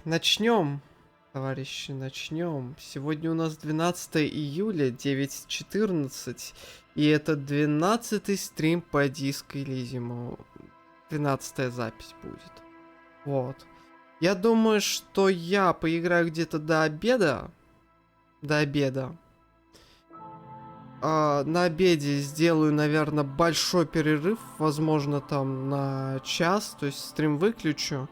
Начнем, товарищи, начнем. Сегодня у нас 12 июля, 9:14, и это 12-й стрим по диско Elysium. 12-я запись будет. Вот. Я думаю, что я поиграю где-то до обеда. До обеда. На обеде сделаю, наверное, большой перерыв, возможно, там на час, то есть стрим выключу,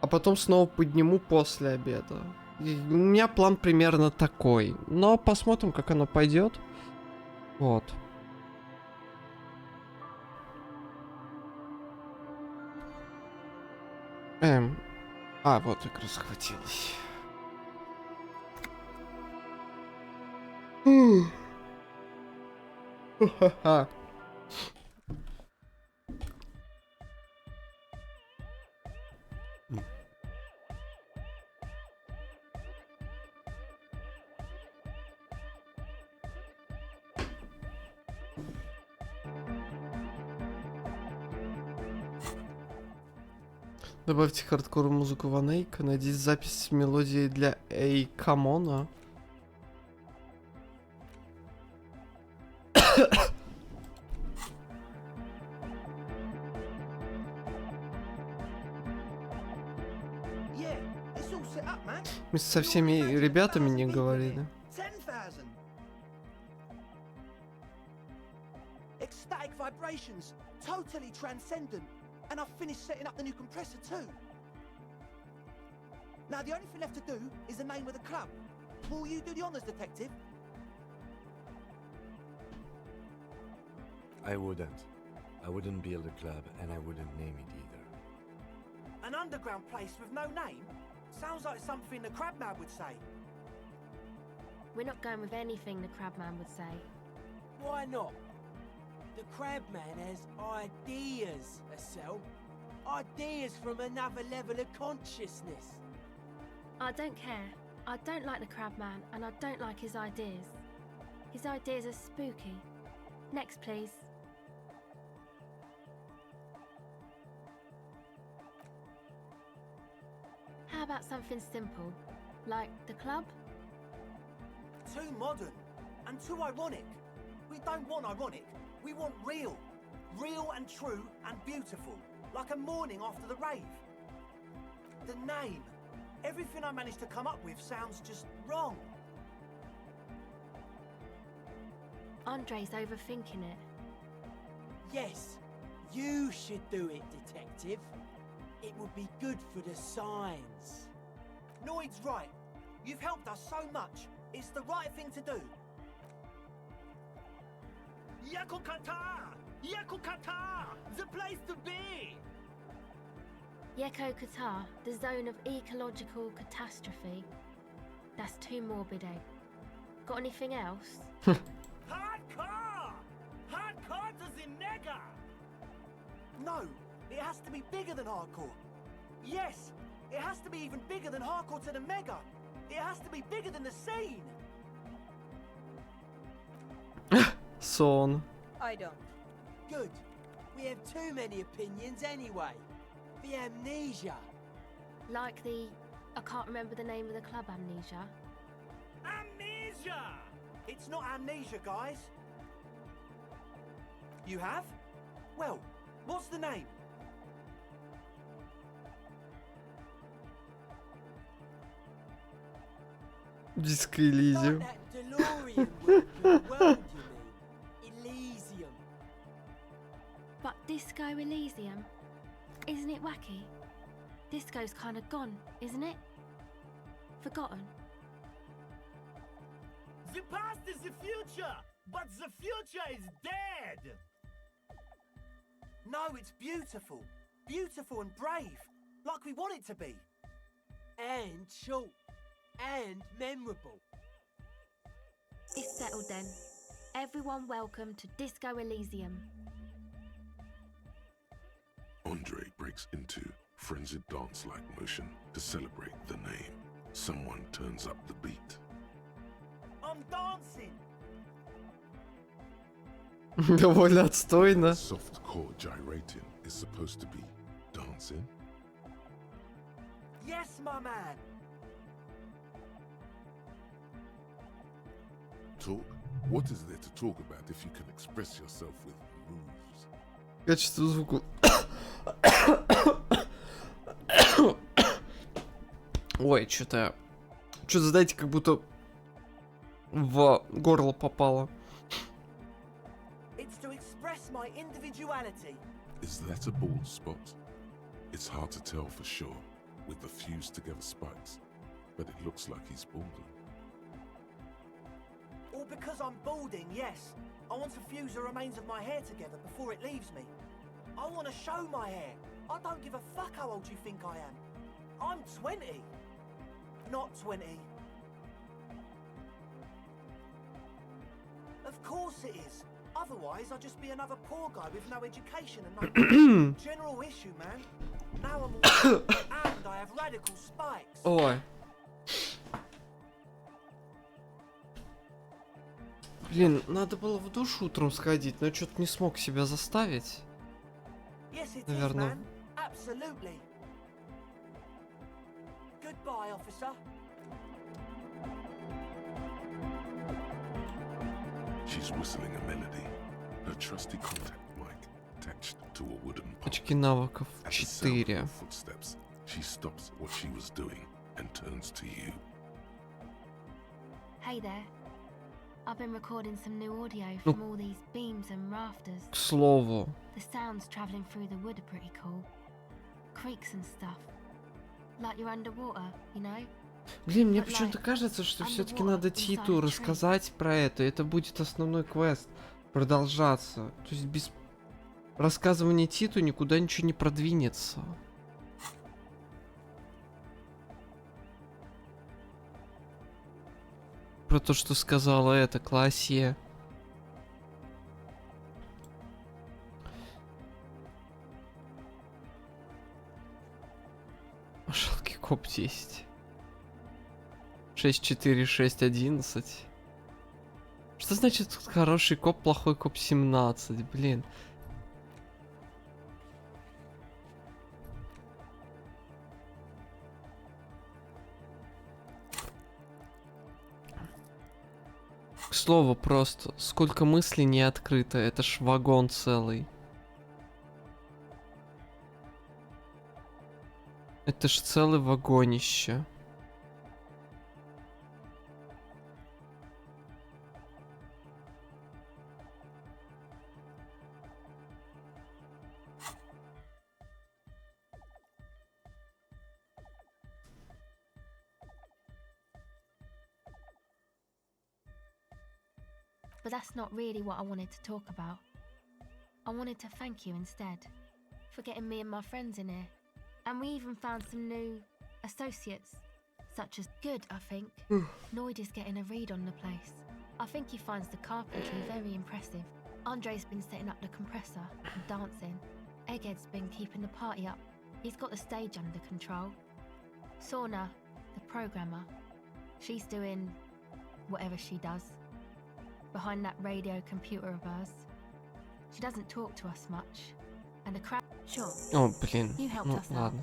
а потом снова подниму после обеда. И у меня план примерно такой, но посмотрим, как оно пойдет. Вот. Вот как раз схватились. Ха-ха. Добавьте хардкорную музыку Ванейка, найдите запись мелодии для Эй Камона. Мы со всеми ребятами не говорили. Ecstatic vibrations, totally transcendent. And I've finished setting up the new compressor too. Now the only thing left to do is the name of the club. Will you do the honors, detective? I wouldn't. I wouldn't build a club and I wouldn't name it either. An underground place with no name? Sounds like something the Crabman would say. We're not going with anything the Crabman would say. Why not? The Crabman has ideas, Estelle. Ideas from another level of consciousness. I don't care. I don't like the Crabman, and I don't like his ideas. His ideas are spooky. Next, please. How about something simple, like the club? Too modern and too ironic. We don't want ironic. We want real. Real and true and beautiful. Like a morning after the rave. The name. Everything I managed to come up with sounds just wrong. Andre's overthinking it. Yes, you should do it, detective. It would be good for the signs. Noid's right. You've helped us so much. It's the right thing to do. Yakukata! Yakukata! The place to be! Yeko Qatar, the zone of ecological catastrophe. That's too morbid, eh? Got anything else? Hardcore! Hardcore to the nega! No, it has to be bigger than hardcore. Yes, it has to be even bigger than hardcore to the mega. It has to be bigger than the scene. Сон. I don't. Good. We have too many opinions anyway. The amnesia. Like the... I can't remember the name of the club, Amnesia. Amnesia! It's not amnesia, guys. You have? Well, what's the name? Диско Like Elysium. that DeLorean world, you mean? Elysium. But Disco Elysium? Isn't it wacky? Disco's kind of gone, isn't it? Forgotten. The past is the future, but the future is dead! No, it's beautiful. Beautiful and brave. Like we want it to be. And short. And memorable. It's settled then. Everyone welcome to Disco Elysium. Andre breaks into frenzied dance-like motion to celebrate the name. Someone turns up the beat. I'm dancing! Довольно отстойно. Soft chord gyrating is supposed to be dancing. Yes, my man. Talk? What is there to talk about if you can express yourself with moves? Качество звука. Ой, что-то, знаете, как будто в горло попало. It's to express my individuality. Is that a bald spot? It's hard to tell for sure with the fused together spikes, but it looks like he's balding. Or because I'm balding, yes. I want to fuse the remains of my hair together before it leaves me. I want to show my hair. I don't give a fuck how old you think I am. I'm 20. Not 20. Of course it is. Otherwise, I'd just be another poor guy with no education and no general issue, man. Now I'm all and I have radical spikes. Ой. Блин, надо было в душ утром сходить, но что-то не смог себя заставить. Yes, it is, Наверное. man. Absolutely. Goodbye, officer. She's whistling a melody, her trusty contact mic attached to a wooden pole. Очки навыков At the sound of 4. her footsteps, she stops what she was doing and turns to you. Hey there. I've been recording some new audio Oh. from all these beams and rafters. К слову. The sounds travelling through the wood are pretty cool. Creaks and stuff. Like you're underwater, you know? Блин, мне But почему-то like, кажется, что все-таки underwater надо inside Титу a tree. рассказать про это. Это будет основной квест продолжаться. То есть без рассказывания Титу никуда ничего не продвинется. Про то, что сказала эта Классия. Жалкий коп 10. 6, 4, 6, 11. Что значит хороший коп, плохой коп 17? Блин. К слову, просто, сколько мыслей не открыто, это ж вагон целый. Это ж целый вагонище. But that's not really what I wanted to talk about. I wanted to thank you instead for getting me and my friends in here. And we even found some new associates, such as Good, I think. Noid is getting a read on the place. I think he finds the carpentry very impressive. Andre's been setting up the compressor and dancing. Egghead's been keeping the party up. He's got the stage under control. Sauna, the programmer, she's doing whatever she does behind that radio computer of hers. She doesn't talk to us much. And the crowd... Sure, О, блин. you helped Ну, us out. ладно.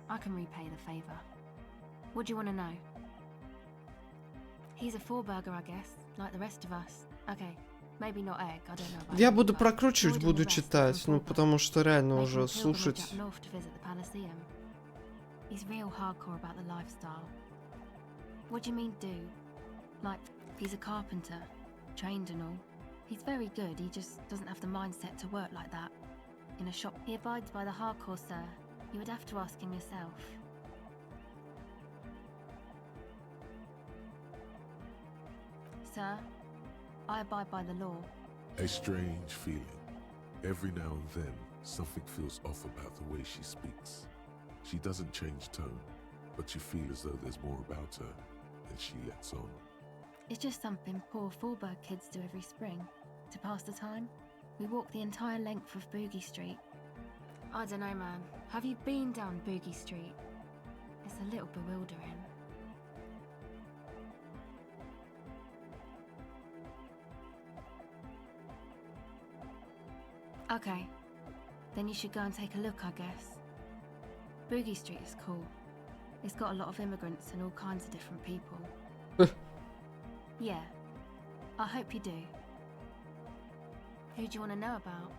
I can repay the favour. What do you want to know? He's a four-burger, I guess, like the rest of us. Okay, maybe not egg, I don't know about Я egg, буду but прокручивать, Noid and буду the rest are читать, from ну Four потому что реально Making уже a pilgrimage слушать. up north to visit the Elysium. He's real hardcore about the lifestyle. What do you mean, do? Like, he's a carpenter, trained and all. He's very good, he just doesn't have the mindset to work like that. In a shop, he abides by the hardcore, sir. You would have to ask him yourself. Sir, I abide by the law. A strange feeling. Every now and then, something feels off about the way she speaks. She doesn't change tone, but you feel as though there's more about her than she lets on. It's just something poor Fallberg kids do every spring. To pass the time, we walk the entire length of Boogie Street. I don't know, man. Have you been down Boogie Street? It's a little bewildering. Okay, then you should go and take a look, I guess. Boogie Street is cool. It's got a lot of immigrants and all kinds of different people. Yeah, I hope you do. Who do you want to know about?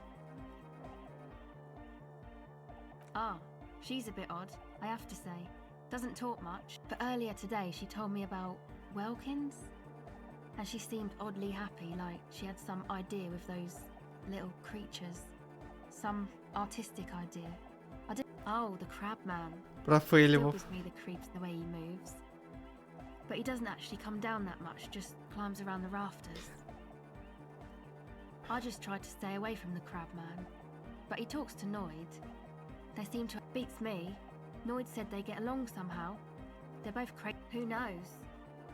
Ah, she's a bit odd, I have to say. Doesn't talk much, but earlier today she told me about Welkins. And she seemed oddly happy, like she had some idea with those little creatures. Some artistic idea. I didn't. Oh, the crab man. Still Рафаэлевов. gives me the creeps the way he moves. But he doesn't actually come down that much, just climbs around the rafters. I just tried to stay away from the crab man. But he talks to Noid. They seem to. Beats me. Noid said they get along somehow. They're both crazy. Who knows?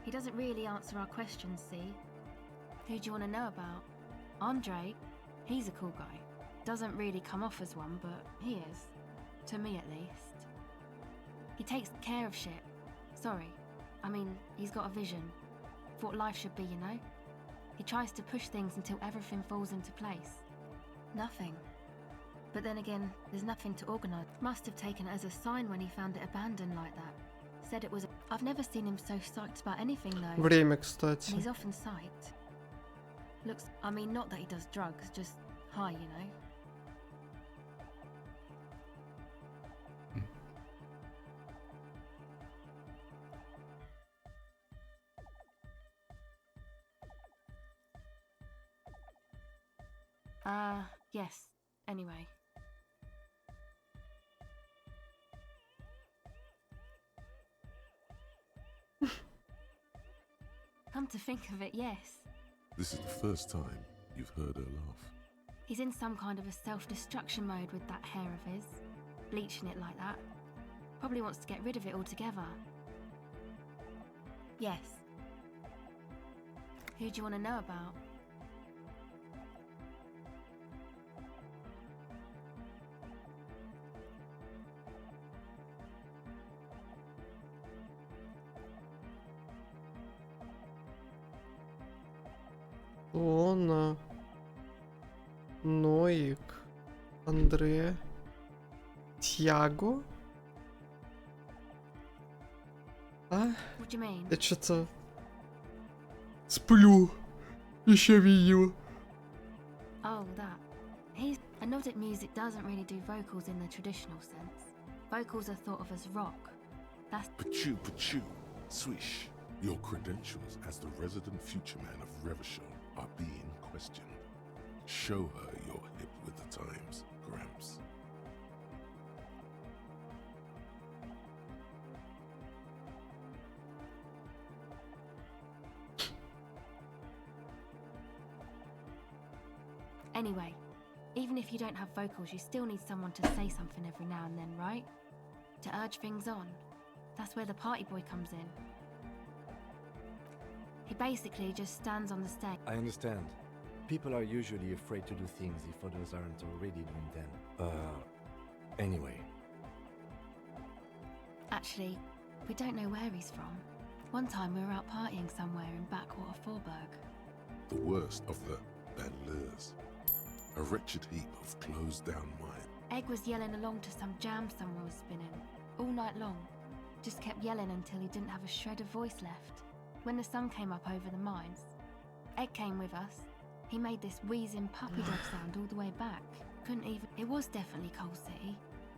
He doesn't really answer our questions, see? Who do you want to know about? Andre. He's a cool guy. Doesn't really come off as one, but he is. To me, at least. He takes care of shit. Sorry. I mean, he's got a vision. For what life should be, you know? He tries to push things until everything falls into place. Nothing. But then again, there's nothing to organise. Must have taken it as a sign when he found it abandoned like that. Said it was. I've never seen him so psyched about anything though. Время, And кстати. he's often psyched. Looks. I mean, not that he does drugs, just high, you know. Yes. Anyway. Come to think of it, yes. This is the first time you've heard her laugh. He's in some kind of a self-destruction mode with that hair of his. Bleaching it like that. Probably wants to get rid of it altogether. Yes. Who do you want to know about? Лона. Ноик. Андре. Тьяго? А? What do you mean? Я что-то сплю. Еще видео. Oh, that. I know that music doesn't really do vocals in the traditional sense. Vocals are thought of as rock. That's Pachu, swish. Your credentials as the resident future man of Revachol are being questioned. Show her you're hip with the times, Gramps. Anyway, even if you don't have vocals, you still need someone to say something every now and then, right? To urge things on. That's where the party boy comes in. He basically just stands on the stage. I understand. People are usually afraid to do things if others aren't already doing them. Anyway. Actually, we don't know where he's from. One time we were out partying somewhere in backwater Forberg. The worst of the bandlers. A wretched heap of closed down mines. Egg was yelling along to some jam someone was spinning, all night long. Just kept yelling until he didn't have a shred of voice left. When the sun came up over the mines, Egg came with us. He made this wheezing puppy dog sound all the way back. Couldn't even. It was definitely Coal City,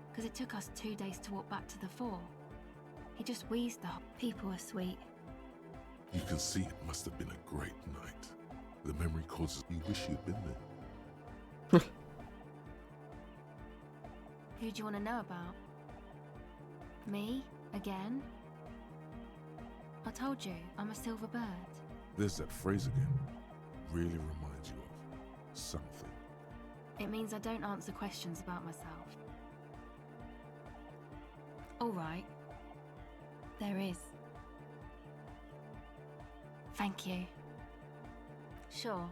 because it took us 2 days to walk back to the fort. He just wheezed the people were sweet. You can see it must have been a great night. The memory causes you wish you'd been there. Who do you want to know about? Me? Again? I told you, I'm a silver bird. There's that phrase again. Really reminds you of something. It means I don't answer questions about myself. Alright. There is. Thank you. Sure.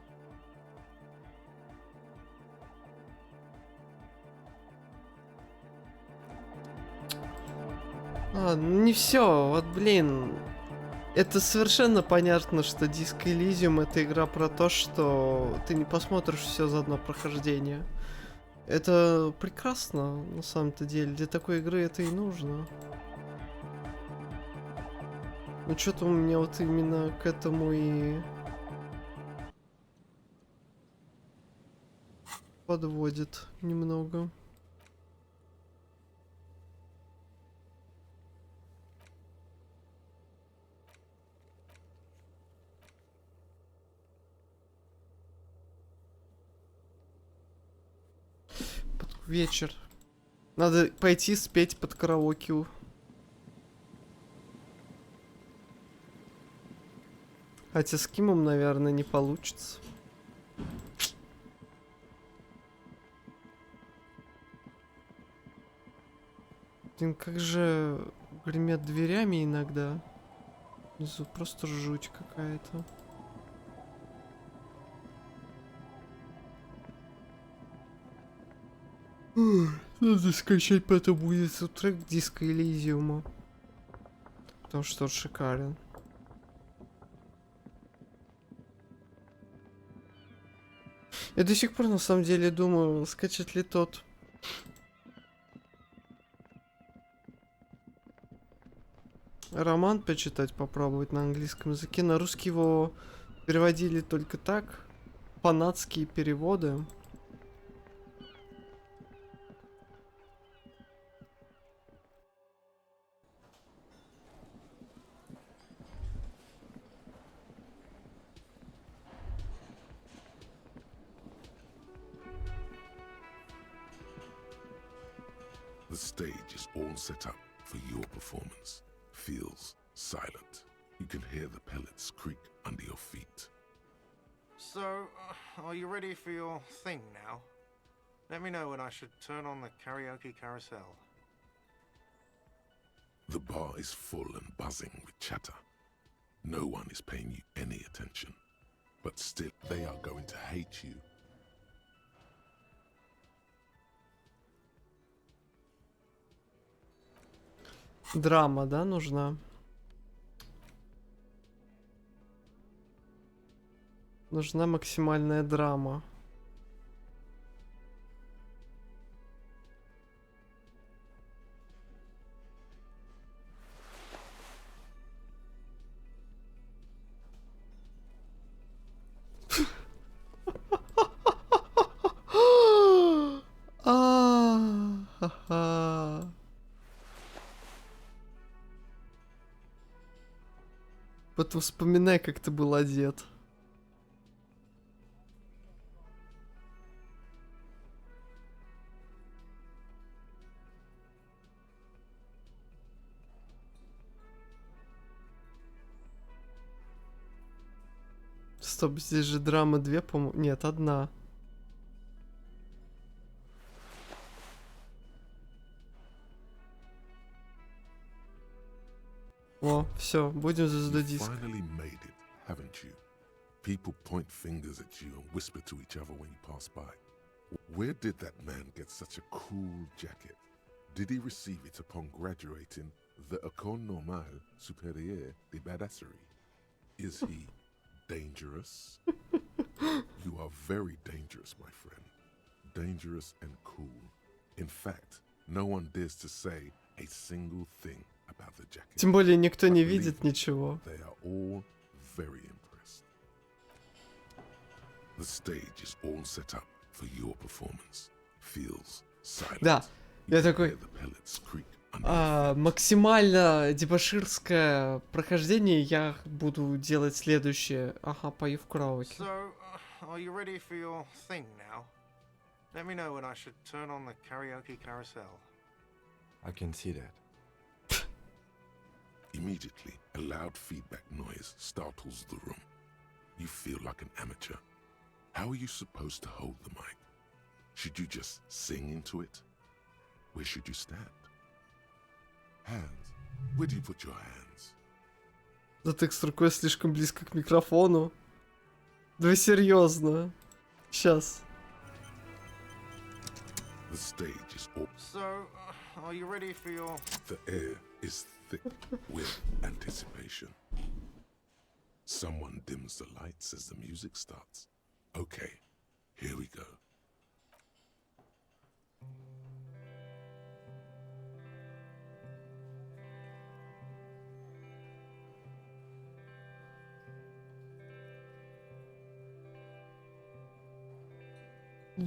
Не все, вот блин. Это совершенно понятно, что Disco Elysium это игра про то, что ты не посмотришь все за одно прохождение. Это прекрасно, на самом-то деле. Для такой игры это и нужно. Ну что-то у меня вот именно к этому и подводит немного. Вечер. Надо пойти спеть под караоке. Хотя с Кимом, наверное, не получится. Блин, как же гремят дверями иногда. Внизу просто жуть какая-то. Надо скачать потом будет трек диска Элизиума. Потому что он шикарен. Я до сих пор на самом деле думаю, скачать ли тот. Роман почитать, попробовать на английском языке. На русский его переводили только так. Фанатские переводы. The stage is all set up for your performance. Feels silent. You can hear the pellets creak under your feet. So, are you ready for your thing now? Let me know when I should turn on the karaoke carousel. The bar is full and buzzing with chatter. No one is paying you any attention. But still, they are going to hate you. Драма, да, нужна? Нужна максимальная драма. Ха-ха. Потом вспоминай, как ты был одет. Стоп, здесь же драма 2, по-моему. Нет, одна. О, все, будем звездой You диска. finally made it, haven't you? People point fingers at you and whisper to each other when you pass by. Where did that man get such a cool jacket? Did he receive it upon graduating the École Normale Supérieure de Badasserie? Is he dangerous? You are very dangerous, my friend. Dangerous and cool. In fact, no one dares to say a single thing about the jacket. Тем более никто But не believe видит me, ничего. They are all very impressed. The stage is all set up for your performance. Feels silent. Да, You я can такой, hear the pellets creak under your feet. максимально дебоширское прохождение я буду делать следующее. Ага, пою в караоке. So, are you ready for your thing now? Let me know when I should turn on the karaoke carousel. I can see that. Immediately, a loud feedback noise startles the room. You feel like an amateur. How are you supposed to hold the mic? Should you just sing into it? Where should you stand? Hands. Where do you put your hands? Да ты с рукой слишком близко к микрофону. Да вы серьезно? Сейчас. The stage is all. So, are you ready for your... The air is thick with anticipation. Someone dims the lights as the music starts. Okay, here we go.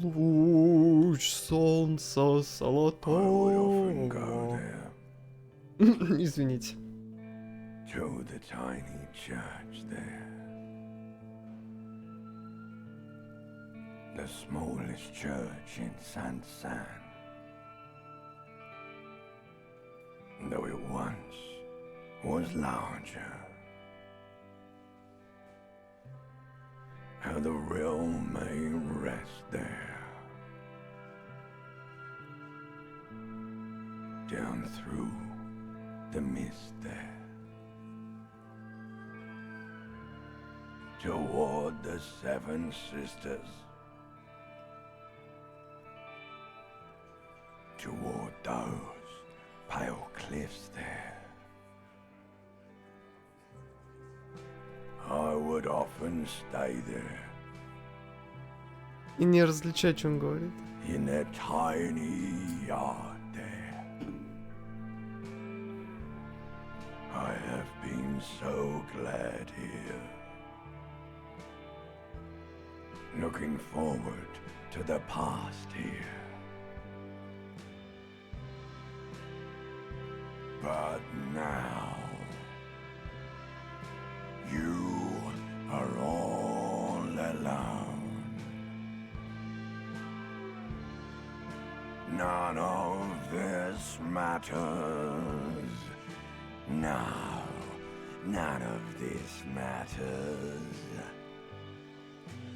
Луч солнца I would золотого. often go there Извините. to the tiny church there. The smallest church in San. Though it once was larger. How the realm may rest there. Down through the mist there. Toward the Seven Sisters. Toward those pale cliffs there. I would often stay there И не различать, что он говорит. in their tiny yard there. I have been so glad here. Looking forward to the past here. But now, you are all alone. None of this matters. No, none of this matters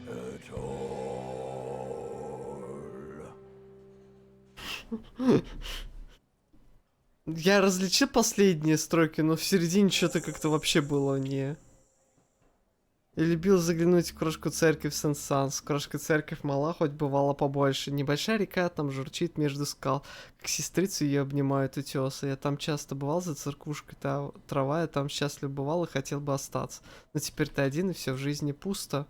at all. Я различил последние строки, но в середине что-то как-то вообще было не... Я любил заглянуть в крошку церковь Сен-Санс. Крошка церковь мала, хоть бывало побольше. Небольшая река там журчит между скал. Как сестрицу ее обнимают утесы. Я там часто бывал за церквушкой трава. Я там счастлив бывал и хотел бы остаться. Но теперь ты один, и все в жизни пусто.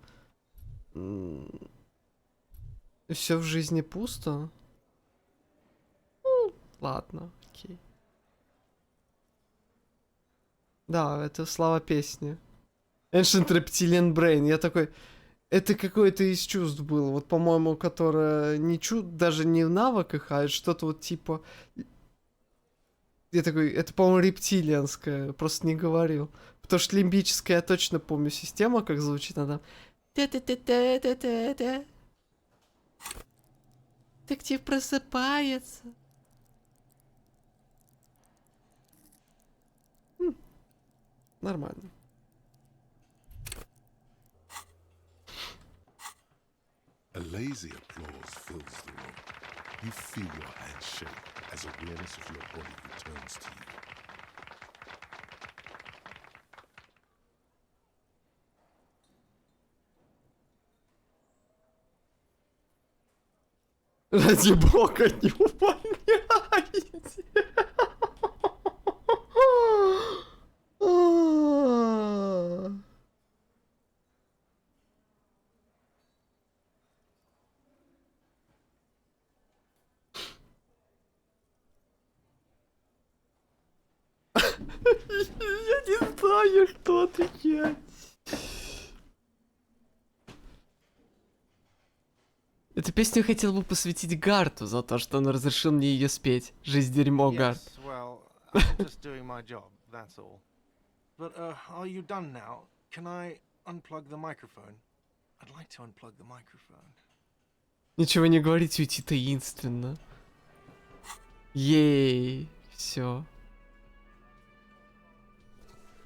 Все в жизни пусто? Ну, ладно, окей. Да, это слова песни. Ancient Reptilian Brain. Я такой... Это какое-то из чувств было. Вот, по-моему, которое не даже не в навыках, а что-то вот типа... Я такой... Это, по-моему, рептилианское. Просто не говорил. Потому что лимбическая, я точно помню система, как звучит. Она там... Детектив просыпается. Нормально. A lazy applause fills the room. You feel your hands shake as awareness of your body returns to you. Ради бога, не увольняйте. Я не знаю, что отвечать. Эту песню я хотел бы посвятить Гарту за то, что он разрешил мне ее спеть. Жизнь дерьмо, Гарт. Yes, well, I'm just doing my job, that's all. But, are you done now? Can I unplug the microphone? I'd like to unplug the microphone. Ничего не говорить, уйти таинственно. Ей, все.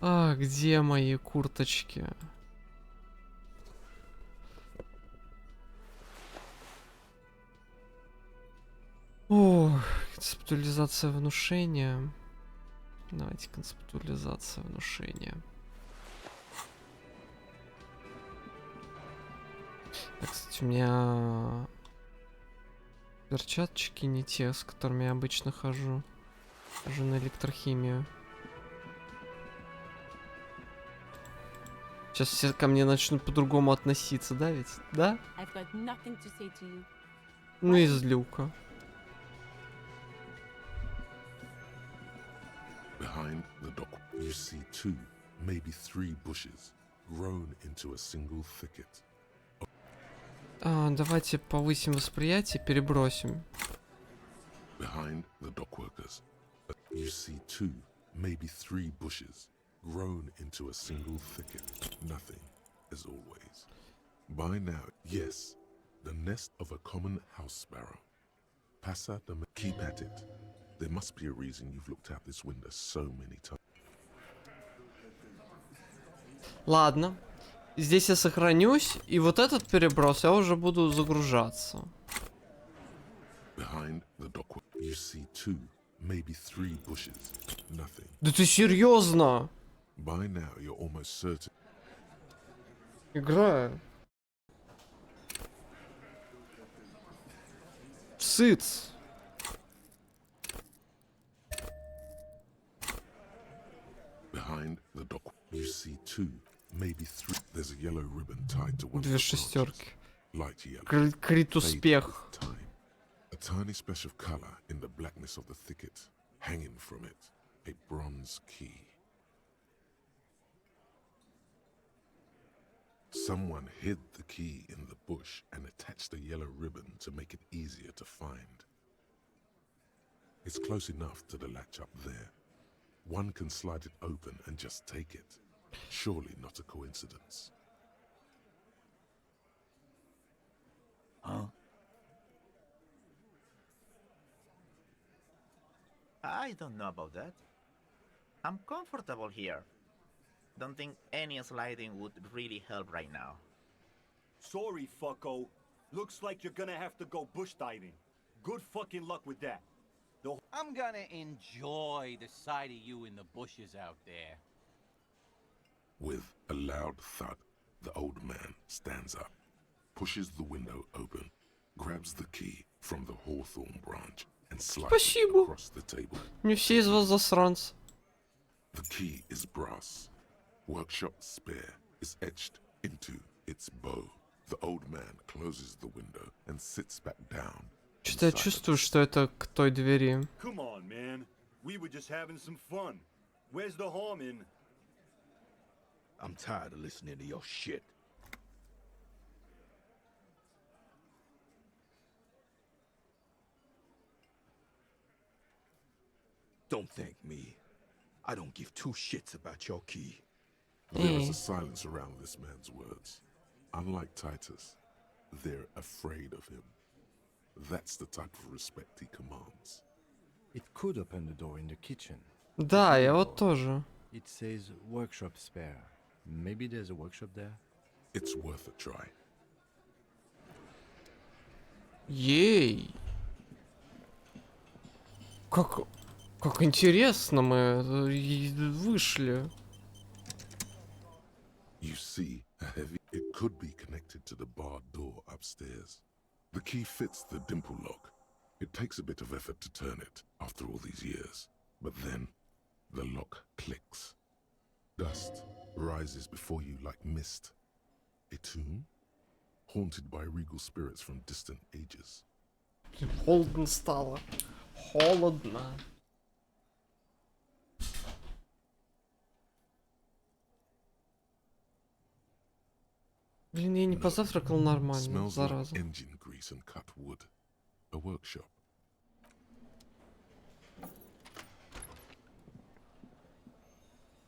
А, где мои курточки? Ох, концептуализация внушения. Давайте концептуализация внушения. Так, кстати, у меня перчаточки не те, с которыми я обычно хожу. Хожу на электрохимию. Сейчас все ко мне начнут по-другому относиться, да ведь? Да? Ну и злюка. Behind the dock, you see 2, maybe 3 bushes grown into a single thicket. Давайте повысим восприятие, перебросим. Behind the dockworkers, you see 2, maybe 3 bushes grown into a single thicket. Nothing, as always. By now, yes, the nest of a common house sparrow. Passa the keep at it. There must be a reason you've looked out this window so many times. Ладно. Здесь я сохранюсь, и вот этот переброс я уже буду загружаться. Behind the dock, you see 2, maybe 3 bushes. Nothing. Да ты серьезно? By now, you're almost certain. Играю. Сыц. Behind the dock, you see 2, maybe 3. There's a yellow ribbon tied to one of Две the шестерки. branches. Light yellow. Крит Faded успех. with time. A tiny splash of color in the blackness of the thicket. Hanging from it, a bronze key. Someone hid the key in the bush and attached a yellow ribbon to make it easier to find. It's close enough to the latch up there. One can slide it open and just take it. Surely not a coincidence. Huh? I don't know about that. I'm comfortable here. Don't think any sliding would really help right now. Sorry, fucko. Looks like you're gonna have to go bush diving. Good fucking luck with that. I'm gonna enjoy the sight of you in the bushes out there. With a loud thud, the old man stands up, pushes the window open, grabs the key from the hawthorn branch, and slides it Спасибо. across the table. Не все из вас засранцы. The key is brass. Workshop spare is etched into its bow. The old man closes the window and sits back down. Что-то я чувствую, что это к той двери. Come on, man. We were just having some fun. Where's the harm in? I'm tired of listening to your shit. Don't thank me. I don't give 2 shits about your key. There is a silence around this man's words. Unlike Titus, they're afraid of him. That's the type of respect he commands. It could open the door in the kitchen. Да, я вот тоже. It says workshop spare. Maybe there's a workshop there? It's worth a try. Ей. Как интересно мы вышли. You see a heavy... It could be connected to the barred door upstairs. The key fits the dimple lock. It takes a bit of effort to turn it after all these years. But then, the lock clicks. Dust rises before you like mist. A tomb? Haunted by regal spirits from distant ages. Холодно стало. Холодно. Блин, я не позавтракал нормально, Smells зараза. like engine grease and cut wood. A workshop.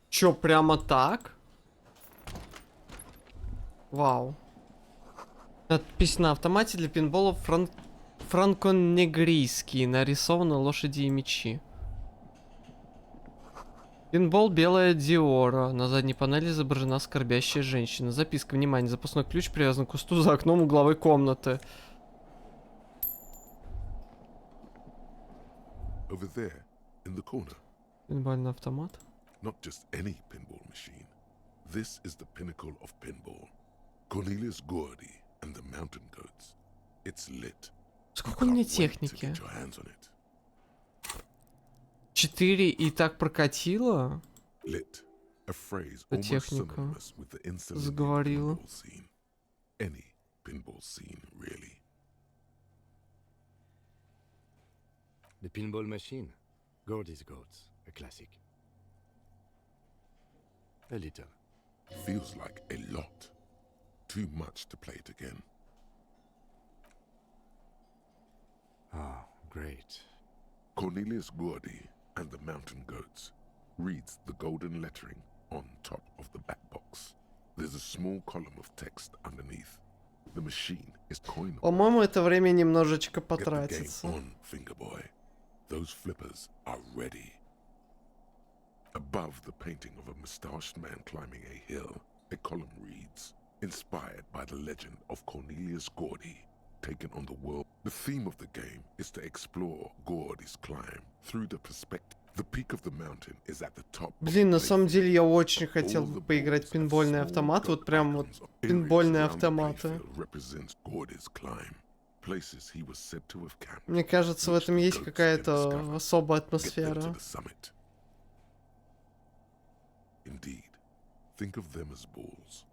Чё, прямо так? Вау. Надпись на автомате для пинбола франконегрийский. Нарисованы лошади и мечи. Пинбол белая Диора. На задней панели изображена скорбящая женщина. Записка. Внимание, запасной ключ привязан к кусту за окном угловой комнаты. Over there, in the corner. Пинбольный автомат. Not just any pinball machine. This is the pinnacle of pinball. Cornelius Gordy and the Mountain Goats. It's lit. Сколько у меня Can't wait to техники? get your hands on it. 4 и так прокатило? Lit. A phrase The almost техника synonymous with the instant заговорила. pinball scene. Any pinball scene, really. The pinball machine. Gordy's Goats. A classic. A little. Feels like a lot. Too much to play it again. Oh, great. Cornelius Gordy and the Mountain Goats reads the golden lettering on top of the back box. There's a small column of text underneath. The machine is coinable. По-моему, это время немножечко Get the game потратится. on, Fingerboy. Those flippers are ready. Above the painting of a mustached man climbing a hill, a column reads, inspired by the legend of Cornelius Gordy, taken on the world. The theme of the game is to explore Gordy's climb through the perspective. The peak of the mountain is at the top. Блин, на самом деле я очень хотел бы поиграть в пинбольный автомат. Вот прям вот пинбольные автоматы. Мне кажется, в этом есть какая-то особая атмосфера. Indeed, think of them as balls.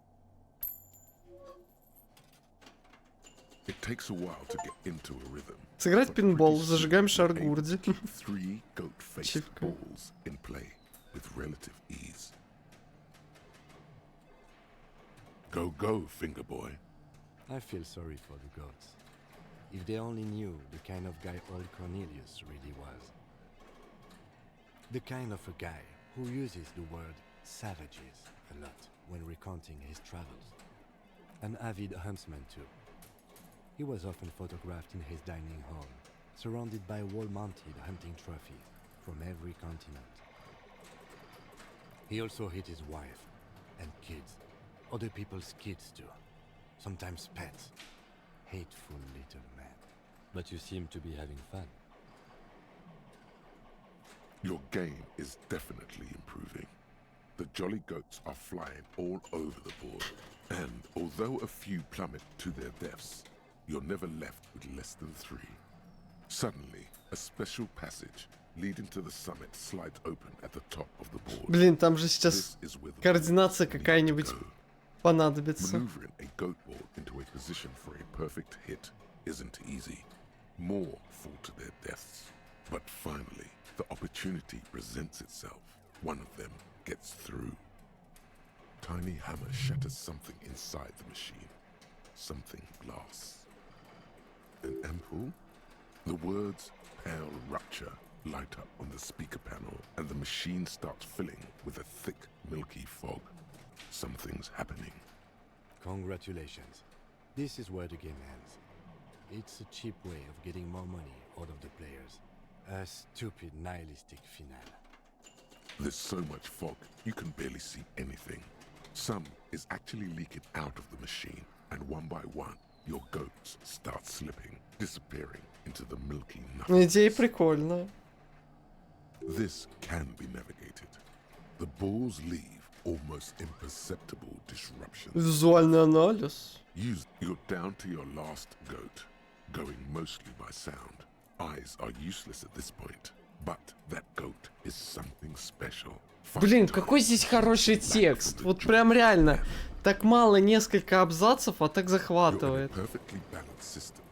It takes a while to get into a rhythm. Сыграть в пинбол, зажигаем шар Гурди. Three goat-faced balls in play with relative ease. Go, go, Fingerboy. I feel sorry for the gods. If they only knew the kind of guy old Cornelius really was. The kind of a guy who uses the word savages a lot when recounting his travels. An avid huntsman too. He was often photographed in his dining hall, surrounded by wall-mounted hunting trophies from every continent. He also hit his wife and kids, other people's kids too, sometimes pets. Hateful little man. But you seem to be having fun. Your game is definitely improving. The jolly goats are flying all over the board, and although a few plummet to their deaths, you're never left with less than 3. Suddenly, a special passage leading to the summit slides open at the top of the board. Блин, там же сейчас координация какая-нибудь понадобится. Maneuvering a goat ball into a position for a perfect hit isn't easy. More fall to their deaths. But finally, the opportunity presents itself. One of them gets through. Tiny hammer shatters something inside the machine. Something glass. An ampoule? The words "pale rupture" light up on the speaker panel, and the machine starts filling with a thick, milky fog. Something's happening. Congratulations. This is where the game ends. It's a cheap way of getting more money out of the players. A stupid nihilistic finale. There's so much fog, you can barely see anything. Some is actually leaking out of the machine, and one by one, your goats start slipping, disappearing into the milky nothing. Идея прикольная. This can be navigated. The balls leave almost imperceptible disruptions. Визуальный анализ. You're down to your last goat, going mostly by sound. Eyes are useless at this point, but that goat is something special. Блин, какой здесь хороший текст. Вот прям реально. Так мало, несколько абзацев, а так захватывает. Perfectly balanced system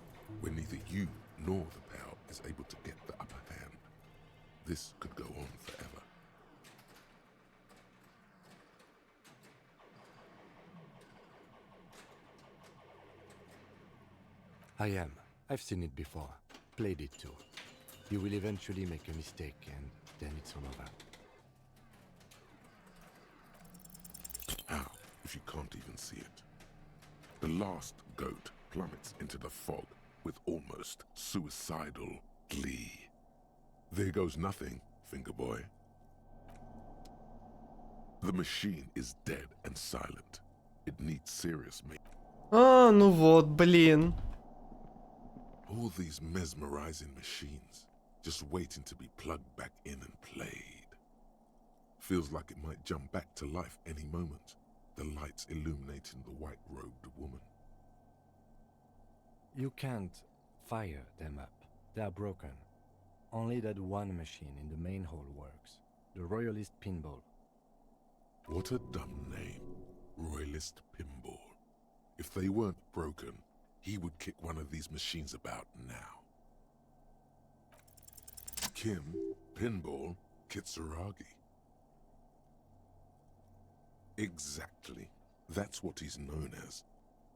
where neither you nor the pal is able to get the upper hand. This could go on forever. I am. I've seen it before. Played it too. You will eventually make a mistake and then it's all over. How, if you can't even see it? The last goat plummets into the fog with almost suicidal glee. There goes nothing, Fingerboy. The machine is dead and silent. It needs serious maintenance. А, ну вот, блин. All these mesmerizing machines, just waiting to be plugged back in and played. Feels like it might jump back to life any moment, the lights illuminating the white-robed woman. You can't fire them up. They are broken. Only that one machine in the main hall works. The Royalist Pinball. What a dumb name. Royalist Pinball. If they weren't broken, he would kick one of these machines about now. Kim, Pinball, Kitsuragi. Exactly. That's what he's known as.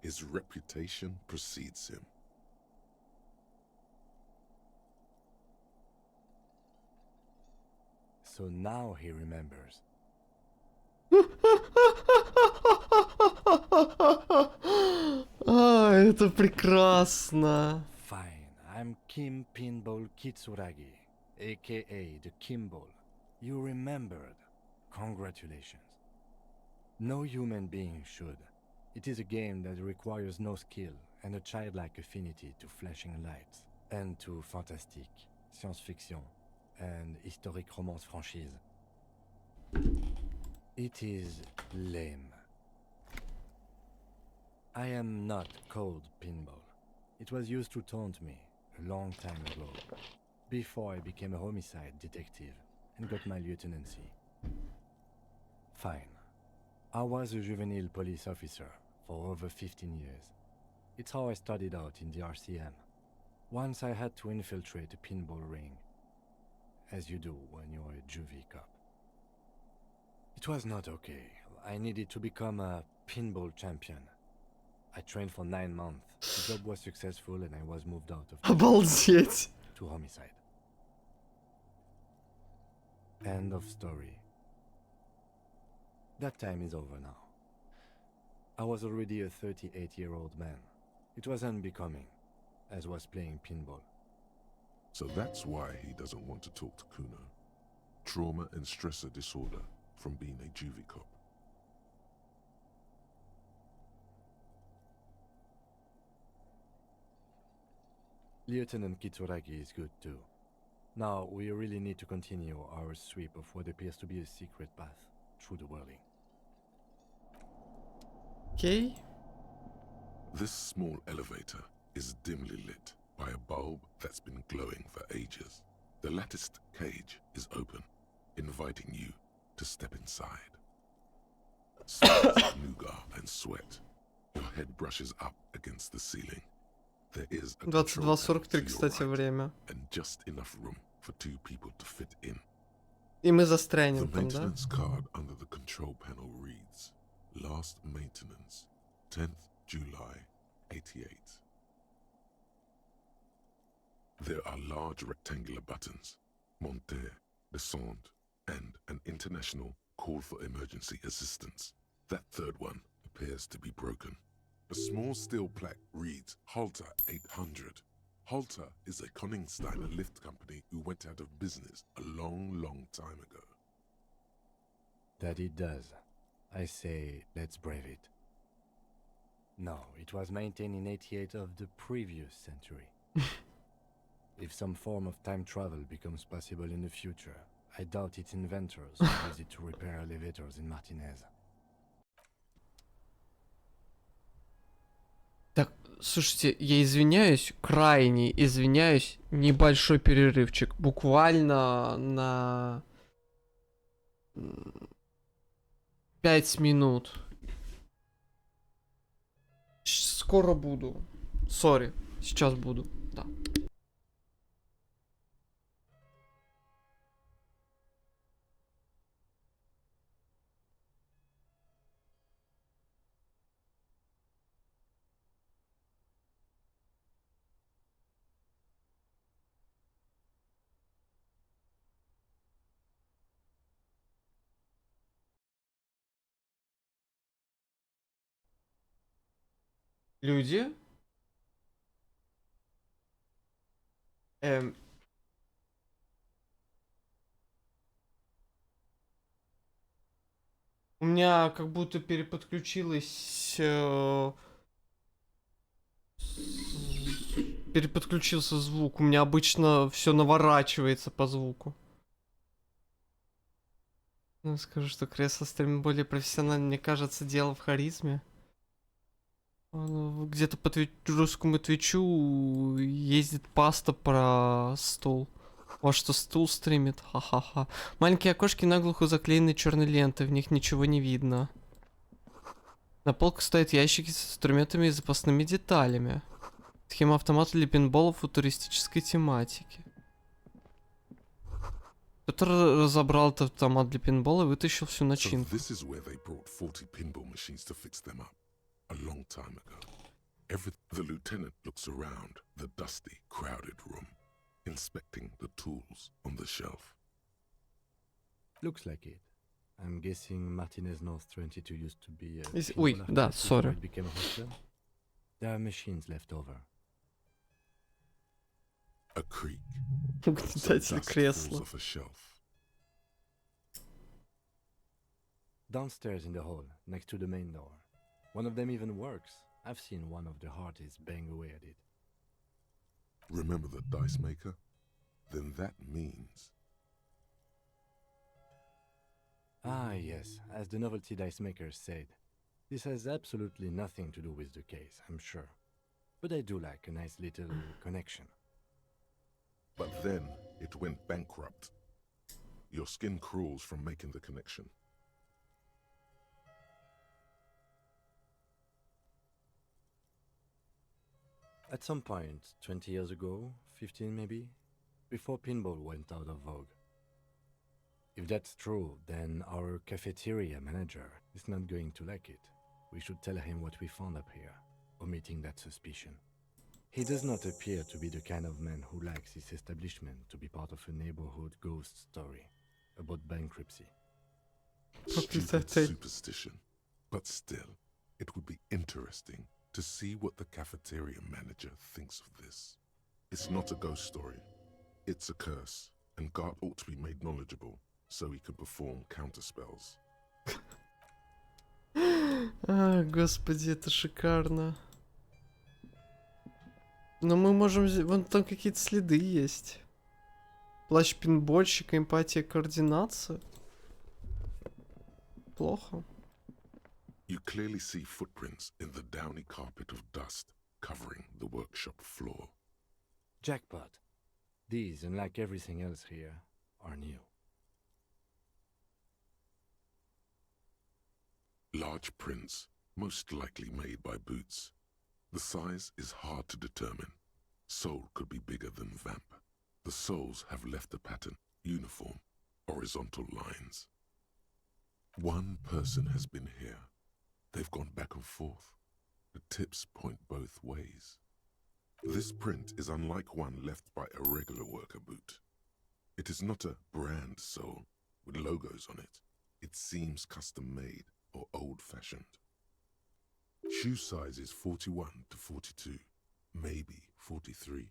His reputation precedes him. So now he remembers. Это прекрасно. Fine, I'm Kim Pinball Kitsuragi, aka the Kimball. You remembered. Congratulations. No human being should. It is a game that requires no skill and a childlike affinity to flashing lights and to fantastique, science-fiction, and historic romance franchise. It is lame. I am not called Pinball. It was used to taunt me a long time ago, before I became a homicide detective and got my lieutenancy. Fine. I was a juvenile police officer for over 15 years. It's how I started out in the RCM. Once I had to infiltrate a pinball ring, as you do when you're a juvie cop. It was not okay. I needed to become a pinball champion. I trained for 9 months. The job was successful and I was moved out of Обалдеть. to homicide. End of story. That time is over now. I was already a 38-year-old man. It was unbecoming, as was playing pinball. So that's why he doesn't want to talk to Kuno. Trauma and stressor disorder from being a juvie cop. Lieutenant Kitsuragi is good too. Now we really need to continue our sweep of what appears to be a secret path through the whirling. Окей. This small elevator is dimly lit by a bulb that's been glowing for ages. The latticed cage is open, inviting you to step inside. Smells of nougat and sweat. Your head brushes up against the ceiling. There is a control panel 22:43, to your кстати, right, время. and just enough room for 2 people to fit in. И мы The застрянем там, да? maintenance card under the control panel reads, Last maintenance, 10th July, 88. There are large rectangular buttons, monter, descend, and an international call for emergency assistance. That third one appears to be broken. A small steel plaque reads Halter 800. Halter is a Koningsteiner lift company who went out of business a long time ago. That it does. I say, let's brave it. No, it was maintained in 88 of the previous century. If some form of time travel becomes possible in the future, I doubt its inventors will use it to repair elevators in Martinez. Так, слушайте, я извиняюсь, крайне извиняюсь, небольшой перерывчик, буквально на 5 минут. Скоро буду. Сори, сейчас буду, да. Люди? У меня как будто переподключилось... переподключился звук. У меня обычно все наворачивается по звуку. Ну, скажу, что кресло стримит более профессионально. Мне кажется, дело в харизме. Где-то по русскому твичу ездит паста про стул. Вот что стул стримит, ха-ха-ха. Маленькие окошки наглухо заклеены черной лентой, в них ничего не видно. На полках стоят ящики с инструментами и запасными деталями. Схема автомата для пинбола футуристической тематики. Кто-то разобрал этот автомат для пинбола и вытащил всю So начинку. this is where they brought 40 pinball machines to fix them up. A long time ago. The lieutenant looks around the dusty, crowded room, inspecting the tools on the shelf. Looks like it. I'm guessing Martinez North 22 used to be a Ой, pinball да, arcade before sorry. it became a hostel. There are machines left over. A creak. Some Угнетатель dust falls кресла. off a shelf. Downstairs in the hall, next to the main door. One of them even works. I've seen one of the Hardys bang away at it. Remember the dice maker? Then that means... Ah, yes, as the novelty dice makers said. This has absolutely nothing to do with the case, I'm sure. But I do like a nice little connection. But then it went bankrupt. Your skin crawls from making the connection. At some point, 20 years ago, 15 maybe, before pinball went out of vogue. If that's true, then our cafeteria manager is not going to like it. We should tell him what we found up here, omitting that suspicion. He does not appear to be the kind of man who likes his establishment to be part of a neighborhood ghost story about bankruptcy. Stupid superstition. But still, it would be interesting to see what the cafeteria manager thinks of this. It's not a ghost story. It's a curse, and God ought to be made knowledgeable so he can perform counterspells. А, господи, это шикарно. Но мы можем... Вон там какие-то следы есть. Плащ пинбольщика, эмпатия, координация. Плохо. You clearly see footprints in the downy carpet of dust covering the workshop floor. Jackpot. These, unlike everything else here, are new. Large prints, most likely made by Boots. The size is hard to determine. Sole could be bigger than Vamp. The soles have left a pattern, uniform, horizontal lines. One person has been here. They've gone back and forth. The tips point both ways. This print is unlike one left by a regular worker boot. It is not a brand sole with logos on it. It seems custom-made or old-fashioned. Shoe size is 41 to 42, maybe 43.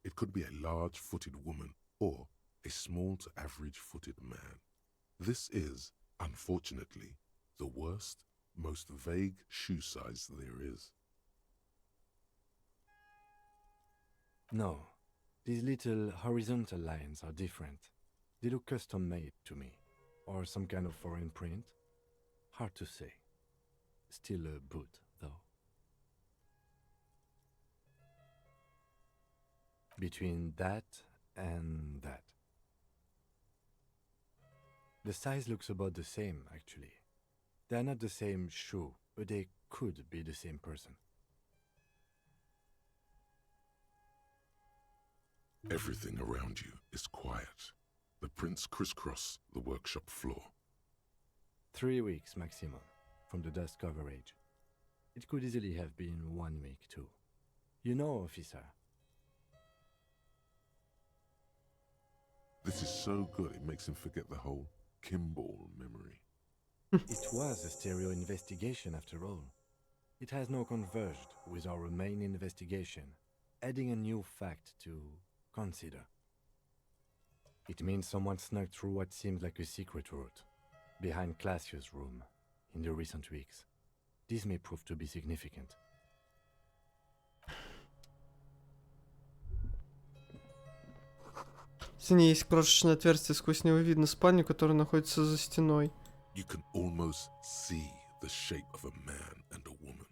It could be a large-footed woman or a small to average-footed man. This is, unfortunately, the worst, most vague shoe size there is. No, these little horizontal lines are different. They look custom-made to me, or some kind of foreign print. Hard to say. Still a boot, though. Between that and that. The size looks about the same, actually. They are not the same shoe, but they could be the same person. Everything around you is quiet. The prints crisscross the workshop floor. 3 weeks maximum from the dust coverage. It could easily have been 1 week too. You know, officer. This is so good it makes him forget the whole Kimball memory. It was a stereo investigation after all. It has now converged with our main investigation, adding a new fact to consider. It means someone snuck through what seems like a secret route, behind Classius' room, in the recent weeks. This may prove to be significant. В стене есть крошечное отверстие, сквозь него видно спальню, которая находится за стеной. You can almost see the shape of a man and a woman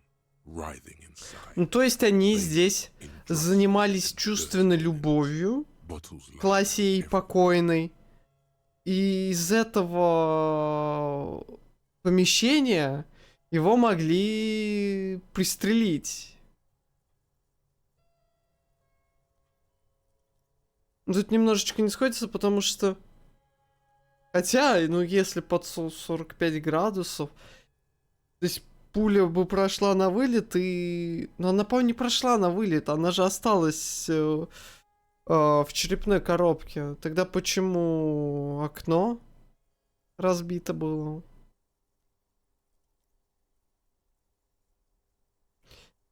writhing inside. Ну, то есть они здесь занимались чувственной любовью к Ласии покойной. И из этого помещения его могли пристрелить. Тут немножечко не сходится, потому что... Хотя, ну, если под 45 градусов... То есть пуля бы прошла на вылет и... Но она, по-моему, не прошла на вылет. Она же осталась в черепной коробке. Тогда почему окно? разбито было.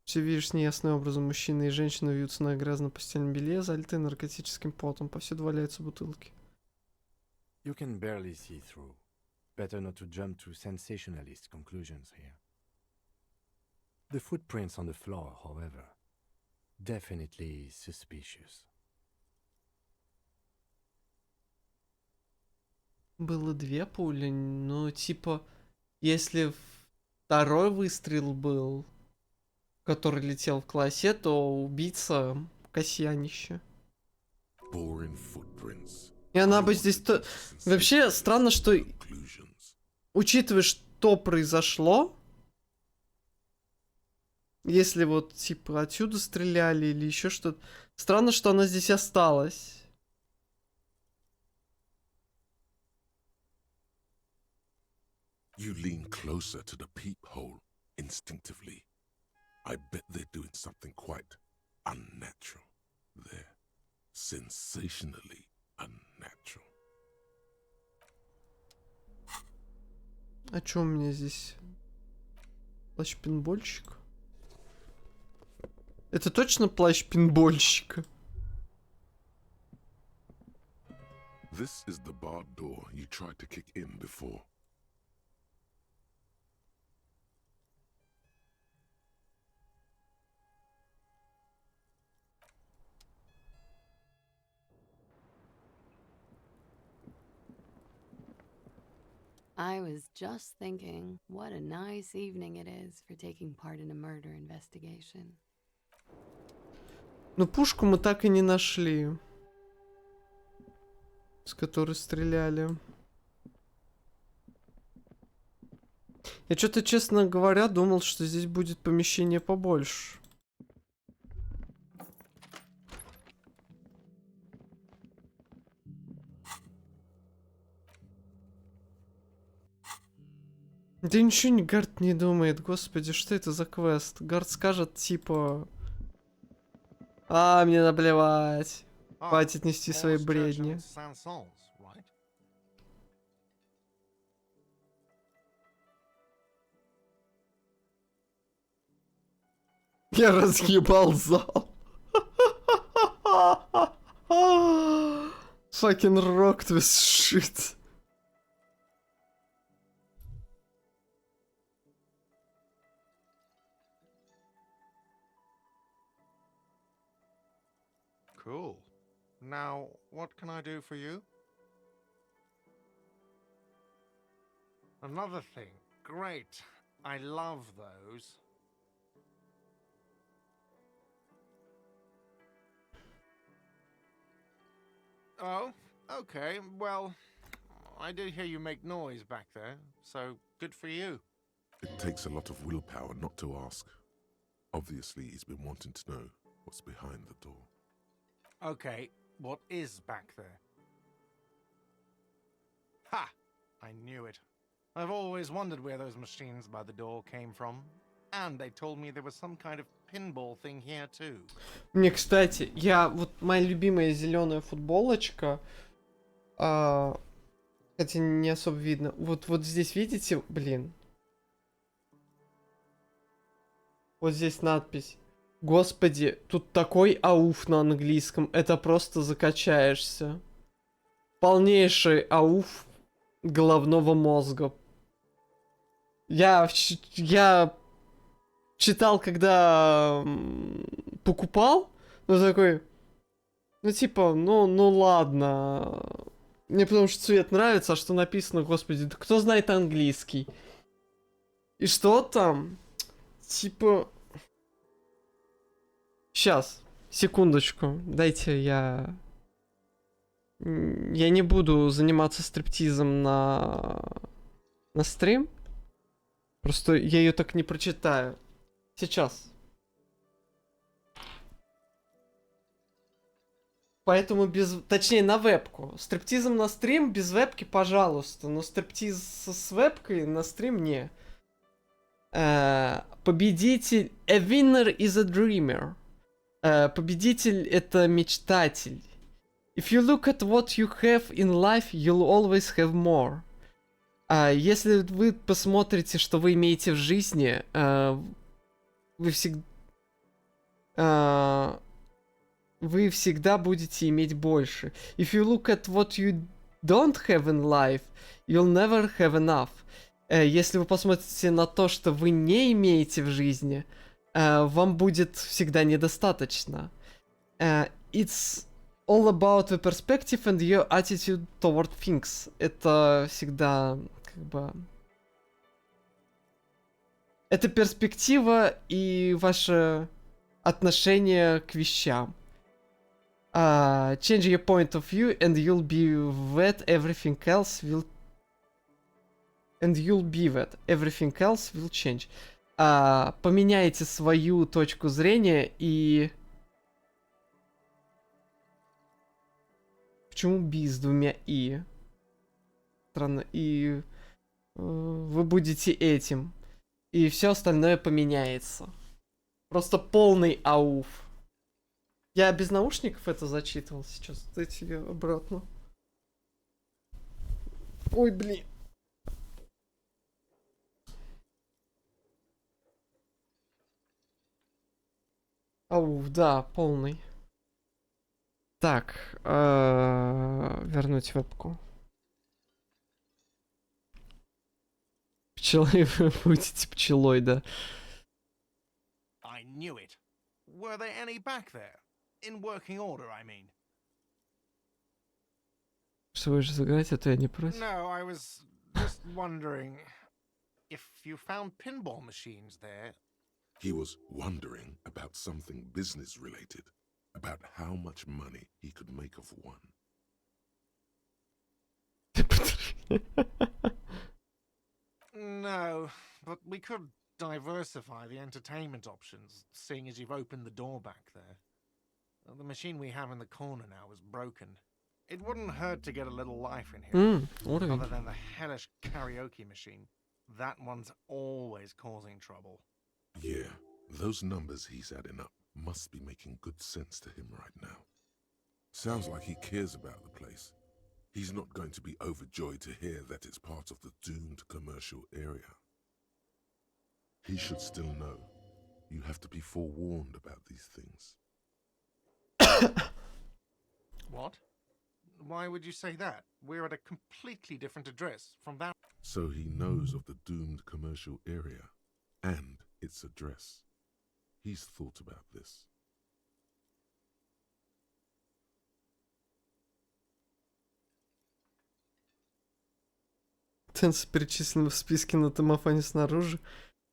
Все видишь неясным образом, мужчины и женщины вьются на грязном постельном белье, залитые наркотическим потом. Повсюду валяются бутылки. You can barely see through. Better not to jump to sensationalist conclusions here. The footprints on the floor, however, definitely suspicious. Было 2 пули, но типа, если второй выстрел был, который летел в классе, то убийца косьянище. Boring footprints. И она бы здесь... Вообще, странно, что... Учитывая, что произошло, если вот, типа, отсюда стреляли или еще что-то, странно, что она здесь осталась. You lean closer to the peephole instinctively. I bet they're doing something quite unnatural there. Sensationally unnatural. А чё у меня здесь? Плащ пинбольщика? Это точно плащ пинбольщика? This is the barred door you tried to kick in before. I was just thinking, what a nice evening it is for taking part in a murder investigation. Ну, пушку мы так и не нашли. С которой стреляли. Я что-то, честно говоря, думал, что здесь будет помещение побольше. Да ничего не Гард не думает, господи, что это за квест? Гард скажет, типа... мне наплевать. Хватит нести свои бредни. Я разъебал зал. Fucking rocked with shit. Cool. Now, what can I do for you? Another thing. Great. I love those. Oh, okay. Well, I did hear you make noise back there, so good for you. It takes a lot of willpower not to ask. Obviously, he's been wanting to know what's behind the door. Okay, what is back there? Ha! I knew it. I've always wondered where those machines by the door came from. And they told me there was some kind of pinball thing here too. Мне, кстати, моя любимая зеленая футболочка, хотя не особо видно. Вот здесь видите, блин. Вот здесь надпись. Господи, тут такой ауф на английском, это просто закачаешься. Полнейший ауф головного мозга. Я читал, когда покупал, ну такой, ну ладно. Мне потому что цвет нравится, а что написано, господи, да кто знает английский? И что там? Типа... Сейчас, секундочку, дайте я не буду заниматься стриптизом на стрим. Просто я ее так не прочитаю. Сейчас. Поэтому точнее на вебку. Стриптизом на стрим без вебки, пожалуйста. Но стриптиз с вебкой на стрим не. Победитель. A winner is a dreamer. Победитель — это мечтатель. If you look at what you have in life, you'll always have more. Если вы посмотрите, что вы имеете в жизни, вы всегда... вы всегда будете иметь больше. If you look at what you don't have in life, you'll never have enough. Если вы посмотрите на то, что вы не имеете в жизни, вам будет всегда недостаточно. It's all about the perspective and your attitude toward things. Это всегда как бы... Это перспектива и ваше отношение к вещам. Change your point of view and you'll be that everything else will... And you'll be that everything else will change. Поменяйте свою точку зрения и... Почему би с двумя и? Странно. И вы будете этим. И все остальное поменяется. Просто полный ауф. Я без наушников это зачитывал сейчас. Дайте я обратно. Ой, блин. Ауф, да, полный. Так, вернуть вебку. Пчелой вы будете пчелой, да. I knew it. Were there any back there? In working order, I mean. Что вы же заграете, а то я не против. No, I was just wondering if you found pinball machines there. He was wondering about something business related, about how much money he could make off one. No, but we could diversify the entertainment options, seeing as you've opened the door back there. The machine we have in the corner now is broken. It wouldn't hurt to get a little life in here. Other than the hellish karaoke machine. That one's always causing trouble. Yeah, those numbers he's adding up must be making good sense to him right now. Sounds like he cares about the place. He's not going to be overjoyed to hear that it's part of the doomed commercial area. He should still know. You have to be forewarned about these things. What? Why would you say that? We're at a completely different address from that. So he knows of the doomed commercial area and its address. He's thought about this. Тенсы перечислены в списке на томофоне снаружи,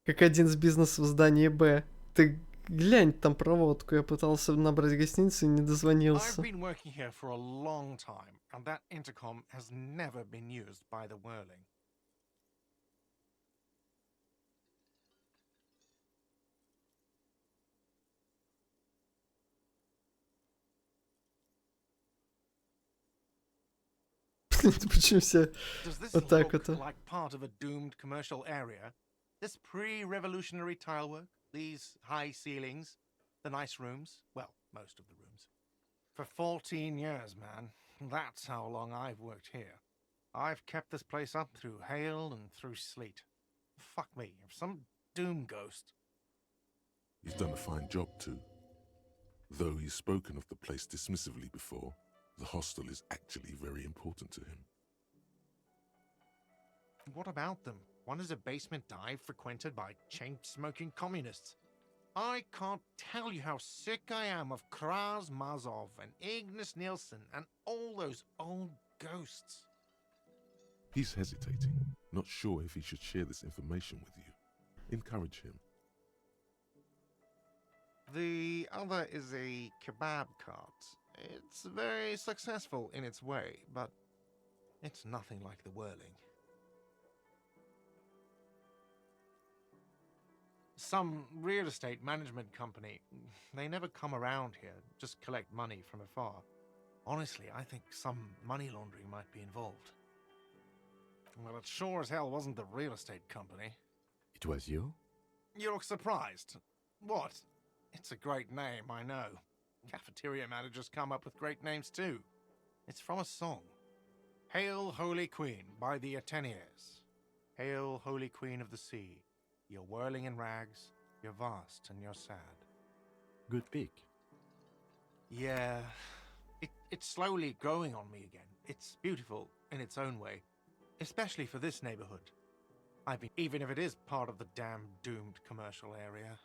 как один из бизнесов в здании Б. Ты глянь там проводку, я пытался набрать гостиницу и не дозвонился. I've been working here for a long time, and that intercom has never been used by the Whirling. Почему все Does this вот так look вот? like part of a doomed commercial area? This pre-revolutionary tilework, these high ceilings, the nice rooms, well, most of the rooms. For 14 years, man. That's how long I've worked here. I've kept this place up through hail and through sleet. Fuck me, if some doom ghost... He's done a fine job too. Though he's spoken of the place dismissively before, the hostel is actually very important to him. What about them? One is a basement dive frequented by chain-smoking communists. I can't tell you how sick I am of Kraz Mazov and Ignis Nielsen and all those old ghosts. He's hesitating, not sure if he should share this information with you. Encourage him. The other is a kebab cart. It's very successful in its way, but it's nothing like the Whirling. Some real estate management company, they never come around here, just collect money from afar. Honestly, I think some money laundering might be involved. Well, it sure as hell wasn't the real estate company. It was you? You look surprised. What? It's a great name, I know. Cafeteria managers come up with great names too. It's from a song. Hail, Holy Queen by the Ateniers. Hail, Holy Queen of the Sea. You're whirling in rags, you're vast and you're sad. Good pick. Yeah, it's slowly growing on me again. It's beautiful in its own way, especially for this neighborhood. I mean, even if it is part of the damn doomed commercial area.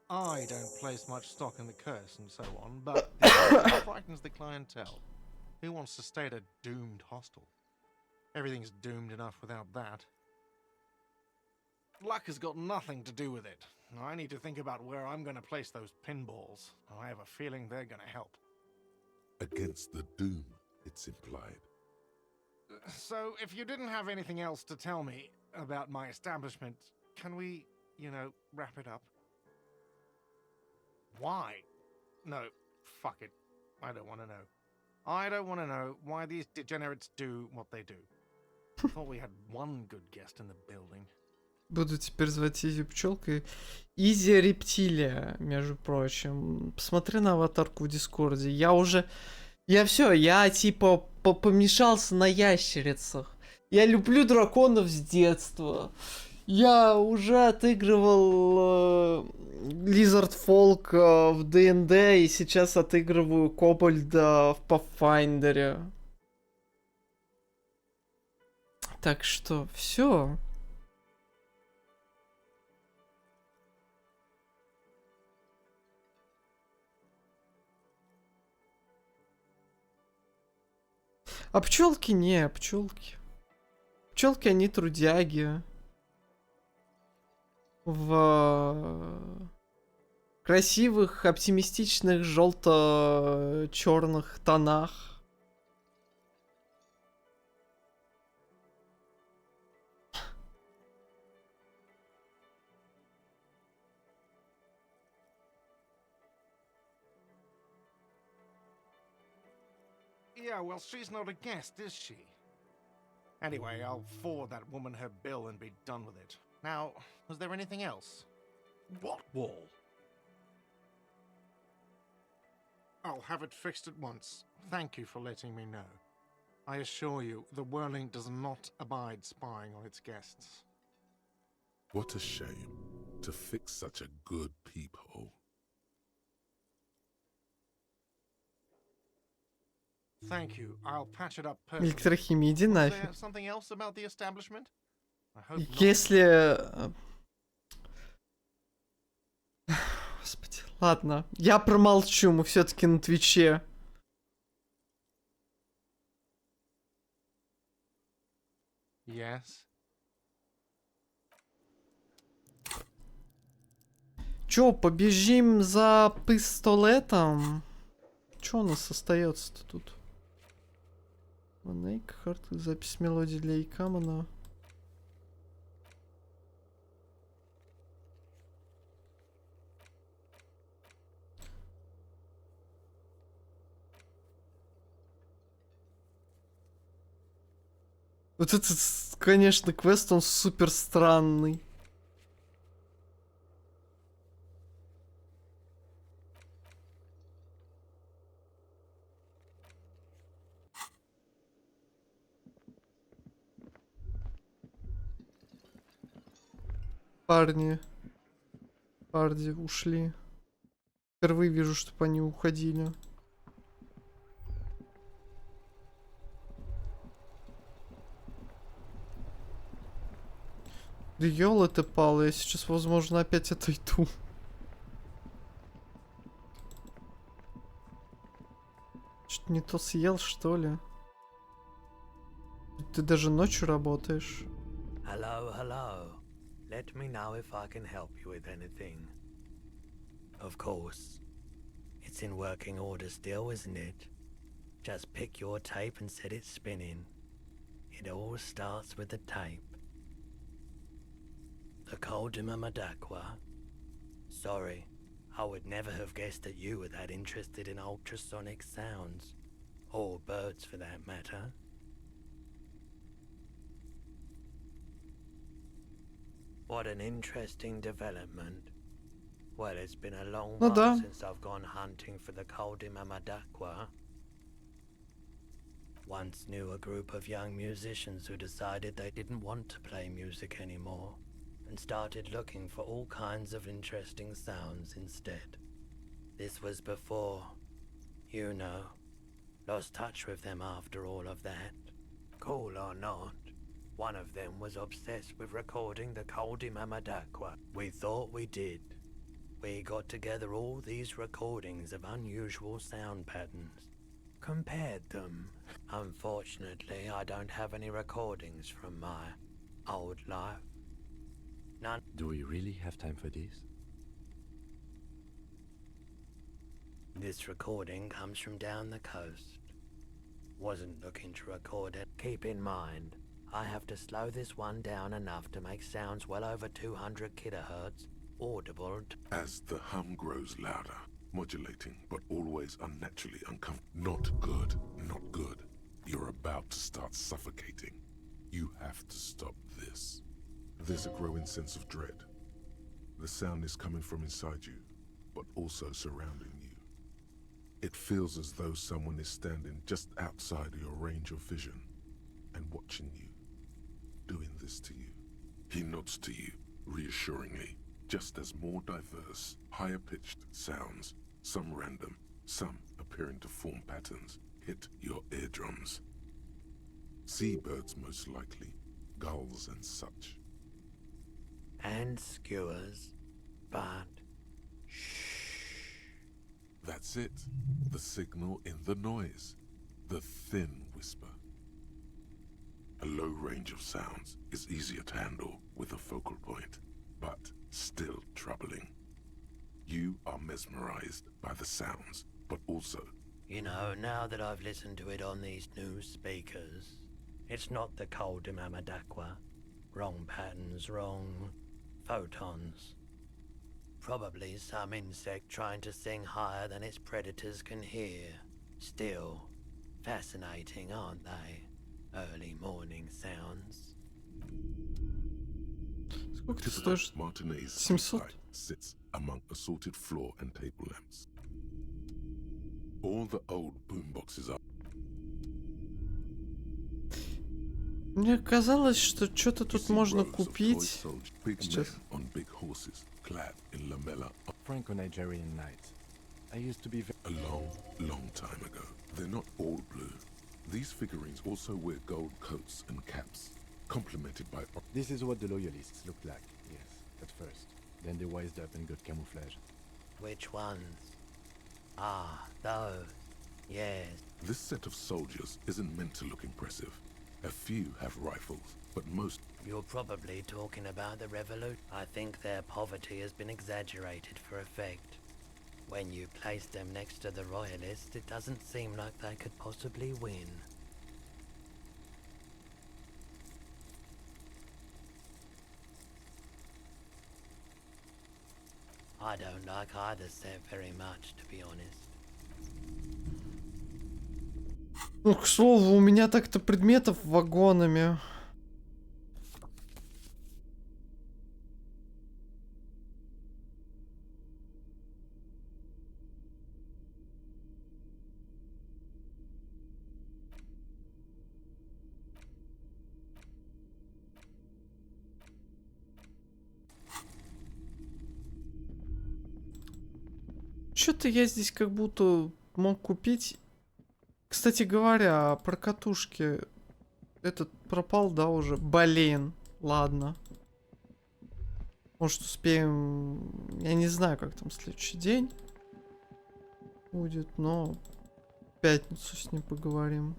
I don't place much stock in the curse and so on, but the idea frightens the clientele. Who wants to stay at a doomed hostel? Everything's doomed enough without that. Luck has got nothing to do with it. I need to think about where I'm going to place those pinballs. I have a feeling they're going to help. Against the doom, it's implied. So, if you didn't have anything else to tell me about my establishment, can we, wrap it up? Why? No, fuck it. I don't want to know. I don't want to know why these degenerates do what they do. Thought we had one good guest in the building. Буду теперь звать Изи пчелкой. Изи рептилия, между прочим. Посмотри на аватарку в Дискорде. Я типа помешался на ящерицах. Я люблю драконов с детства. Я уже отыгрывал Lizard Folk в D&D и сейчас отыгрываю Кобальда в Pathfinder. Так что все. А пчелки не, пчелки. Пчелки, они трудяги. В красивых, оптимистичных, желто-черных тонах. Yeah, well, she's not a guest, is she? Anyway, I'll forward that woman her bill and be done with it. Now, was there anything else? What wall? I'll have it fixed at once. Thank you for letting me know. I assure you, the whirling does not abide spying on its guests. What a shame to fix such a good peephole. Thank you. I'll patch it up perfectly. Электрохимия, иди Was нафиг. there something else about the establishment? I hope not. Если... Господи, ладно. Я промолчу, мы все-таки на Твиче. Yes. Чё, побежим за пистолетом? Чё у нас остается-то тут? Ванейк, хард, запись мелодии для Икамана. Вот этот, конечно, квест, он супер странный. Парни ушли. Впервые вижу, чтобы они уходили. Да ёлы-ты палы, я сейчас, возможно, опять отойду. Что-то не то съел, что ли? Ты даже ночью работаешь. Hello, hello. Let me know if I can help you with anything. Of course. It's in working order still, isn't it? Just pick your tape and set it spinning. It all starts with the tape. The Coldima Madakwa. Sorry, I would never have guessed that you were that interested in ultrasonic sounds. Or birds for that matter. What an interesting development. Well, it's been a long while since I've gone hunting for the Coldima Madakwa. once knew a group of young musicians who decided they didn't want to play music anymore and started looking for all kinds of interesting sounds instead. This was before, you know, lost touch with them after all of that. Cool or not, one of them was obsessed with recording the Koldi Mamadakwa. We thought we did. We got together all these recordings of unusual sound patterns, compared them. Unfortunately, I don't have any recordings from my old life. None. Do we really have time for this? This recording comes from down the coast. Wasn't looking to record it. Keep in mind, I have to slow this one down enough to make sounds well over 200 kilohertz audible. As the hum grows louder, modulating but always unnaturally uncomfortable. Not good, not good. You're about to start suffocating. You have to stop this. There's a growing sense of dread. The sound is coming from inside you, but also surrounding you. It feels as though someone is standing just outside of your range of vision and watching you, doing this to you. He nods to you, reassuringly, just as more diverse, higher-pitched sounds, some random, some appearing to form patterns, hit your eardrums. Seabirds most likely, gulls and such. And skewers, but shh. That's it. The signal in the noise. The thin whisper. A low range of sounds is easier to handle with a focal point, but still troubling. You are mesmerized by the sounds, but also... You know, now that I've listened to it on these new speakers, it's not the Koldi Mamadakwa. Wrong patterns, wrong photons. Probably some insect trying to sing higher than its predators can hear. Still, fascinating, aren't they? Early morning sounds. Сколько ты To the стоишь? left, Martinez 700? sits among assorted floor and table lamps. All the old boomboxes are... Мне казалось, что что-то You тут see можно rows of toy купить. soldiers, big Сейчас. men on big horses, clad in lamella. Franco-Nigerian knights. I used to be A long, long time ago. They're not all blue. These figurines also wear gold coats and caps, complemented by... This is what the loyalists looked like, yes, at first. Then they wised up and got camouflage. Which ones? Ah, those. Yes. This set of soldiers isn't meant to look impressive. A few have rifles, but most... You're probably talking about the Revolut. I think their poverty has been exaggerated for effect. When you place them next to the Royalists, it doesn't seem like they could possibly win. I don't like either set very much, to be honest. Ну, к слову, у меня так-то предметов вагонами. Что-то я здесь как будто мог купить. Кстати говоря, про катушки. Этот пропал, да, уже? Блин, ладно. Может, успеем... Я не знаю, как там следующий день будет, но в пятницу с ним поговорим.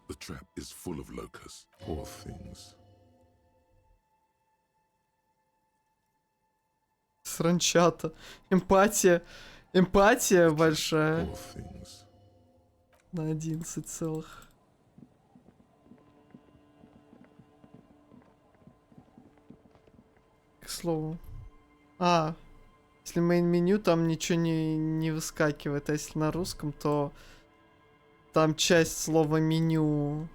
The trap is full of locusts, poor things. Сранчата. Эмпатия. Эмпатия большая. Poor things. На 11 целых. К слову. Если мейн-меню, там ничего не выскакивает. А если на русском, то там часть слова меню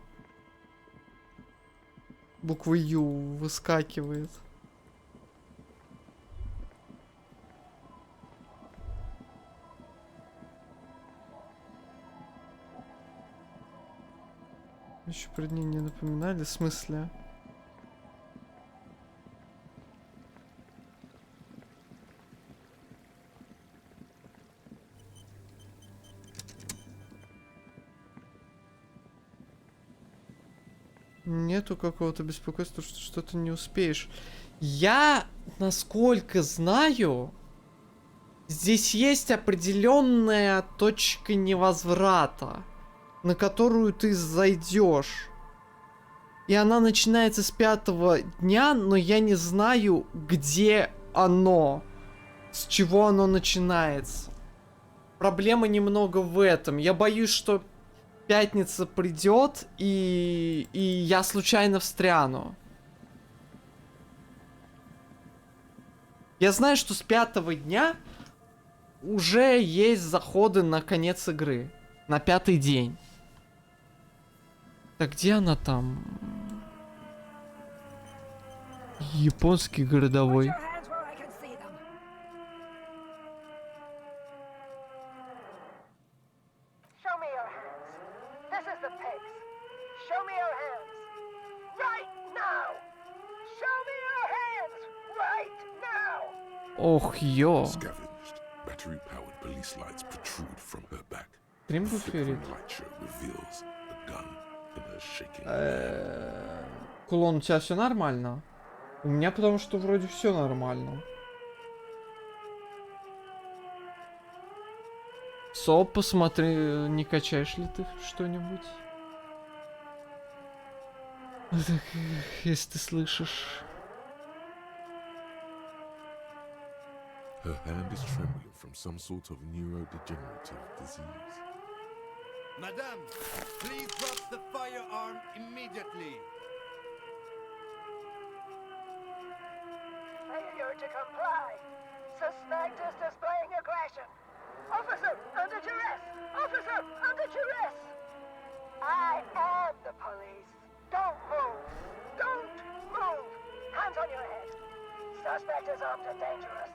буквы Ю выскакивает. Еще про ней не напоминали, в смысле? Нету какого-то беспокойства, что что-то не успеешь. Я, насколько знаю, здесь есть определенная точка невозврата, на которую ты зайдешь. И она начинается с 5-го дня, но я не знаю, где оно. С чего оно начинается. Проблема немного в этом. Я боюсь, что пятница придет, и я случайно встряну. Я знаю, что с 5-го дня уже есть заходы на конец игры. На 5-й день. Так где она там? Японский городовой. Show me your hands. This is the pigs. Show me your hands. Right now. Show me your hands. Right now. Ох, ё. Scavenged, battery-powered police lights protrude from her back. Стрим The буферит. flickering light show reveals a gun in her shaking hand. Кулон, у тебя все нормально? У меня потому что вроде все нормально. Со, посмотри, не качаешь ли ты что-нибудь? Если ты слышишь. Her hand is trembling from some sort of neurodegenerative disease. Madame, please drop the firearm immediately. Failure to comply. Suspect is displaying aggression. Officer, under duress! Officer, under duress! I am the police. Don't move. Don't move. Hands on your head. Suspect is armed and dangerous.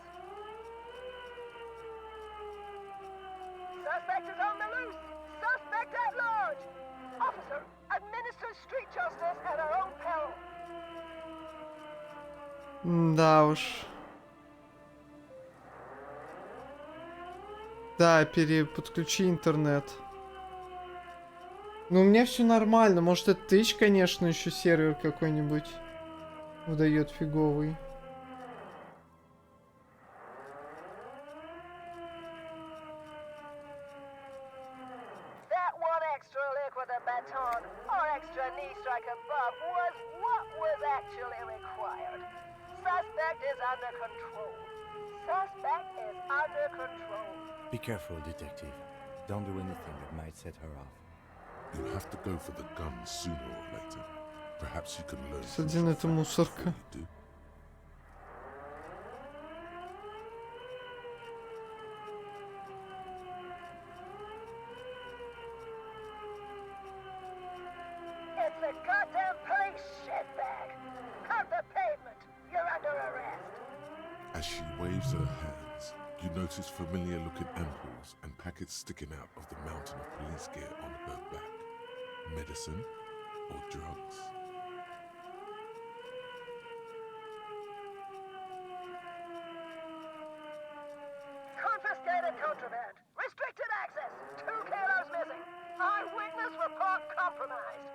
Suspect is on the loose. Suspect at large. Officer, administer street justice at our own peril. Да уж. Да, подключи интернет. Ну, у меня все нормально. Может, это Twitch, конечно, еще сервер какой-нибудь выдает фиговый. That one extra lick with a baton or extra knee strike above was what was actually required. Suspect is under control. Suspect is under control. Be careful, detective. Don't do anything that might set her off. You'll have to go for the gun sooner or later. Perhaps you can learn Один это мусорка. do. It's the goddamn police shitbag. Cut the pavement. You're under arrest. As she waves her hands, you notice familiar-looking ampoules and packets sticking out of the mountain of police gear on her back. Medicine or drugs? Confiscated contraband. Restricted access. 2 kilos missing. Eyewitness report compromised.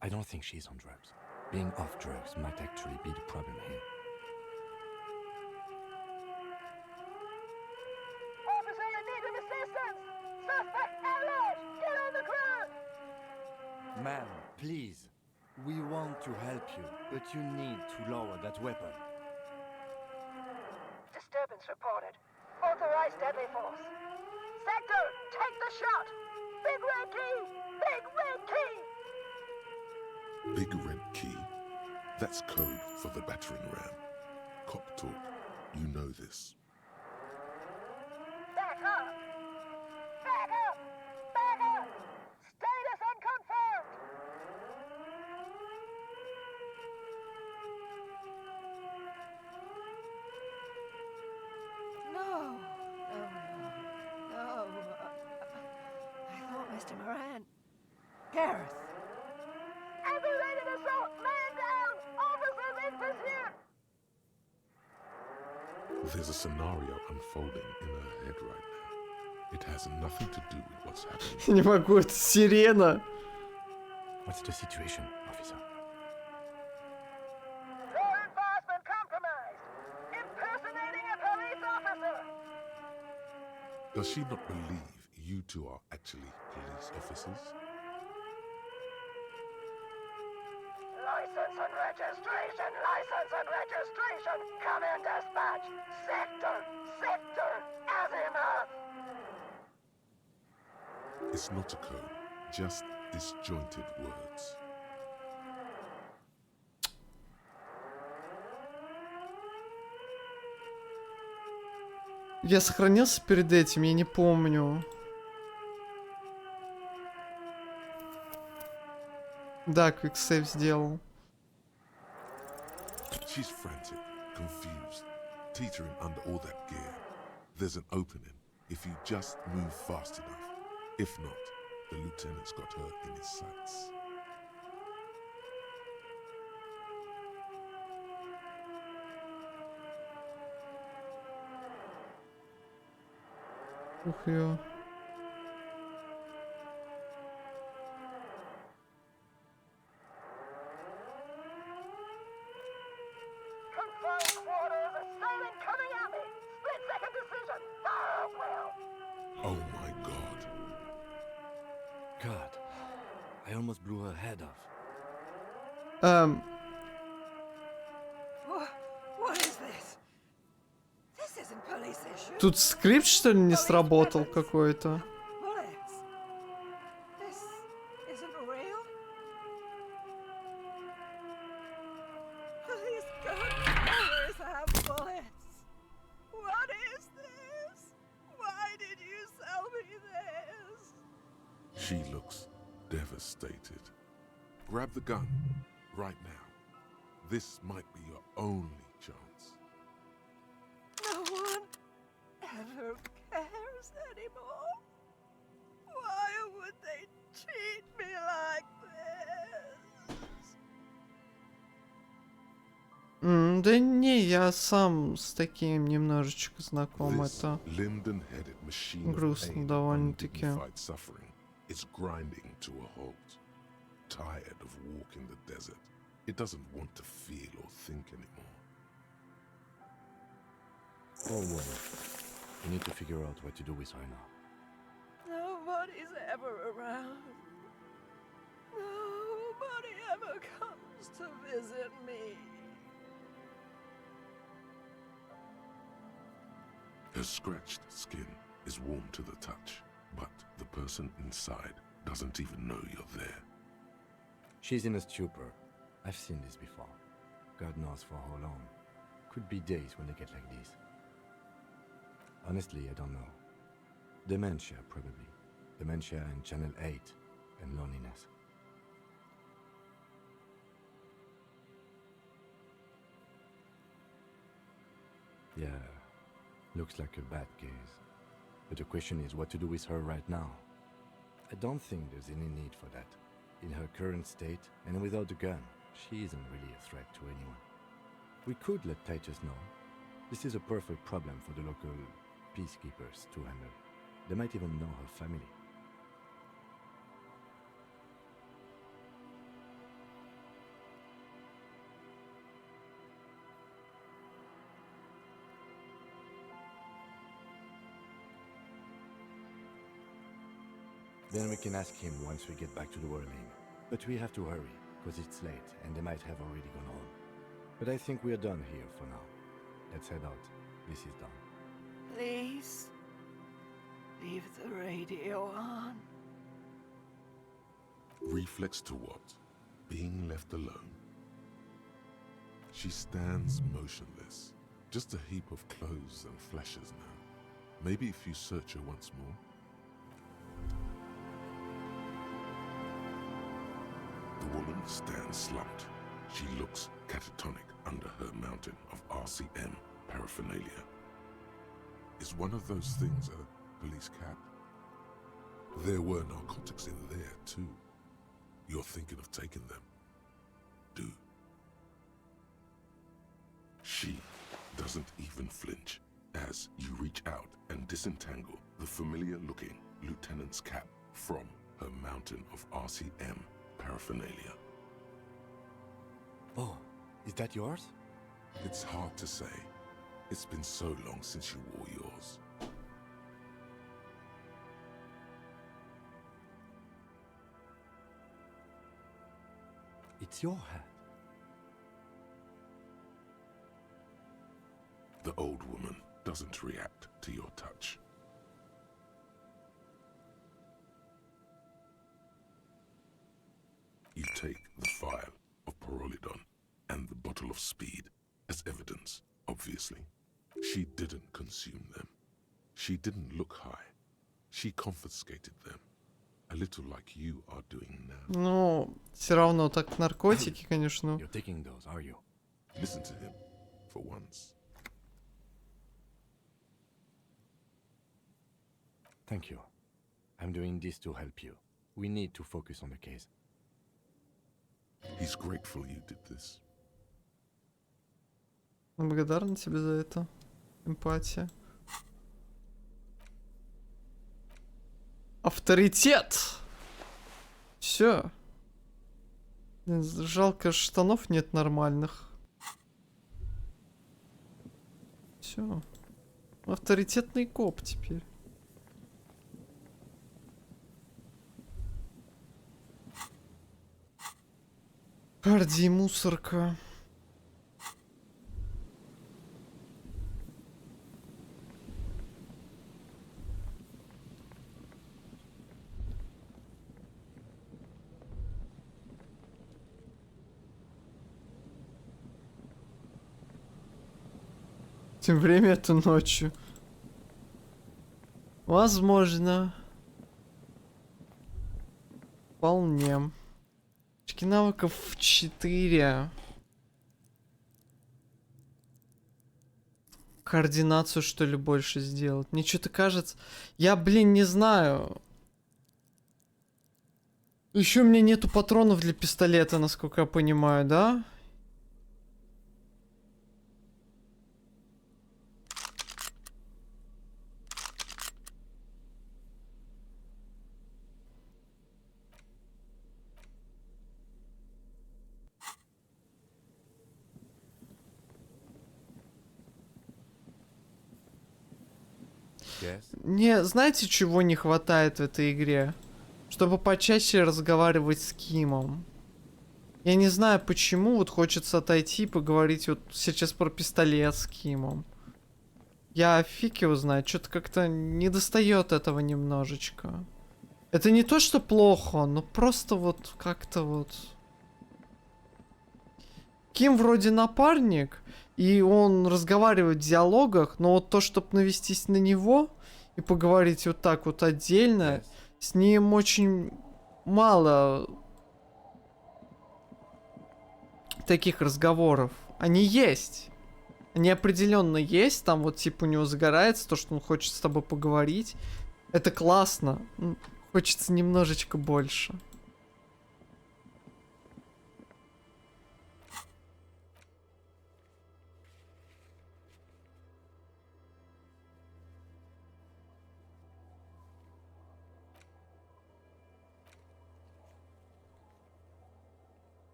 I don't think she's on drugs. Being off drugs might actually be the problem here. Officer in need of assistance. Suspect at large. Get on the ground. Ma'am, please. We want to help you, but you need to lower that weapon. Disturbance reported. Authorized deadly force. Sector, take the shot. Big red key. Big red key. Big red key? That's code for the battering ram. Cop talk. You know this. Back up. Back up. Back up. Status unconfirmed. cares? Aggravated assault! Man down! Officers in pursuit! There's a scenario unfolding in her head right now. It has nothing to do with what's happening. Не могу, это сирена. What's the situation, officer? Law enforcement compromised! Impersonating a police officer! Does she not believe you two are actually police officers? License and registration! License and registration! Come in, dispatch! Sector! Sector! Azimuth! It's not a code, just disjointed words. Я сохранился перед этим, я не помню. Да, квиксейв сделал. She's frantic, confused, teetering under all that gear. There's an opening if you just move fast enough. If not, the lieutenant's got her in his sights. Ух ё. Confined quarters! Assailant coming at me! Split-second decision! Fire at will! Oh my god. God, I almost blew her head off. What is this? This isn't police issue. Тут скрипт, что ли, не сработал какой-то? Bullets. This isn't real. Police gun always have bullets. What is this? Why did you sell me this? She looks devastated. Grab the gun, right now. This might be your only chance. No one ever cares anymore. Why would they treat me like this? Да не, я сам с таким немножечко знаком. This Это linden-headed machine of грустно pain, довольно-таки. undignified suffering. It's grinding to a halt. Tired of walking the desert. It doesn't want to feel or think anymore. Oh well. We need to figure out what to do with her now. Nobody's ever around. Nobody ever comes to visit me. Her scratched skin is warm to the touch, but the person inside doesn't even know you're there. She's in a stupor. I've seen this before. God knows for how long. Could be days when they get like this. Honestly, I don't know. Dementia, probably. Dementia and Channel 8 and loneliness. Yeah, looks like a bad case. But the question is what to do with her right now. I don't think there's any need for that. In her current state, and without the gun, she isn't really a threat to anyone. We could let Titus know. This is a perfect problem for the local peacekeepers to handle. They might even know her family. Then we can ask him once we get back to the whirling. But we have to hurry, because it's late and they might have already gone home. But I think we're done here for now. Let's head out. This is done. Please, leave the radio on. Reflex to what? Being left alone. She stands motionless, just a heap of clothes and fleshes now. Maybe if you search her once more. The woman stands slumped. She looks catatonic under her mountain of RCM paraphernalia. Is one of those things a police cap? There were narcotics in there too. You're thinking of taking them. Do. She doesn't even flinch as you reach out and disentangle the familiar-looking lieutenant's cap from her mountain of RCM paraphernalia. Oh, is that yours? It's hard to say. It's been so long since you wore yours. It's your hat. The old woman doesn't react to your touch. You take the vial of Pyrrolidon and the bottle of speed as evidence, obviously. She didn't consume them. She didn't look high. She confiscated them. A little like you are doing now. Ну, все равно так наркотики, конечно. You're taking those, are you? Listen to him, for once. Thank you. I'm doing this to help you. We need to focus on the case. He's grateful you did this. Он благодарен тебе за это. Эмпатия. Авторитет! Все. Жалко, штанов нет нормальных. Все. Авторитетный коп теперь. Харди, мусорка. Тем временем это ночью. Возможно. Вполне. Очки навыков 4. Координацию, что ли, больше сделать? Мне что-то кажется... Я, блин, не знаю. Еще у меня нету патронов для пистолета, насколько я понимаю, да? Мне, знаете, чего не хватает в этой игре? Чтобы почаще разговаривать с Кимом. Я не знаю почему, вот хочется отойти и поговорить вот сейчас про пистолет с Кимом. Я фиг его знает, что-то как-то не достает этого немножечко. Это не то, что плохо, но просто вот как-то вот... Ким вроде напарник, и он разговаривает в диалогах, но вот то, чтобы навестись на него и поговорить вот так вот отдельно, с ним очень мало таких разговоров. Они есть. Они определенно есть. Там вот типа у него загорается то, что он хочет с тобой поговорить. Это классно. Хочется немножечко больше.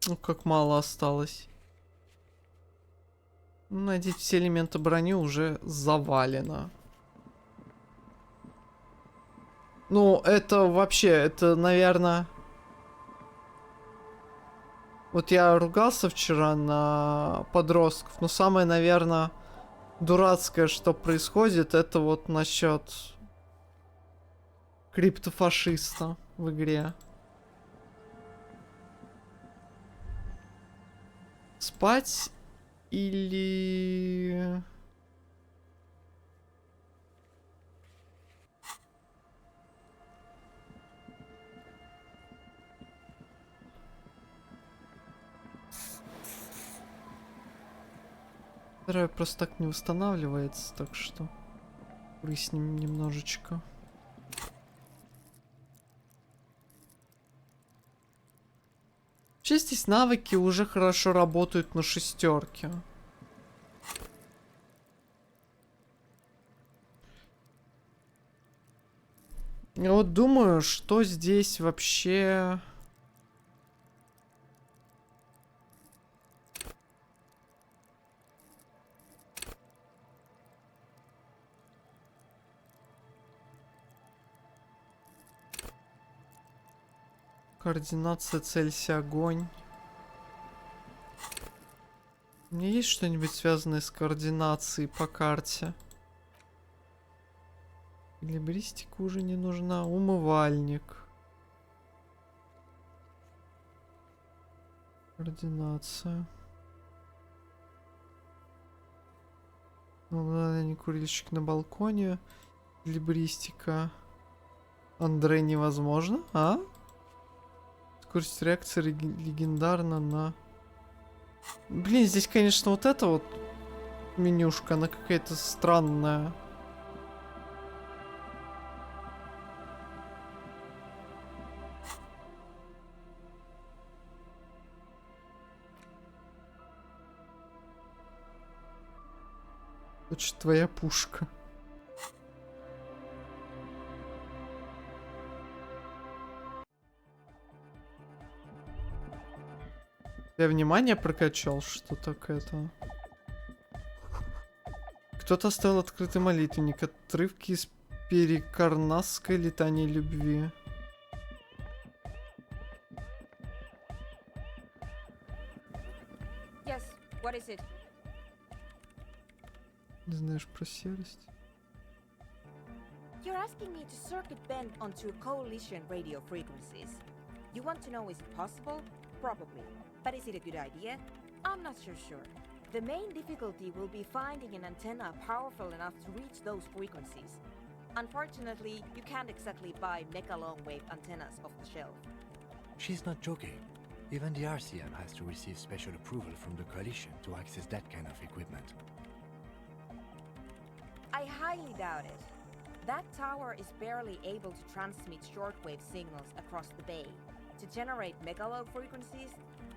Ну, как мало осталось. Надеть все элементы брони уже завалено. Ну, это вообще, это, наверное... Вот я ругался вчера на подростков, но самое, наверное, дурацкое, что происходит, это вот насчет криптофашиста в игре. Спать или... Вторая просто так не восстанавливается, так что выясним немножечко. Вообще здесь навыки уже хорошо работают на 6. Я вот думаю, что здесь вообще... Координация, целься, огонь. У меня есть что-нибудь связанное с координацией по карте? Эквилибристика уже не нужна. Умывальник. Координация. Ну, не курильщик на балконе. Эквилибристика. Андрей невозможно, а? Скорость реакции легендарна на... Блин, здесь, конечно, вот эта вот менюшка, она какая-то странная. Значит, твоя пушка. Я внимание прокачал, что так это... Кто-то оставил открытый молитвенник. Отрывки из перекарнасской летания любви. Yes, what is it? Не знаешь про серость? You're asking me to circuit bend onto coalition radio frequencies. You want to know is it possible? Probably. But is it a good idea? I'm not so sure. The main difficulty will be finding an antenna powerful enough to reach those frequencies. Unfortunately, you can't exactly buy mega long-wave antennas off the shelf. She's not joking. Even the RCM has to receive special approval from the coalition to access that kind of equipment. I highly doubt it. That tower is barely able to transmit shortwave signals across the bay. To generate megalow frequencies,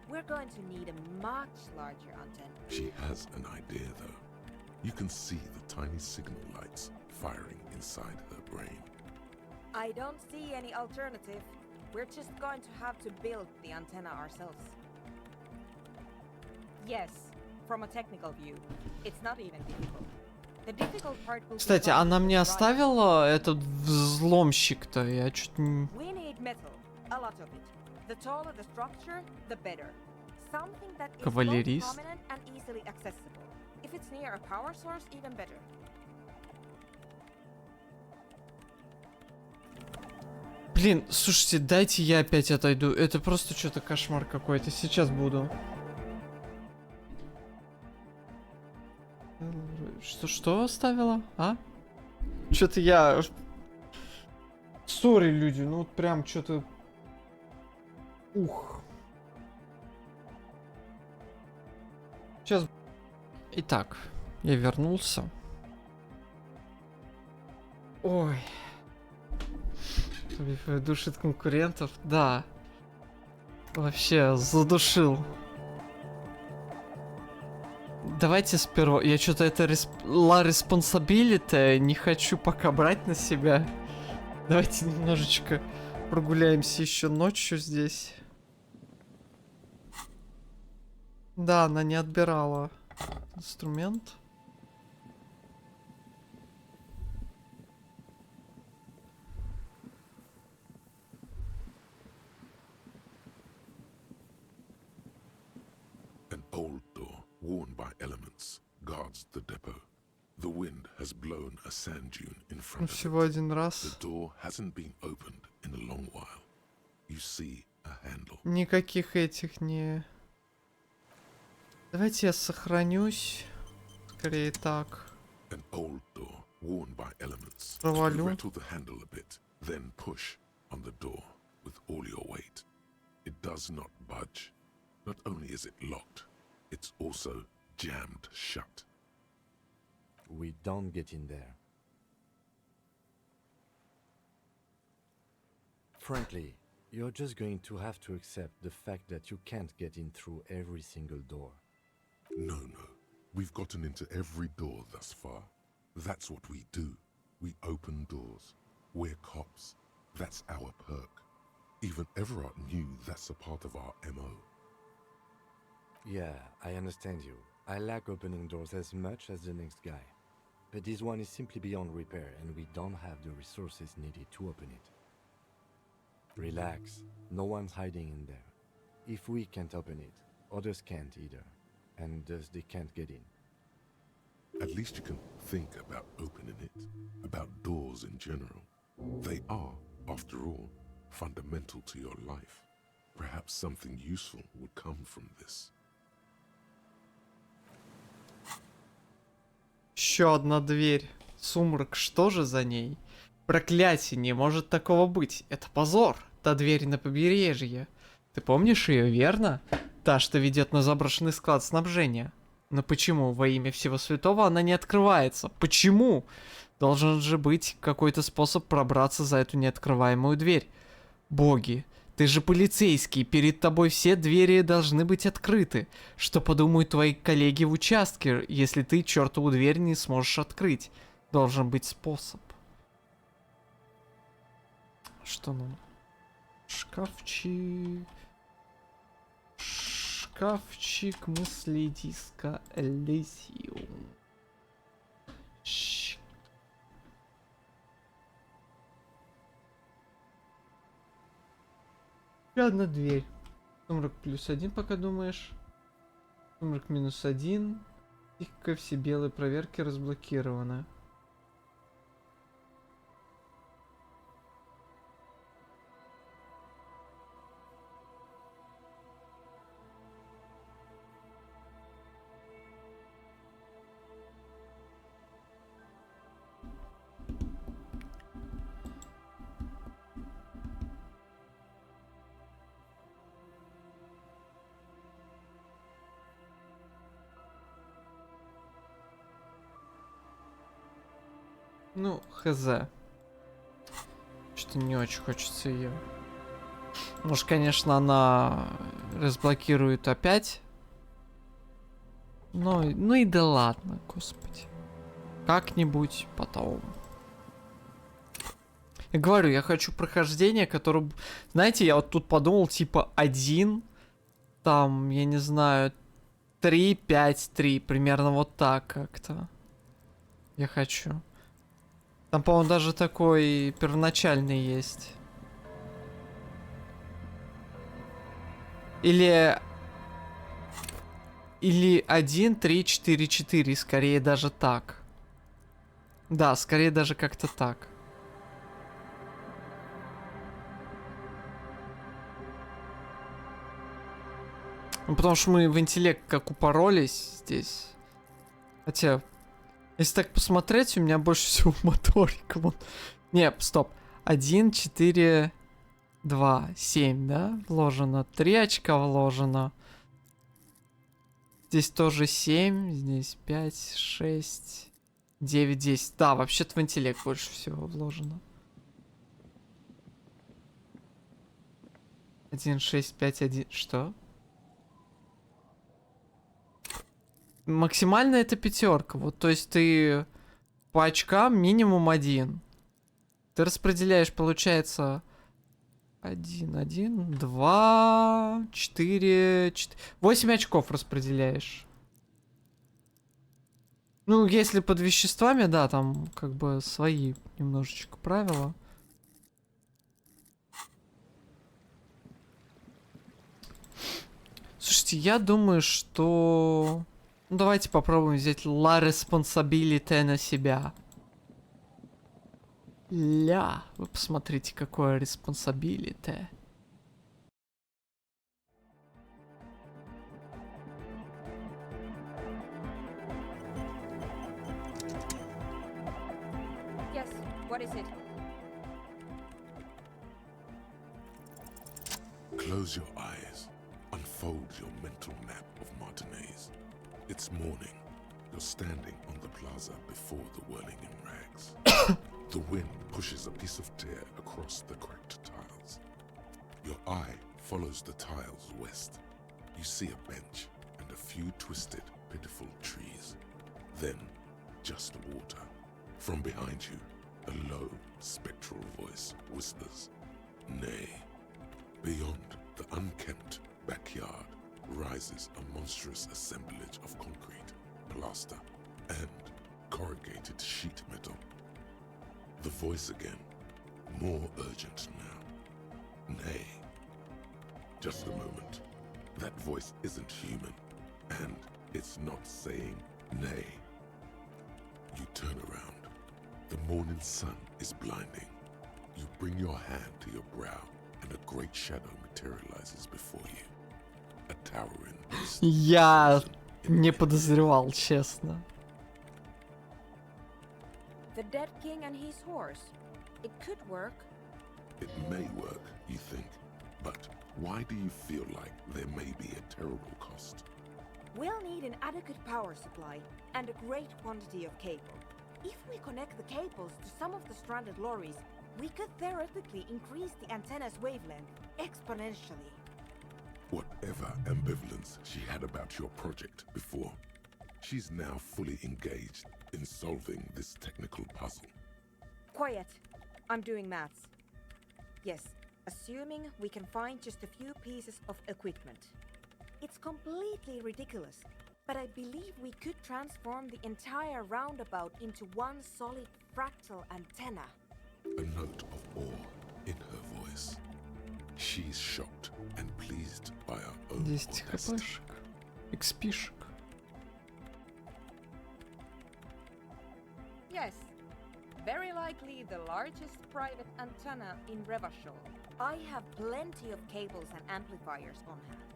we're going to need a much larger antenna. She has an idea, though. You can see the tiny signal lights firing inside her brain. I don't see any alternative. We're just going to have to build the antenna ourselves. Yes, from a technical view, it's not even difficult. The difficult part will be Кстати, она мне оставила этот взломщик-то. Я чуть не... We need metal, a lot of it. The taller the structure, the better. Something that is both Кавалерист. prominent and easily accessible. If it's near a power source, even better. Блин, слушайте, дайте я опять отойду. Это просто что-то кошмар какой-то. Сейчас буду. Что оставила? А? Что-то я... Сори, люди, ну вот прям что-то... Ух. Сейчас... Итак, я вернулся. Ой. Душит конкурентов, да. Вообще, задушил. Давайте сперва... Я что-то это... La responsibility не хочу пока брать на себя. Давайте немножечко прогуляемся еще ночью здесь. Да, она не отбирала инструмент. An old door, worn by elements, guards the depot. The wind has blown a sand dune in front of Всего it. один раз. The door hasn't been opened in a long while. You see a handle. Никаких этих не... Давайте я сохранюсь. Скорее так. An old door, worn by elements. Провалю. Rattle the handle a bit, then push on the door with all your weight. It does not budge. Not only is it locked, it's also jammed shut. we don't get in there. Frankly, you're just going to have to accept the fact that you can't get in through every single door. No. We've gotten into every door thus far. That's what we do. We open doors. We're cops. That's our perk. Even Everard knew that's a part of our MO. Yeah, I understand you. I like opening doors as much as the next guy. But this one is simply beyond repair, and we don't have the resources needed to open it. Relax. No one's hiding in there. If we can't open it, others can't either. And thus they can't get in. At least you can think about opening it, about doors in general. They are, after all, fundamental to your life. Perhaps something useful would come from this. Еще одна дверь. Сумрак, что же за ней? Проклятие, не может такого быть. Это позор. Та дверь на побережье. Ты помнишь ее, верно? Та, что ведет на заброшенный склад снабжения. Но почему во имя всего святого она не открывается? Почему? Должен же быть какой-то способ пробраться за эту неоткрываемую дверь. Боги, ты же полицейский, перед тобой все двери должны быть открыты. Что подумают твои коллеги в участке, если ты чертову дверь не сможешь открыть? Должен быть способ. Что нам? Шкафчик. Шкафчик мысли диска Elysium. Еще одна дверь. Сумрак +1, пока думаешь. Сумрак -1. Тихо, все белые проверки разблокированы. Ну, хз. Что-то не очень хочется ее. Может, конечно, она разблокирует опять. Но, ну и да ладно, господи. Как-нибудь потом. Я говорю, я хочу прохождение, которое... Знаете, я вот тут подумал, типа, 1, там, я не знаю, 3, 5, 3. Примерно вот так как-то. Я хочу. Там, по-моему, даже такой первоначальный есть. Или 1, 3, 4, 4. Скорее даже так. Да, скорее даже как-то так. Ну, потому что мы в интеллект как упоролись здесь. Хотя... Если так посмотреть, у меня больше всего моторика. Вон. Не, стоп. 1, 4, 2, 7, да? Вложено. 3 очка вложено. Здесь тоже 7. Здесь 5, 6, 9, 10. Да, вообще-то в интеллект больше всего вложено. 1, 6, 5, 1. Что? Максимально это 5. Вот, то есть ты по очкам минимум 1. Ты распределяешь, получается, 1, 1, 2, 4, 4. 8 очков распределяешь. Ну, если под веществами, да, там как бы свои немножечко правила. Слушайте, я думаю, что... Ну, давайте попробуем взять La Responsabilité на себя. Ля, вы посмотрите, какое Responsabilité. Yes, what is it? Close your eyes. Unfold your mental map of Martinez. It's morning. You're standing on the plaza before the whirling in rags. The wind pushes a piece of tear across the cracked tiles. Your eye follows the tiles west. You see a bench and a few twisted, pitiful trees. Then, just water. From behind you, a low, spectral voice whispers, "Nay." Beyond the unkempt backyard rises a monstrous assemblage of concrete, plaster, and corrugated sheet metal. The voice again, more urgent now. "Nay." Just a moment. That voice isn't human, and it's not saying nay. You turn around. The morning sun is blinding. You bring your hand to your brow, and a great shadow materializes before you. A towering beast. Я не подозревал, честно. The dead king and his horse. It could work. It may work, you think, but why do you feel like there may be a terrible cost? We'll need an adequate power supply and a great quantity of cable. If we connect the cables to some of the stranded lorries, we could theoretically increase the antenna's wavelength exponentially. Whatever ambivalence she had about your project before, she's now fully engaged in solving this technical puzzle. Quiet. I'm doing maths. Yes, assuming we can find just a few pieces of equipment. It's completely ridiculous, but I believe we could transform the entire roundabout into one solid fractal antenna. A note of awe in her voice. She's shocked and pleased by her own 10 audacity. хпшек. XP-шек. Yes, very likely the largest private antenna in Revachol. I have plenty of cables and amplifiers on hand.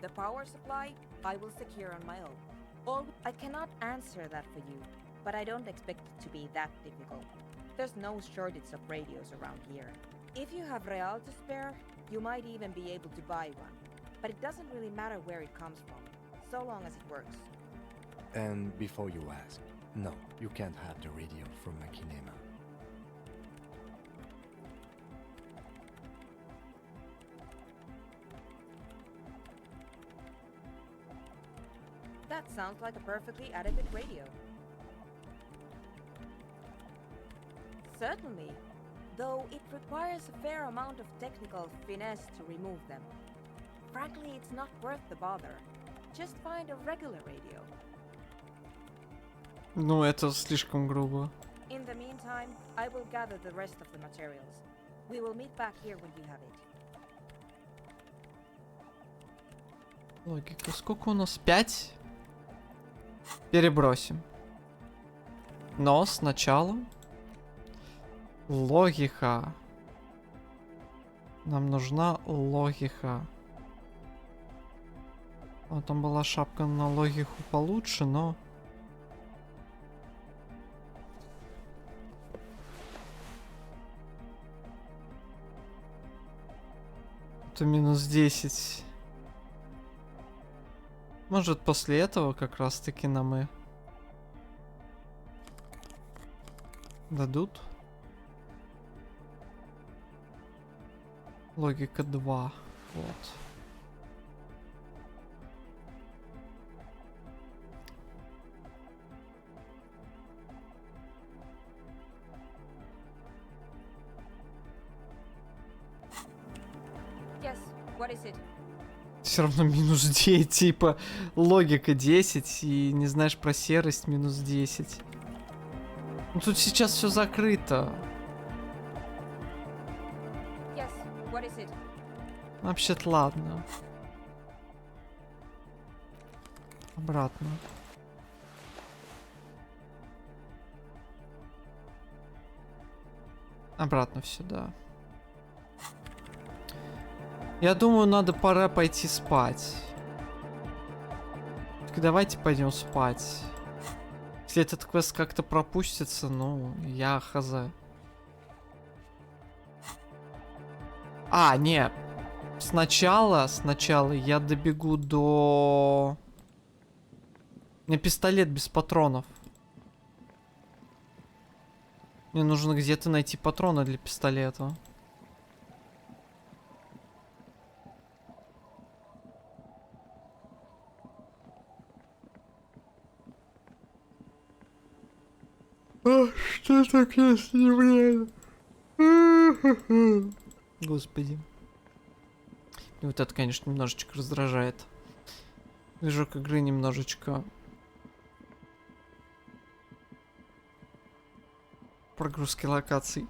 The power supply I will secure on my own. I cannot answer that for you, but I don't expect it to be that difficult. There's no shortage of radios around here. If you have real to spare, you might even be able to buy one. But it doesn't really matter where it comes from, so long as it works. And before you ask, no, you can't have the radio from Machinema. That sounds like a perfectly adequate radio. Certainly, though it requires a fair amount of technical finesse to remove them. Frankly, it's not worth the bother. Just find a regular radio. Ну, это слишком грубо. In the meantime, I will gather the rest of the materials. We will meet back here when you have it. Логика. Сколько у нас? 5? Перебросим. Но сначала... Логика. Нам нужна логика. Вот там была шапка на логику получше, но... Это минус 10. Может, после этого как раз-таки нам и дадут. Логика 2. Вот. Yes, what is it? Все равно минус 9, типа логика 10 и не знаешь про серость минус 10. Ну тут сейчас все закрыто. Yes, what is it? Вообще-то ладно. Обратно. Обратно сюда. Я думаю, надо пора пойти спать. Так давайте пойдем спать. Если этот квест как-то пропустится, ну, я хз. А, нет. Сначала я добегу до... У меня пистолет без патронов. Мне нужно где-то найти патроны для пистолета. Что такое с ним? Господи. И вот это, конечно, немножечко раздражает. Движок игры немножечко... Прогрузки локаций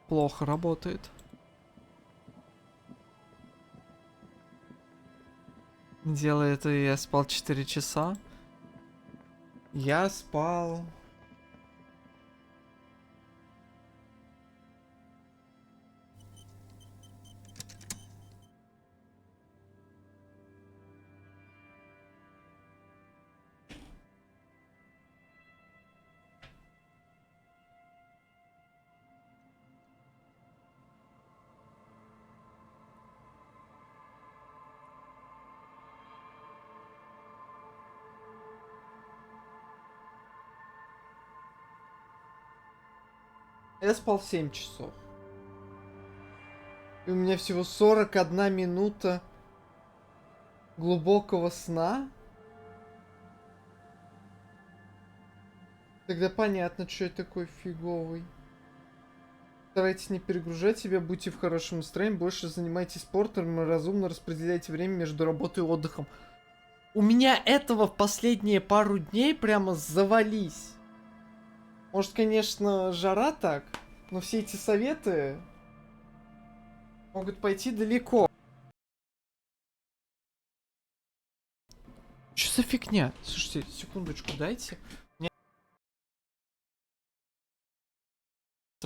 плохо работает. Дело это, я спал 4 часа. Я спал... Я спал 7 часов. И у меня всего 41 минута глубокого сна. Тогда понятно, что я такой фиговый. Старайтесь не перегружать себя, будьте в хорошем настроении, больше занимайтесь спортом и разумно распределяйте время между работой и отдыхом. У меня этого в последние пару дней прямо завались. Может, конечно, жара так, но все эти советы могут пойти далеко. Что за фигня? Слушайте, секундочку дайте. Мне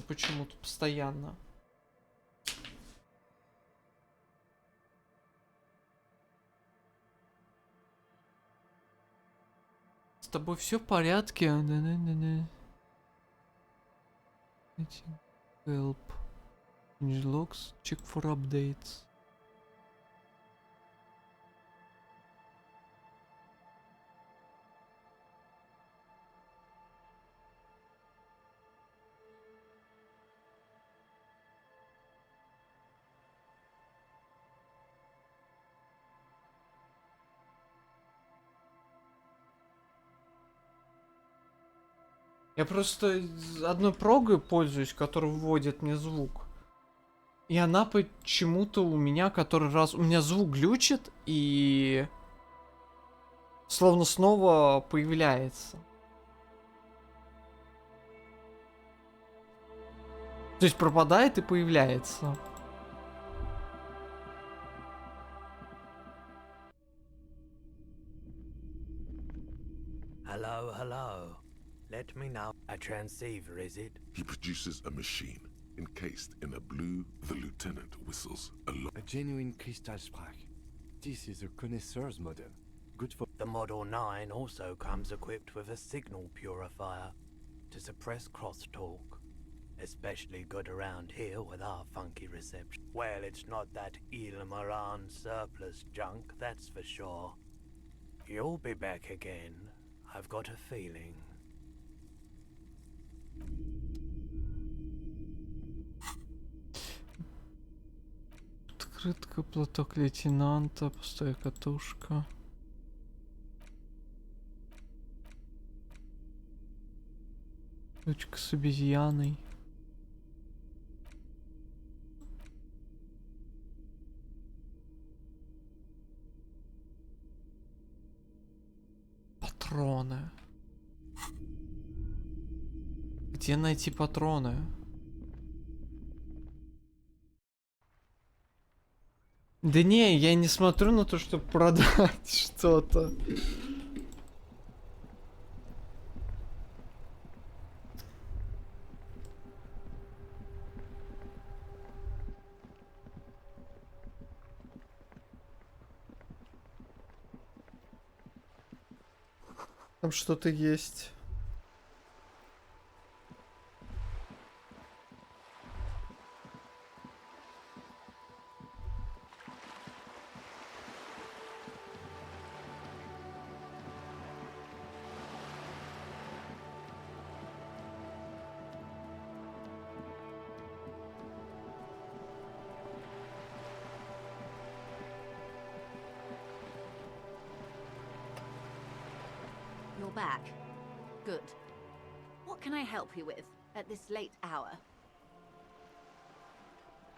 почему-то постоянно. С тобой все в порядке? Help. Change logs. Check for updates. Я просто одной прогой пользуюсь, которая вводит мне звук. И она почему-то у меня который раз... У меня звук глючит и... Словно снова появляется. То есть пропадает и появляется. Hello, hello. Let me know. A transceiver, is it? He produces a machine encased in a blue. The lieutenant whistles a A genuine crystal sprach. This is a connoisseur's model. Good for... The Model 9 also comes equipped with a signal purifier to suppress crosstalk. Especially good around here with our funky reception. Well, it's not that Ilmaran surplus junk, that's for sure. You'll be back again. I've got a feeling. Открытка, платок лейтенанта, пустая катушка. Ручка с обезьяной. Патроны. Где найти патроны? Да не, я не смотрю на то, чтобы продать что-то. Там что-то есть. you're back. Good. What can I help you with at this late hour?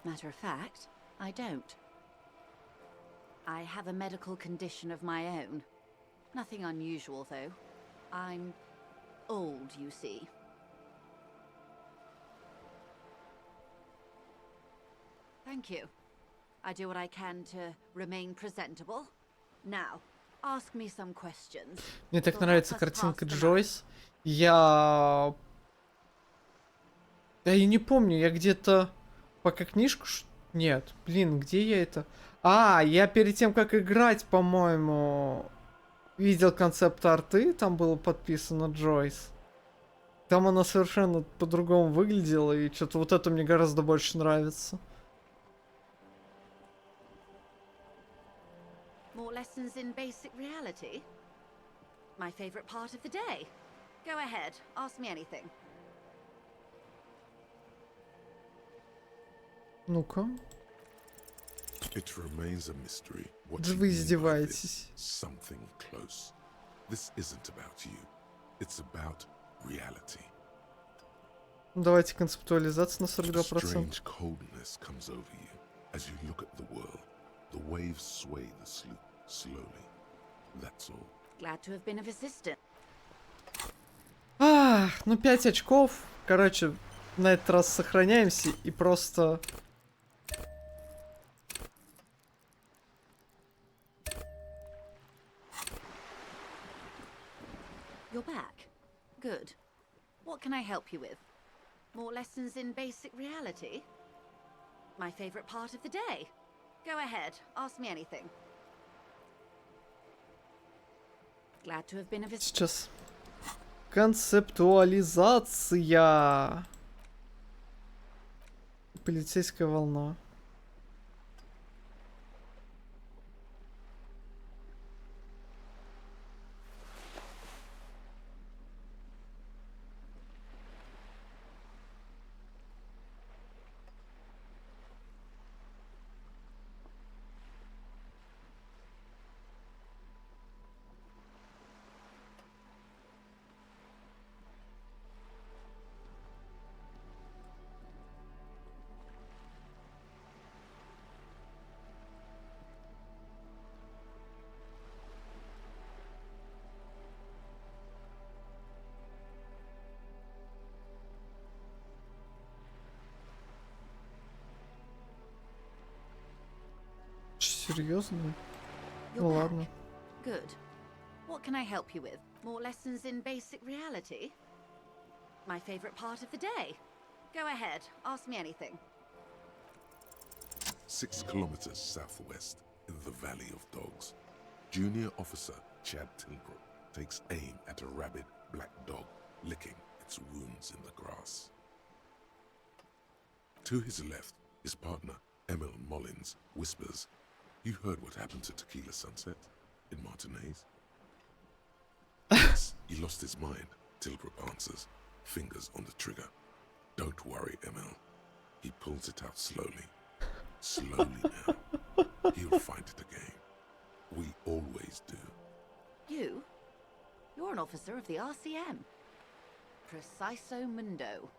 Matter of fact, I don't. I have a medical condition of my own. Nothing unusual, though. I'm old, you see. Thank you. I do what I can to remain presentable. Now, ask me some questions. Мне так нравится картинка Джойс. Я не помню, я где-то пока книжку... Нет, блин, где я это... Я перед тем, как играть, по-моему, видел концепт-арты, там было подписано Джойс. Там она совершенно по-другому выглядела, и что-то вот это мне гораздо больше нравится. More lessons in basic reality? My favorite part of the day. Go ahead, ask me anything. Ну-ка. It remains a mystery. What Да you вы mean by издеваетесь. this something close. This isn't about you. It's about reality. Давайте концептуализация на A 42%. strange coldness comes over you as you look at the world. The waves sway the sloop slowly. That's all. Glad to have been of assistance. Ну 5 очков. Короче, на этот раз сохраняемся и просто... You're back. Good. What can I help you with? More lessons in basic reality? My favorite part of the day. Go ahead, ask me anything. Glad to have been of assistance. Сейчас. Концептуализация. Полицейская волна. Серьезно? Ну ладно. Good. What can I help you with? More lessons in basic reality? My favorite part of the day. Go ahead, ask me anything. 6 kilometers southwest in the Valley of Dogs, Junior Officer Chad Tilbrook takes aim at a rabid black dog licking its wounds in the grass. To his left, his partner, Emil Mullins, whispers, "You heard what happened to Tequila Sunset in Martinez?" Yes, he lost his mind, Tilbrook answers, fingers on the trigger. "Don't worry, Emil." He pulls it out slowly. Slowly now. He'll find it again. We always do. You? You're an officer of the RCM. Preciso Mundo.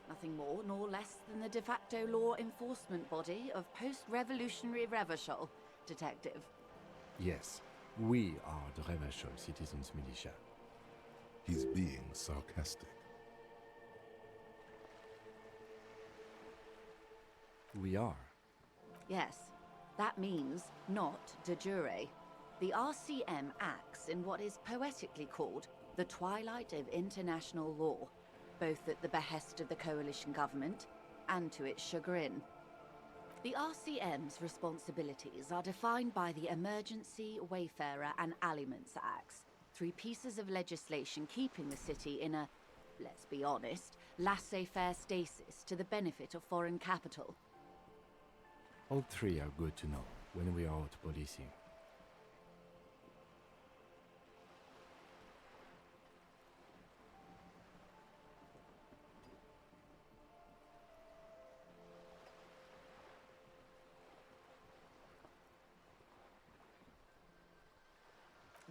Nothing more nor less than the de facto law enforcement body of post-revolutionary Revachol, Detective. Yes, we are the Revachol Citizens Militia. He's being sarcastic. We are. Yes, that means not de jure. The RCM acts in what is poetically called the twilight of international law, both at the behest of the coalition government and to its chagrin. The RCM's responsibilities are defined by the Emergency, Wayfarer and Aliments Acts, 3 pieces of legislation keeping the city in a, let's be honest, laissez-faire stasis to the benefit of foreign capital. All 3 are good to know when we are out policing.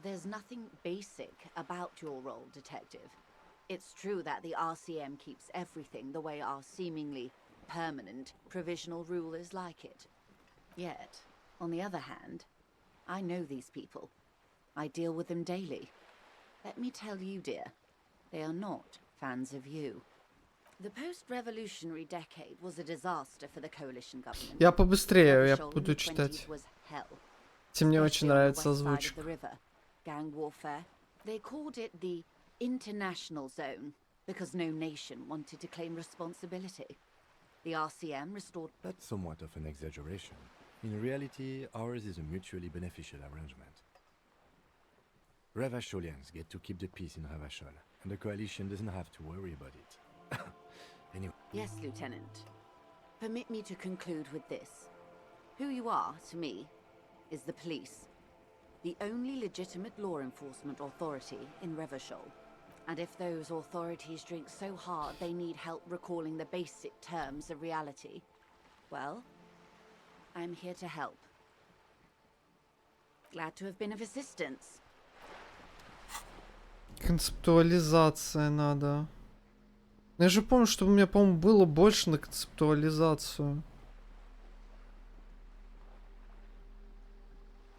There's nothing basic about your role, Detective. It's true that the RCM keeps everything the way our seemingly permanent provisional rulers like it. Yet, on the other hand, I know these people. I deal with them daily. Let me tell you, dear, they are not fans of you. The post-revolutionary decade was a disaster for the coalition government. Я побыстрее, я Revachol in буду the читать. 20s was hell. Мне очень Especially on the нравится west side of озвучка. the river. Gang warfare. They called it the international zone because no nation wanted to claim responsibility. The RCM restored... That's somewhat of an exaggeration. In reality, ours is a mutually beneficial arrangement. Revacholians get to keep the peace in Revachol, and the coalition doesn't have to worry about it. Anyway. Yes, Lieutenant. Permit me to conclude with this. Who you are, to me, is the police. The only legitimate law enforcement authority in Revachol. And if those authorities drink so hard they need help recalling the basic terms of reality, well, I'm here to help. Glad to have been of assistance. Концептуализация надо. Я же помню, что у меня, по-моему, было больше на концептуализацию.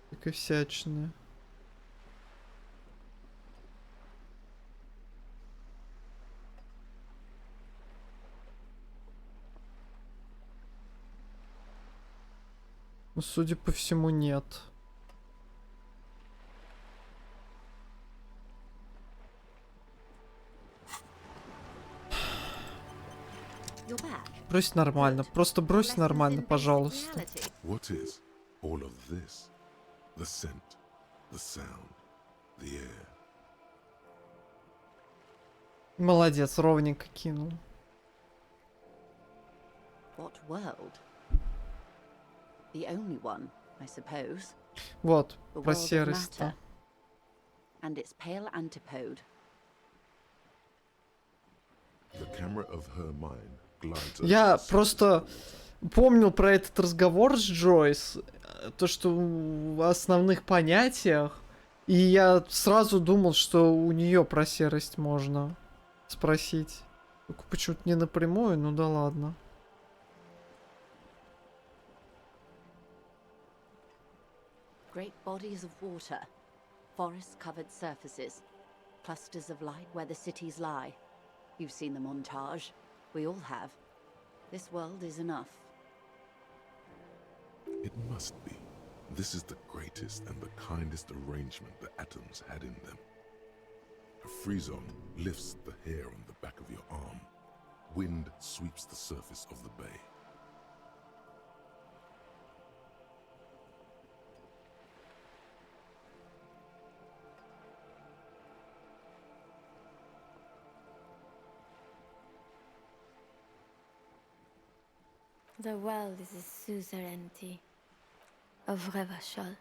Такая всячина. Ну, судя по всему, нет. Брось нормально. Просто брось нормально, пожалуйста. What is all of this? The scent, the sound, the air. Молодец, ровненько кинул. What world? The only one, I suppose. Вот, The про world of серость-то. matter. And its pale antipode. The camera of her mind glides over Я the surface просто of the water. помнил про этот разговор с Джойс, то, что в основных понятиях, и я сразу думал, что у нее про серость можно спросить. Только почему-то не напрямую, ну да ладно. Great bodies of water, forest-covered surfaces, clusters of light where the cities lie. You've seen the montage. We all have. This world is enough. It must be. This is the greatest and the kindest arrangement the atoms had in them. A frisson lifts the hair on the back of your arm. Wind sweeps the surface of the bay. The world is a suzerainty of Revachol.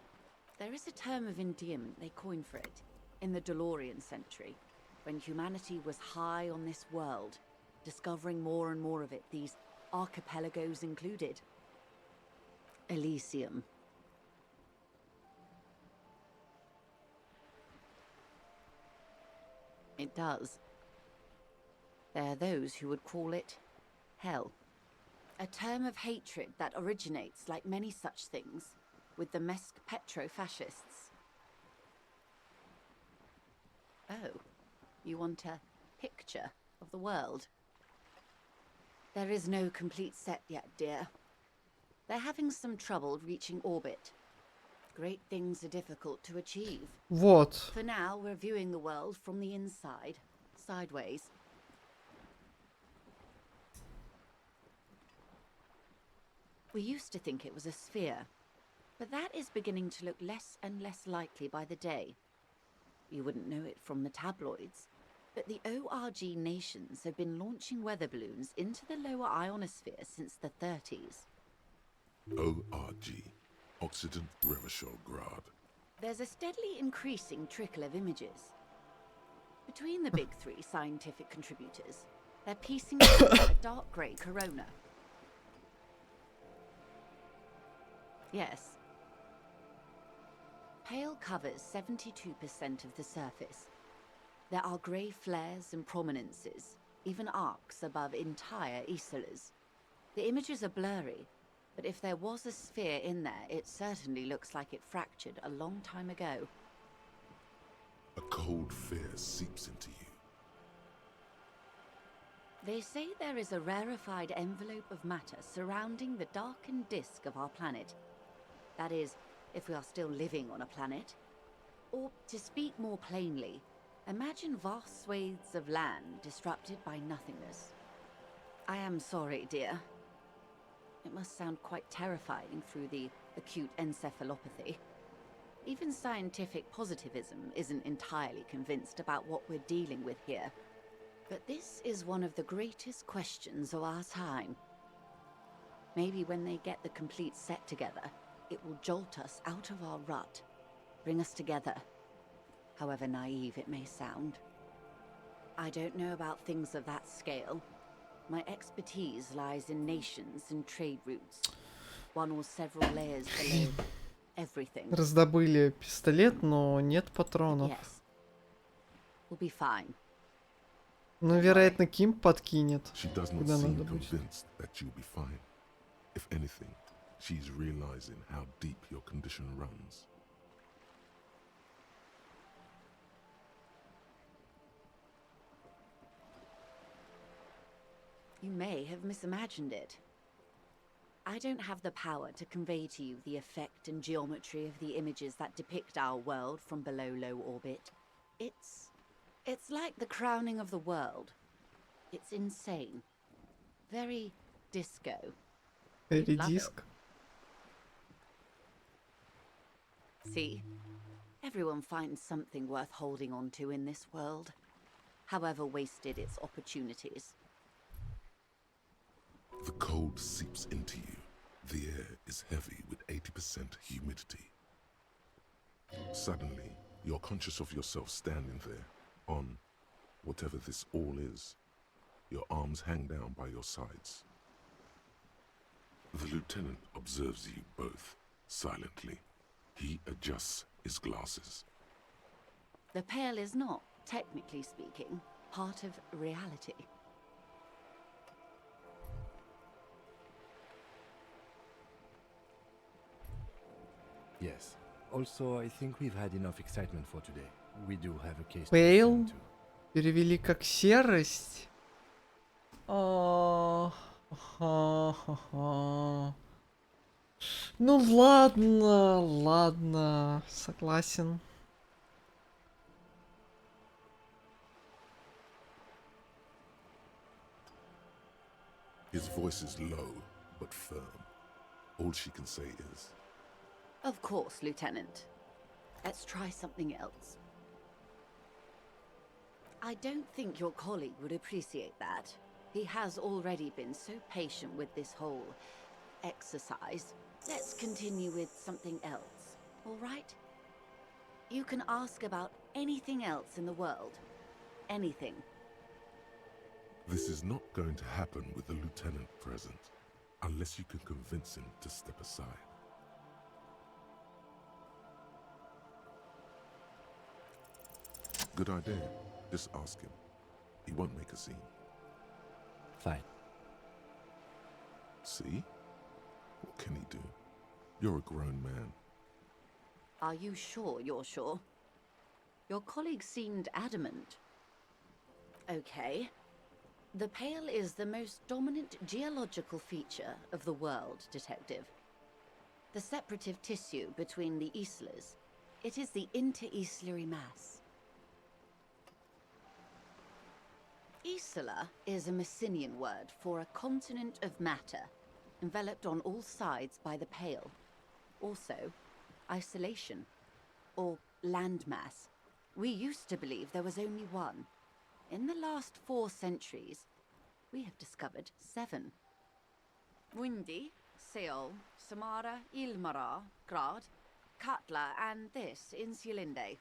There is a term of endearment they coined for it in the DeLorean century, when humanity was high on this world, discovering more and more of it, these archipelagos included. Elysium. It does. There are those who would call it hell. A term of hatred that originates, like many such things, with the Mesk petro-fascists. Oh, you want a picture of the world? There is no complete set yet, dear. They're having some trouble reaching orbit. Great things are difficult to achieve. Вот. For now, we're viewing the world from the inside, sideways. We used to think it was a sphere, but that is beginning to look less and less likely by the day. You wouldn't know it from the tabloids, but the ORG nations have been launching weather balloons into the lower ionosphere since the 30s. ORG, Occident Revachol Grad. There's a steadily increasing trickle of images. Between the big three scientific contributors, they're piecing together a dark grey corona. Yes. Pale covers 72% of the surface. There are grey flares and prominences, even arcs above entire isolas. The images are blurry, but if there was a sphere in there, it certainly looks like it fractured a long time ago. A cold fear seeps into you. They say there is a rarefied envelope of matter surrounding the darkened disk of our planet. That is, if we are still living on a planet. Or, to speak more plainly, imagine vast swathes of land disrupted by nothingness. I am sorry, dear. It must sound quite terrifying through the acute encephalopathy. Even scientific positivism isn't entirely convinced about what we're dealing with here. But this is one of the greatest questions of our time. Maybe when they get the complete set together, it will jolt us out of our rut, bring us together, however naive it may sound. I don't know about things of that scale. My expertise lies in nations and trade routes, one or several layers below everything. Раздобыли пистолет, но нет патронов. Yes. We'll be fine. Ну, вероятно, Ким подкинет, She does not когда seem надо будет. convinced that you'll be fine. If anything, she's realizing how deep your condition runs. You may have misimagined it. I don't have the power to convey to you the effect and geometry of the images that depict our world from below low orbit. It's like the crowning of the world. It's insane. Very disco. Very Love it. disc. See? Everyone finds something worth holding on to in this world, however wasted its opportunities. The cold seeps into you. The air is heavy with 80% humidity. Suddenly, you're conscious of yourself standing there, on whatever this all is. Your arms hang down by your sides. The lieutenant observes you both, silently. He adjusts his glasses. The Pale is not, technically speaking, part of reality. Yes. Also, I think we've had enough excitement for today. We do have a case to Pale attend to. перевели как серость. Ну ладно, ладно, согласен. His voice is low, but firm. All she can say is, Of course, Lieutenant. Let's try something else. I don't think your colleague would appreciate that. He has already been so patient with this whole exercise. Let's continue with something else, all right? You can ask about anything else in the world. Anything. this is not going to happen with the lieutenant present, unless you can convince him to step aside. Good idea. Just ask him. He won't make a scene. Fine. See? What can he do? You're a grown man. Are you sure you're sure? Your colleague seemed adamant. Okay. The Pale is the most dominant geological feature of the world, Detective. The separative tissue between the islas. It is the inter-islary mass. Isla is a Messinian word for a continent of matter, enveloped on all sides by the Pale. Also, isolation, or landmass. We used to believe there was only one. In the last 4 centuries, we have discovered 7. Windy, Seol, Samara, Ilmara, Grad, Katla, and this, Insulinde.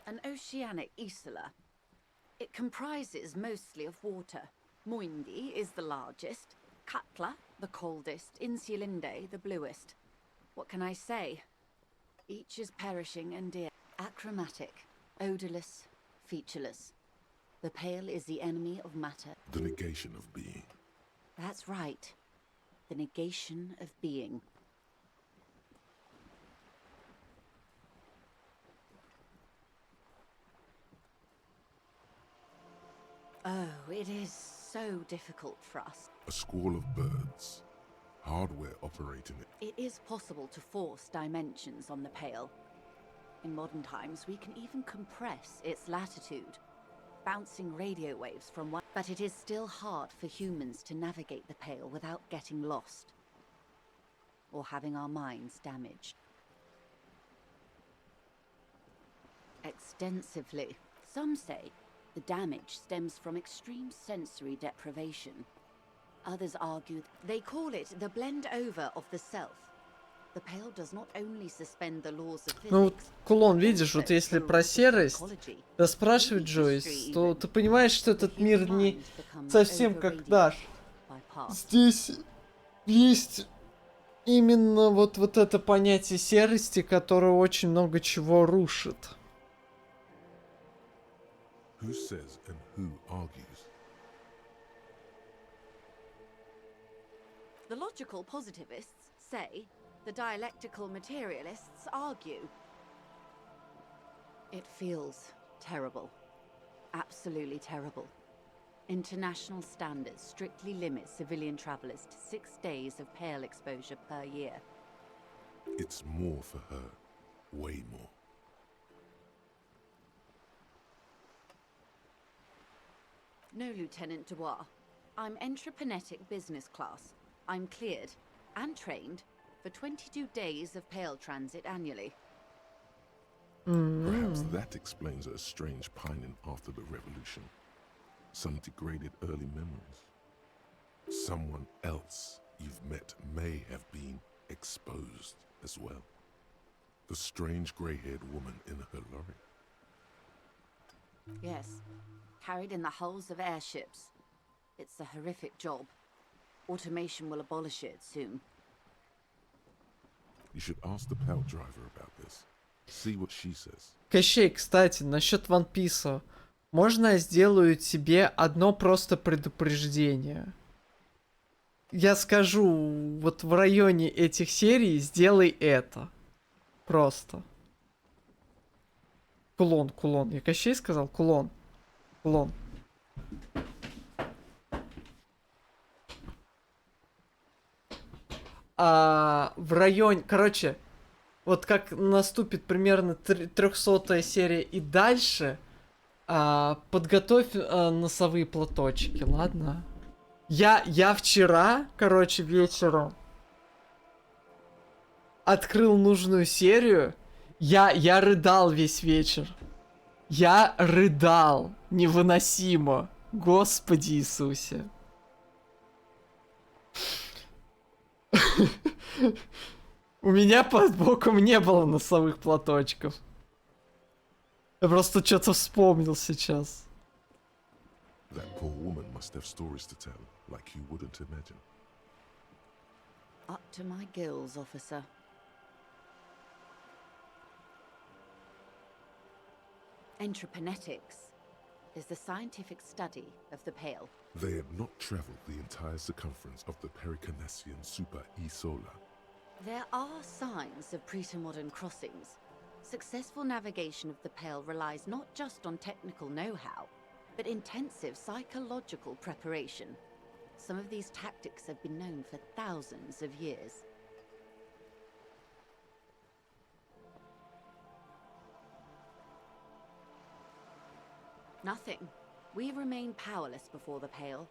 An oceanic isla. It comprises mostly of water. Muindi is the largest, Katla the coldest, Insulinde the bluest. What can I say? Each is perishing and dear. Achromatic, odorless, featureless. The pale is the enemy of matter. The negation of being. That's right. The negation of being. Oh, it is so difficult for us. A squall of birds. Hardware operating it. It is possible to force dimensions on the Pale. In modern times, we can even compress its latitude, bouncing radio waves from one. But it is still hard for humans to navigate the Pale without getting lost or having our minds damaged. Extensively. Some say the damage stems from extreme sensory deprivation. Others argue they call it the blend over of the self. The Pale does not only suspend the laws of Ну вот, physics, Кулон, видишь, вот если про серость, да спрашивает Джойс, то ты понимаешь, что этот мир не совсем как наш. Здесь есть именно вот это понятие серости, которое очень много чего рушит. Who says and who argues? The logical positivists say, the dialectical materialists argue. It feels terrible. Absolutely terrible. International standards strictly limit civilian travelers to 6 days of Pale exposure per year. It's more for her. Way more. No, Lieutenant Dubois. I'm entreprenetic business class. I'm cleared and trained for 22 days of Pale transit annually. Perhaps that explains her strange pining after the revolution. Some degraded early memories. Someone else you've met may have been exposed as well. The strange grey-haired woman in her lorry. Yes, carried in the hulls of airships. It's a horrific job. Automation will abolish it soon. You should ask the Pale driver about this. See what she says. Кощей, кстати, насчет One Piece. Можно я сделаю тебе одно просто предупреждение? Я скажу, вот в районе этих серий сделай это. Просто. Кулон. Я Кощей сказал? Кулон. В районе... Короче, вот как наступит примерно 300-я серия и дальше, подготовь носовые платочки, ладно? Я вчера, короче, вечером открыл нужную серию. Я рыдал весь вечер. Я рыдал. Невыносимо. Господи Иисусе. У меня под боком не было носовых платочков. Я просто что-то вспомнил сейчас. That poor woman must have stories to tell, like you wouldn't imagine. Up to my gills, officer. Entreprenetics is the scientific study of the Pale. They had not traveled the entire circumference of the Pericarnassian Super E-Solar. There are signs of pre-modern crossings. Successful navigation of the Pale relies not just on technical know-how, but intensive psychological preparation. Some of these tactics have been known for thousands of years. Nothing. We remain powerless before the Pale.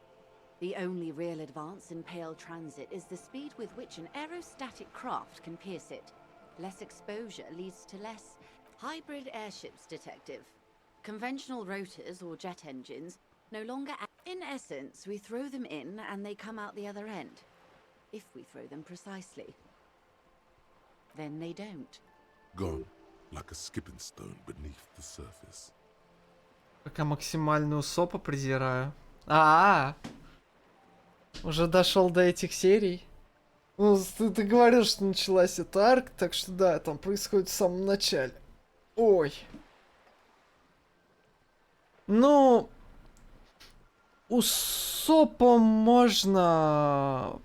The only real advance in Pale transit is the speed with which an aerostatic craft can pierce it. Less exposure leads to less hybrid airships, detective. Conventional rotors or jet engines no longer in essence, we throw them in and they come out the other end. If we throw them precisely. Then they don't. Gone, like a skipping stone beneath the surface. Пока максимальную сопу придираю. Уже дошел до этих серий. Ну, ты говорил, что началась эта арка, так что да, там происходит в самом начале. Ой. Ну, у Сопа можно,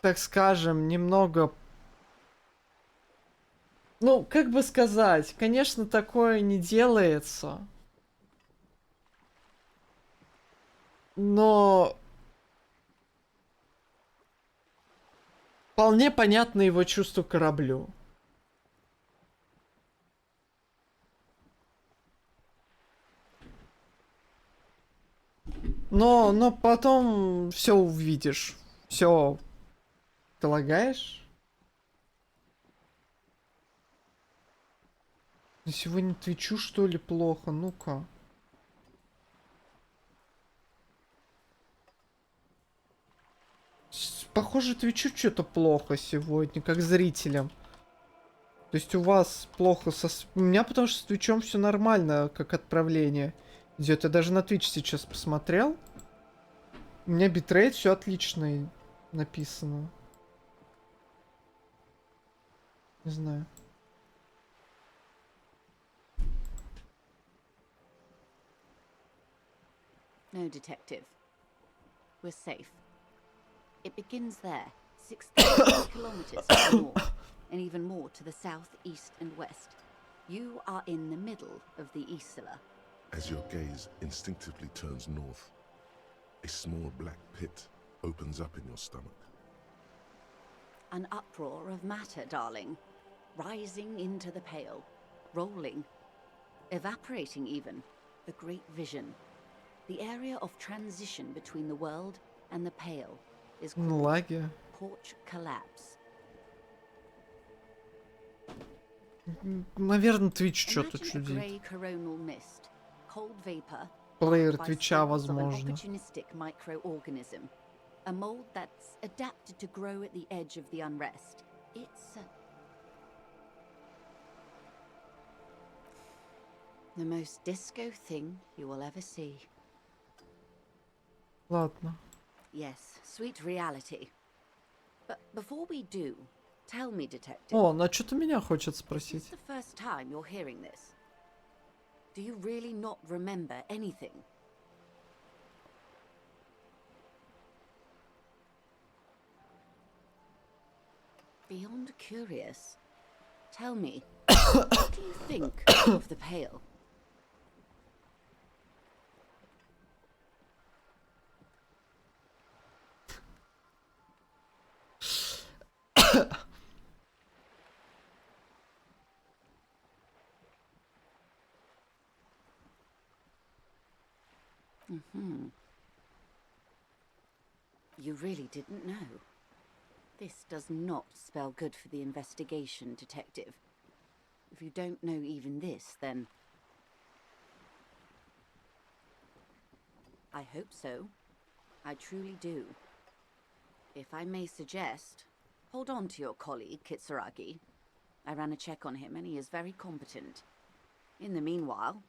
так скажем, немного... Ну, как бы сказать, конечно, такое не делается. Но... Вполне понятно его чувство к кораблю. Но потом все увидишь. Все. Ты лагаешь? Я сегодня твичу, что ли, плохо? Ну-ка. Похоже, твичу что-то плохо сегодня, как зрителям. То есть у вас плохо со... У меня потому что с твичом все нормально, как отправление идет. Я даже на твич сейчас посмотрел. У меня битрейт, все отлично написано. Не знаю. No, detective. We're safe. It begins there, 6,000 kilometers to the north, and even more to the south, east, and west. You are in the middle of the Isla. As your gaze instinctively turns north, a small black pit opens up in your stomach. An uproar of matter, darling. Rising into the pale. Rolling. Evaporating even. The great vision. The area of transition between the world and the pale is called porch collapse. Наверное, Twitch что-то чудит. Плеер Твича, возможно. A mold that's adapted to grow at the edge of the unrest. It's the most disco thing you will ever see. Ладно. Yes, sweet reality. But before we do, tell me, detective. О, на что-то меня хочет спросить. Is this the first time you're hearing this? Do you really not remember anything? Beyond curious. Tell me, what do you think of the Pale? Mm-hmm. You really didn't know. This does not spell good for the investigation, detective. If you don't know even this, then... I hope so. I truly do. If I may suggest, hold on to your colleague, Kitsuragi. I ran a check on him and he is very competent. In the meanwhile...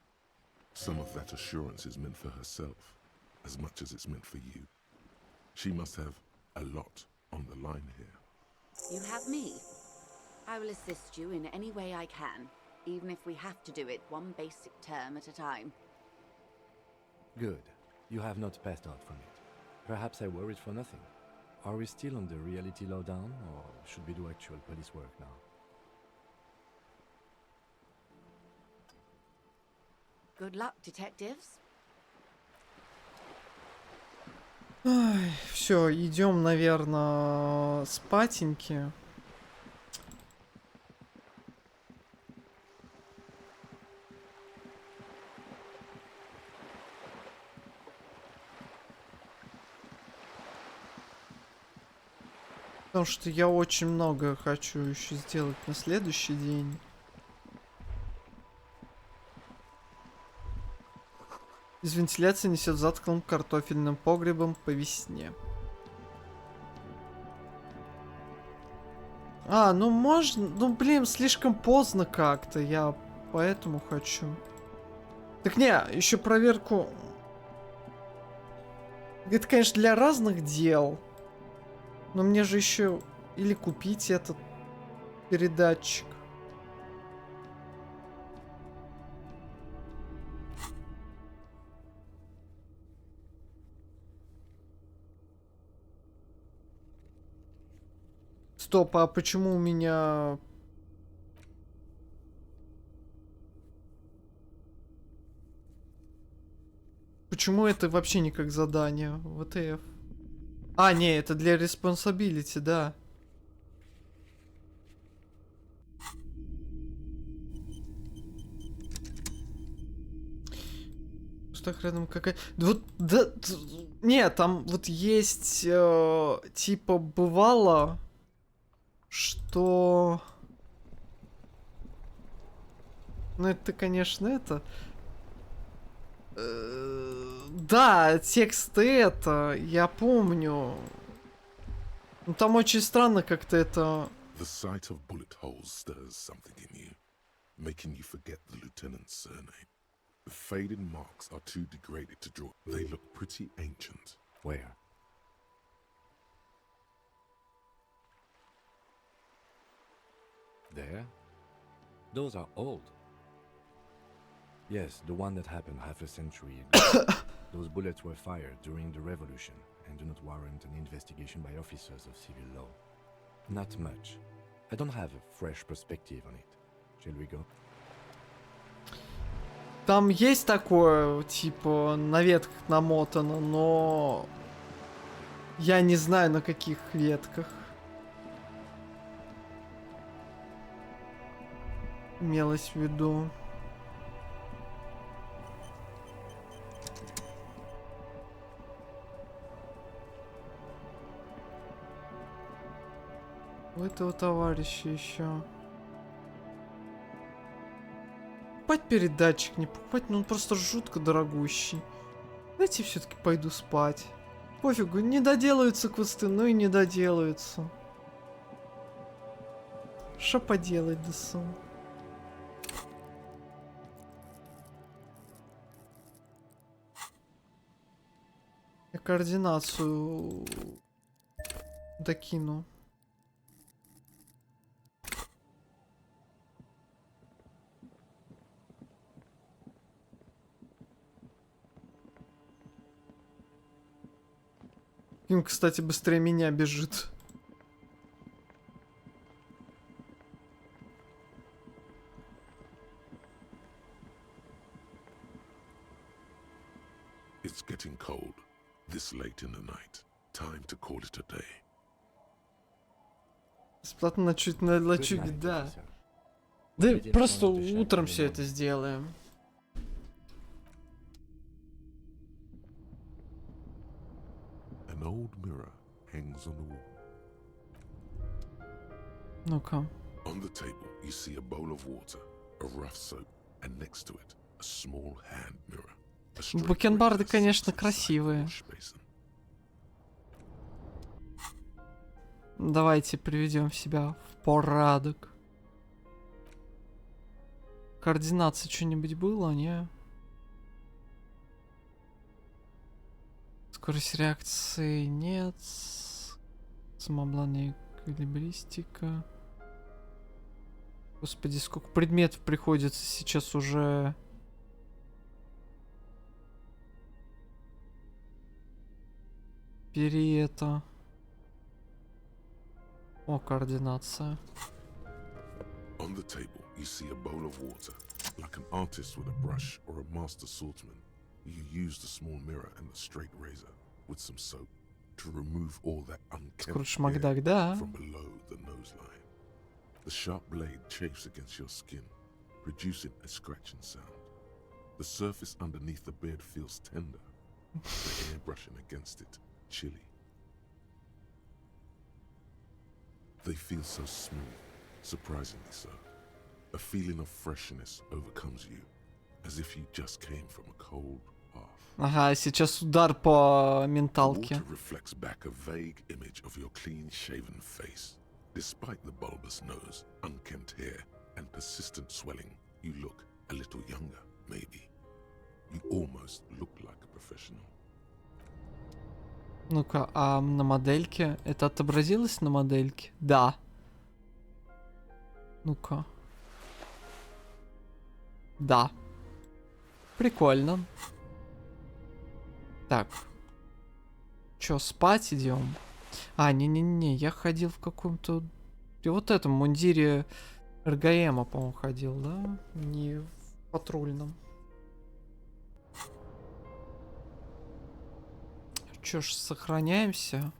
Some of that assurance is meant for herself, as much as it's meant for you. She must have a lot on the line here. You have me. I will assist you in any way I can, even if we have to do it one basic term at a time. Good. You have not passed out from it. Perhaps I worried for nothing. Are we still on the reality lowdown, or should we do actual police work now? Good luck, detectives. Все, идем, наверное, спатеньки. Потому что я очень много хочу еще сделать на следующий день. Из вентиляции несет затхлым картофельным погребом по весне. А, ну можно... Ну, блин, слишком поздно как-то. Я поэтому хочу. Так не, еще проверку... Это, конечно, для разных дел. Но мне же еще или купить этот передатчик. Стоп, а почему у меня... Почему это вообще не как задание? ВТФ. А, не, это для responsibility, да. Что так рядом какая... Да вот, да... Не, там вот есть, типа, бывало, что... Ну, это, конечно, это... Да, тексты это, я помню. Ну, там очень странно как-то это... The sight of bullet holes stirs something in you, making you forget the lieutenant's surname. The faded marks are too degraded to draw. They look pretty ancient. Where? There? Those are old. Yes, the one that happened half a century ago. Those bullets were fired during the revolution and do not warrant an investigation by officers of civil law. Not much. I don't have a fresh perspective on it. Shall we go? Там есть такое, типа, на ветках намотано, но... Я не знаю, на каких ветках. Имелось в виду. У этого товарища еще. Покупать передатчик, не покупать, ну он просто жутко дорогущий. Давайте все-таки пойду спать. Пофигу, не доделаются квесты, ну и не доделаются. Что поделать, ДСУ? Я координацию докину. Им, кстати, быстрее меня бежит. It's getting cold, this late in the night. Time to call it a day. Бесплатно ночует на лачуге, да. Да просто утром все это сделаем. An old mirror hangs on the wall. Ну-ка. On the table, you see a bowl of water, a rough soap, and next to it, a small hand mirror. Бакенбарды, конечно, красивые. Давайте приведем себя в порядок. Координация что-нибудь было, не? Скорость реакции нет. Самообладание, эквилибристика. Господи, сколько предметов приходится сейчас уже. Бери это. О, координация. On the table, you see a bowl of water. Like an artist with a brush or a master swordsman, you use the small mirror and the straight razor with some soap to remove all that unkempt hair from below the nose line. The sharp blade chafes against your skin, producing a scratching sound. The surface underneath the beard feels tender, the hair brushing against it chilly. They feel so smooth, surprisingly so. A feeling of freshness overcomes you, as if you just came from a cold bath. Ага, сейчас удар по менталке. The water reflects back a vague image of your clean-shaven face. Despite the bulbous nose, unkempt hair, and persistent swelling, you look a little younger, maybe. You almost look like a professional. Ну-ка, а на модельке? Это отобразилось на модельке? Да. Ну-ка. Да. Прикольно. Так. Чё, спать идем? А, не-не-не, я ходил в каком-то... И вот этом мундире РГМа, по-моему, ходил, да? Не в патрульном. Чё ж, сохраняемся.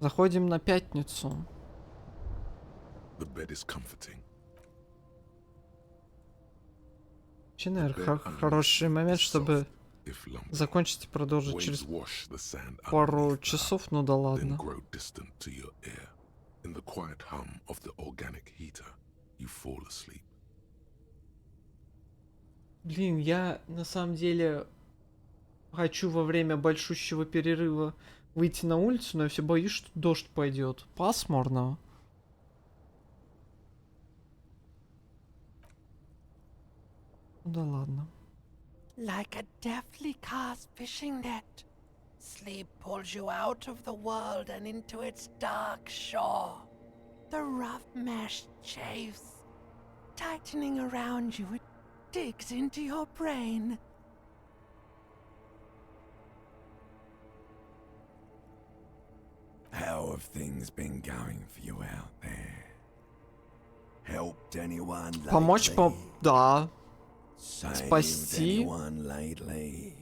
Заходим на пятницу. The bed is comforting. Вообще, наверное, хороший момент, чтобы закончить и продолжить через пару часов, ну да ладно. Блин, я на самом деле хочу во время большущего перерыва выйти на улицу, но я все боюсь, что дождь пойдет. Пасмурно. Да ладно. Like a deftly cast fishing net, sleep pulls you out of the world and into its dark shore. The rough mesh chafes, tightening around you, it digs into your brain. How have things been going for you out there? Helped anyone Помочь lately? Да. Saved Спасти. anyone lately?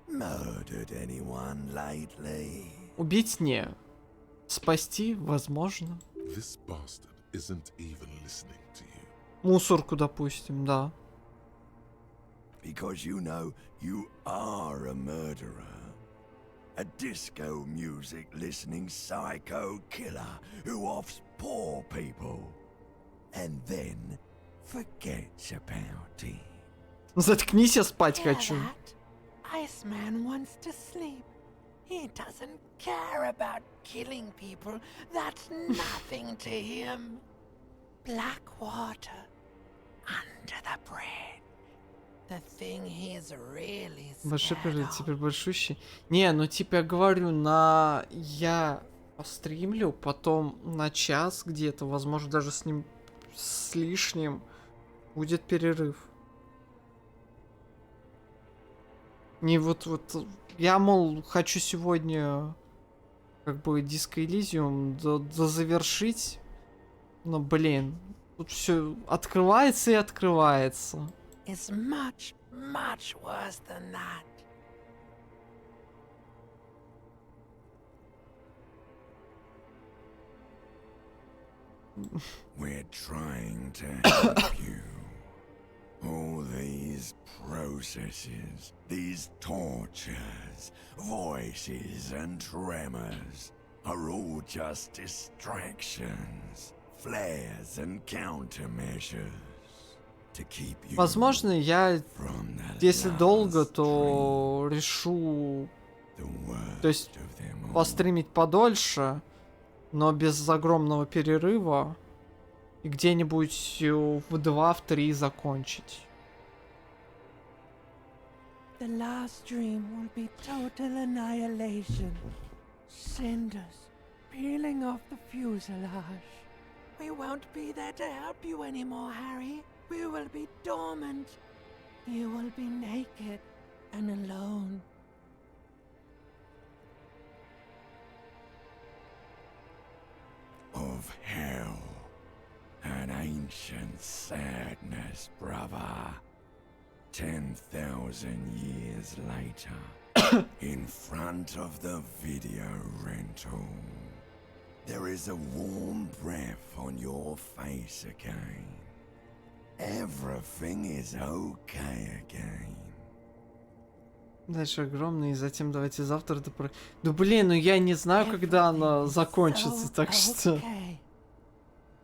Murdered anyone lately? Убить не. Спасти возможно. This bastard isn't even listening to you. Мусорку, допустим, да. Because you know you are a murderer. A disco music listening psycho killer who offs poor people. And then forgets about it. Заткнись, я спать хочу. Iceman wants to sleep. He doesn't care about killing people. That's nothing to him. Black water under the bread. The thing he's really Большой scared перерыв, of. теперь большущий. Не, ну типа я говорю, я постримлю, потом на час где-то, возможно, даже с ним с лишним будет перерыв. Не вот, я, мол, хочу сегодня как бы Disco Elysium завершить, но, блин, тут все открывается и открывается. Is much, much worse than that. We're trying to help you. All these processes, these tortures, voices and tremors are all just distractions, flares and countermeasures to keep you. Возможно, я, если долго, то решу, то есть постримить подольше, но без огромного перерыва, и где-нибудь в 2-3 закончить. The last dream will be total annihilation. Cinders peeling off the fuselage. We won't be there to help you anymore, Harry. We will be dormant. You will be naked and alone. Of hell. An ancient sadness, brother. 10,000 years later, in front of the video rental, there is a warm breath on your face again. Everything is okay again. Дальше огромный, и затем давайте завтра Да блин, ну я не знаю, когда она закончится, так что...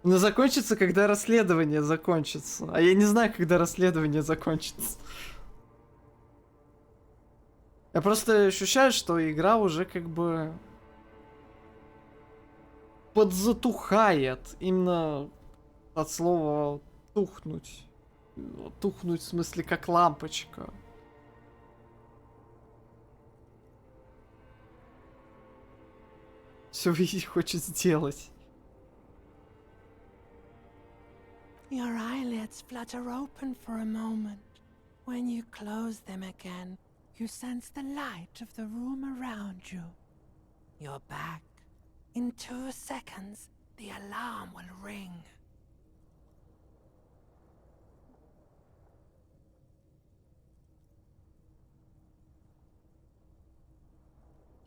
Она закончится, когда расследование закончится. А я не знаю, когда расследование закончится. Я просто ощущаю, что игра уже как бы подзатухает. Именно от слова тухнуть. Тухнуть в смысле как лампочка. все видеть хочет сделать. Your eyelids flutter open for a moment. When you close them again, you sense the light of the room around you. You're back. In 2 seconds, the alarm will ring.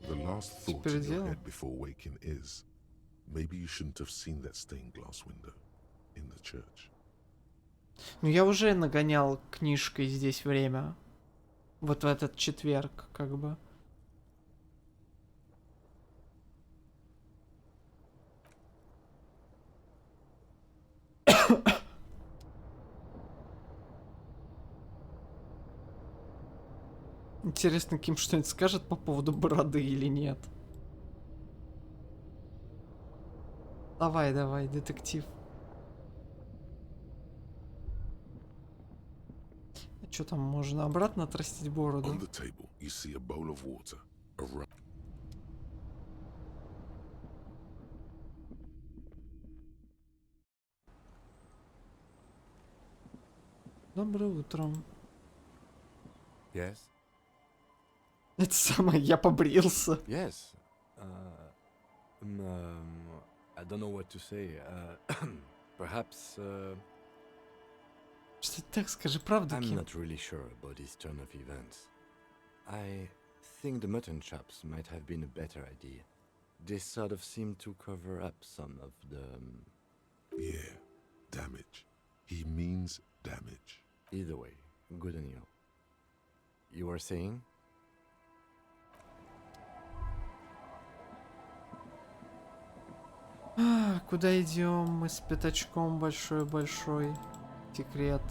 The last thought in your head before waking is, maybe you shouldn't have seen that stained glass window in the church. Ну, я уже нагонял книжкой здесь время. Вот в этот четверг, как бы. Интересно, Ким что-нибудь скажет по поводу бороды или нет? Давай, давай, детектив. Что там, можно обратно отрастить бороду? On the table, you see a bowl of water, a Доброе утро. Yes? Это самое, я побрился. Yes. I don't know what to say. Perhaps. Что ты так скажи правду, I'm Ким? not really sure about this turn of events. I think the mutton chops might have been a better idea. They sort of seem to cover up some of the. Yeah, damage. He means damage. Either way, good on you. You were saying? Куда идем? Мы с пятачком большой-большой. Секрет.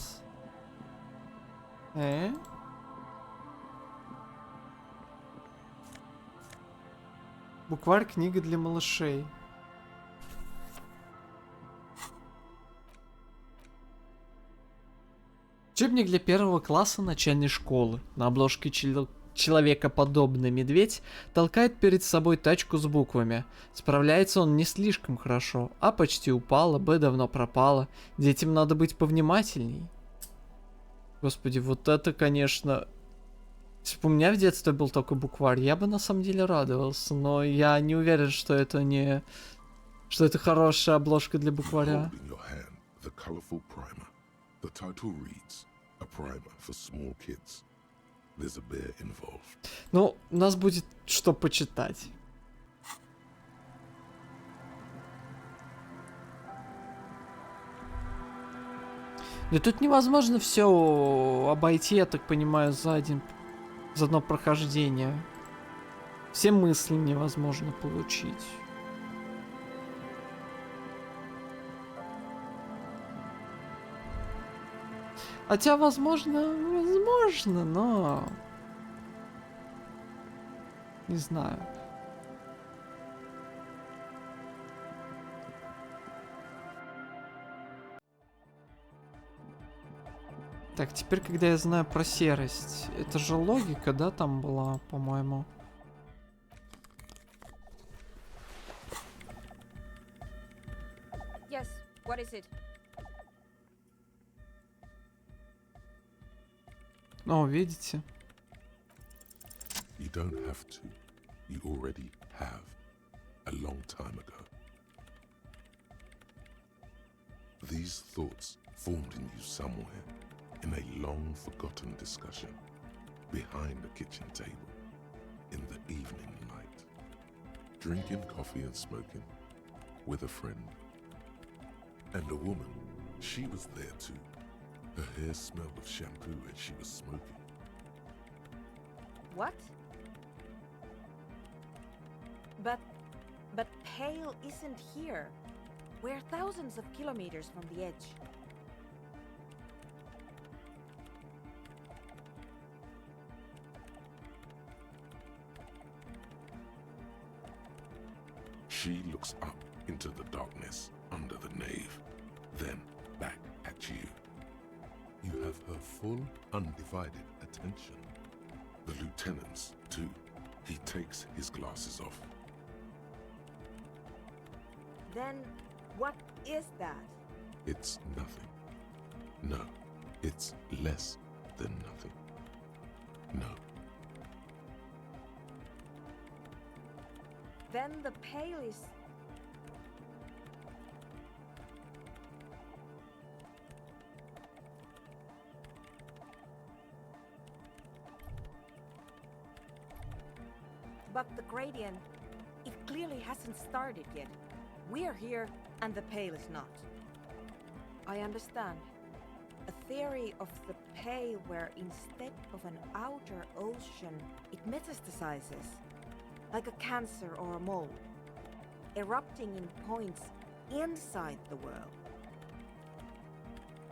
Букварь, книга для малышей. Учебник для 1 класса начальной школы. На обложке человекоподобный медведь толкает перед собой тачку с буквами. Справляется он не слишком хорошо. А почти упала, Б давно пропала. Детям надо быть повнимательней. Господи, вот это, конечно... Если бы у меня в детстве был только букварь, я бы на самом деле радовался. Но я не уверен, что это не... Что это хорошая обложка для букваря. Ну, у нас будет что почитать. Да тут невозможно все обойти, я так понимаю, за одно прохождение. Все мысли невозможно получить. Хотя, возможно, но... Не знаю. Так, теперь, когда я знаю про серость, это же логика, да, там была, по-моему? Yes, what is it? О, видите? You don't have to. You already have. A long time ago. These thoughts formed in you somewhere, in a long forgotten discussion, behind a kitchen table, in the evening light, drinking coffee and smoking, with a friend. And a woman, she was there too. Her hair smelled of shampoo and she was smoking. What? But Pale isn't here. We're thousands of kilometers from the edge. She looks up into the darkness under the nave, then back at you. You have her full, undivided attention. The lieutenant's, too. He takes his glasses off. Then what is that? It's nothing. No, it's less than nothing. No. Then the Pale is... But the gradient, it clearly hasn't started yet. We're here, and the Pale is not. I understand. A theory of the Pale where instead of an outer ocean, it metastasizes, like a cancer or a mold, erupting in points inside the world.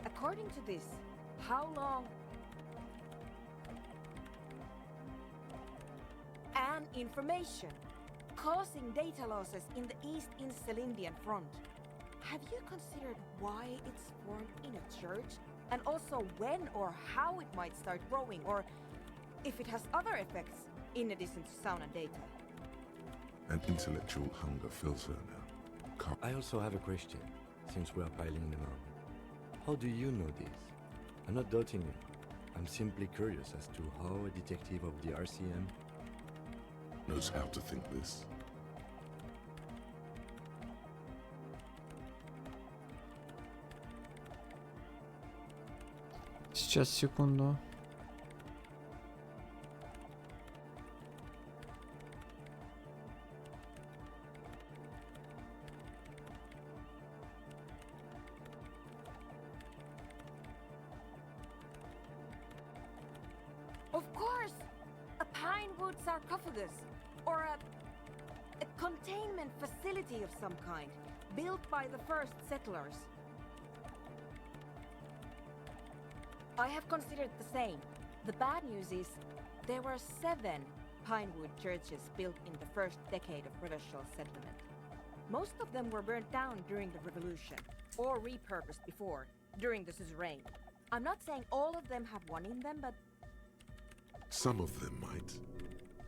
According to this, how long... And information, causing data losses in the East Insulindian front. Have you considered why it's formed in a church? And also when or how it might start growing, or if it has other effects in addition to sound and data? An intellectual hunger fills her now. I also have a question, since we are piling them on. How do you know this? I'm not doubting you. I'm simply curious as to how a detective of the RCM knows how to think this. Сейчас, секунду. Of course! A pinewood sarcophagus, or a containment facility of some kind, built by the first settlers. I have considered the same. The bad news is, there were 7 pinewood churches built in the first decade of provincial settlement. Most of them were burnt down during the revolution, or repurposed before, during the suzerain. I'm not saying all of them have one in them, but... Some of them might.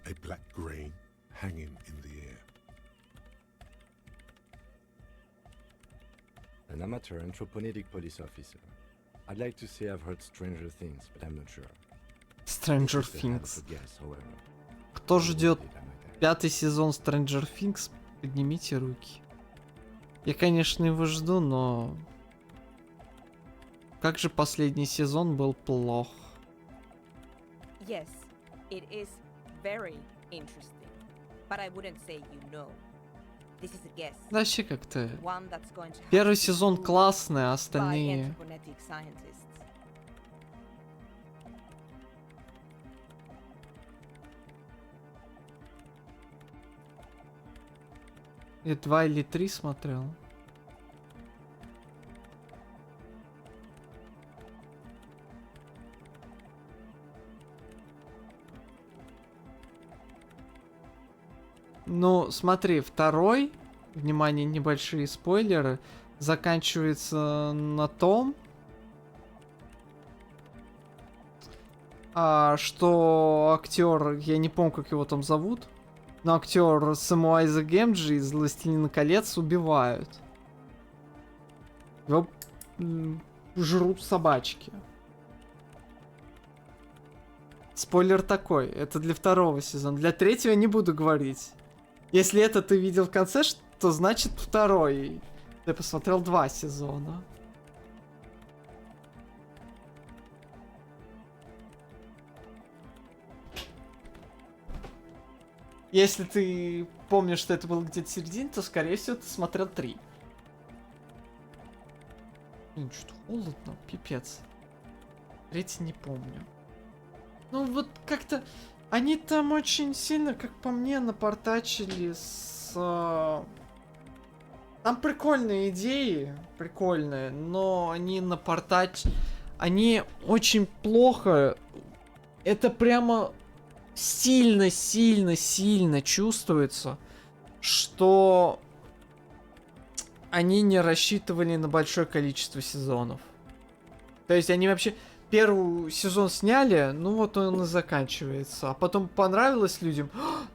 A black grain hanging in the air. An amateur anthropomedic police officer. I'd like to say I've heard stranger things, but I'm not sure. Stranger Just a hell of Things. a guess, however. Кто ждет 5-й сезон Stranger Things, поднимите руки. Я, конечно, его жду, но... Как же последний сезон был плох. Yes, it is very interesting. But I wouldn't say you know. This is a guess. Вообще как-то... One that's going to have Первый to be сезон proved классный, а by остальные... anthroponetic scientists. Я 2 или 3 смотрел. Ну, смотри, второй, внимание, небольшие спойлеры, заканчивается на том, что актер, я не помню, как его там зовут, но актер Самуайза Гемджи из «Властелина колец» убивают. Его жрут собачки. Спойлер такой, это для второго сезона. Для третьего не буду говорить. Если это ты видел в конце, то значит второй. Я посмотрел 2 сезона. Если ты помнишь, что это было где-то в середине, то, скорее всего, ты смотрел 3. Блин, что-то холодно, пипец. Третий не помню. Ну вот как-то... Они там очень сильно, как по мне, напортачили с... Там прикольные идеи, прикольные, но они Они очень плохо... Это прямо сильно чувствуется, что они не рассчитывали на большое количество сезонов. То есть они вообще... первый сезон сняли, ну вот он и заканчивается. А потом понравилось людям,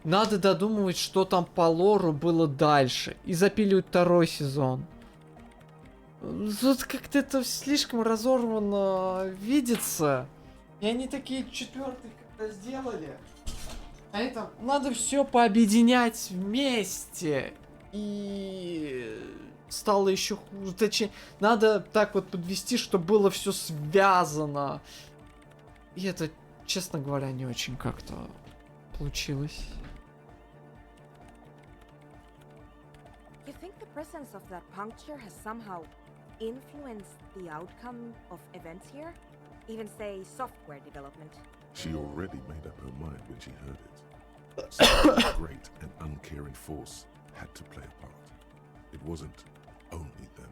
надо додумывать, что там по лору было дальше. И запиливают второй сезон. Тут как-то это слишком разорвано видится. И они такие четвертый когда сделали. А это надо все пообъединять вместе. И стало еще хуже. Точнее, надо так вот подвести, чтобы было все связано. И это, честно говоря, не очень как-то получилось. You think the presence of that puncture has somehow influenced the outcome of events here? Even say software development? She already made up her mind when she heard it. Some great and uncaring force had to play a part. It wasn't only them.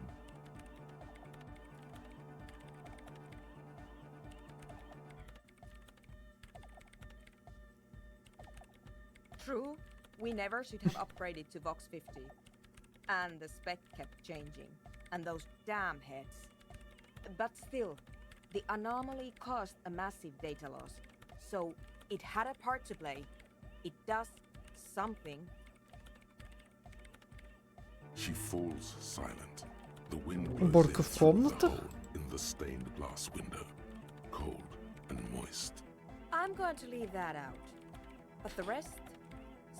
True, we never should have upgraded to Vox 50. And the spec kept changing. And those damn heads. But still, the anomaly caused a massive data loss. So, it had a part to play. It does something. She falls silent. The wind Уборка в комнатах? in the stained glass window, cold and moist. I'm going to leave that out. But the rest?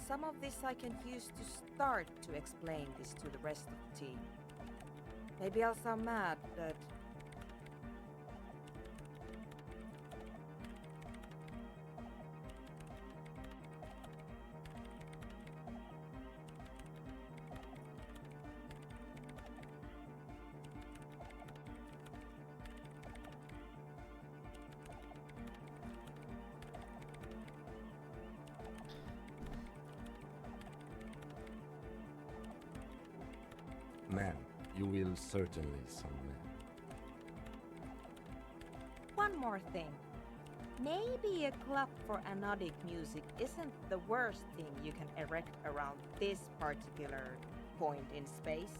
Some of this I can use to start to explain this to the rest of the team. Maybe I'll sound mad, but... Man, you will certainly some man. One more thing. Maybe a club for anodic music isn't the worst thing you can erect around this particular point in space.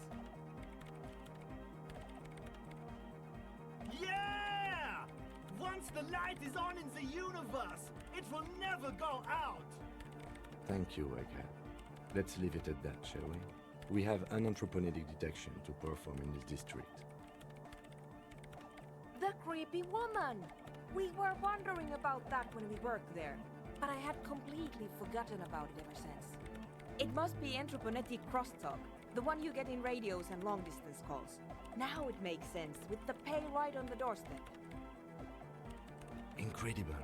Yeah! Once the light is on in the universe, it will never go out! Thank you, Egghead. Let's leave it at that, shall we? We have unanthropomorphic detection to perform in this district. The creepy woman! We were wondering about that when we worked there, but I had completely forgotten about it ever since. It must be anthroponetic crosstalk, the one you get in radios and long-distance calls. Now it makes sense, with the pay right on the doorstep. Incredible.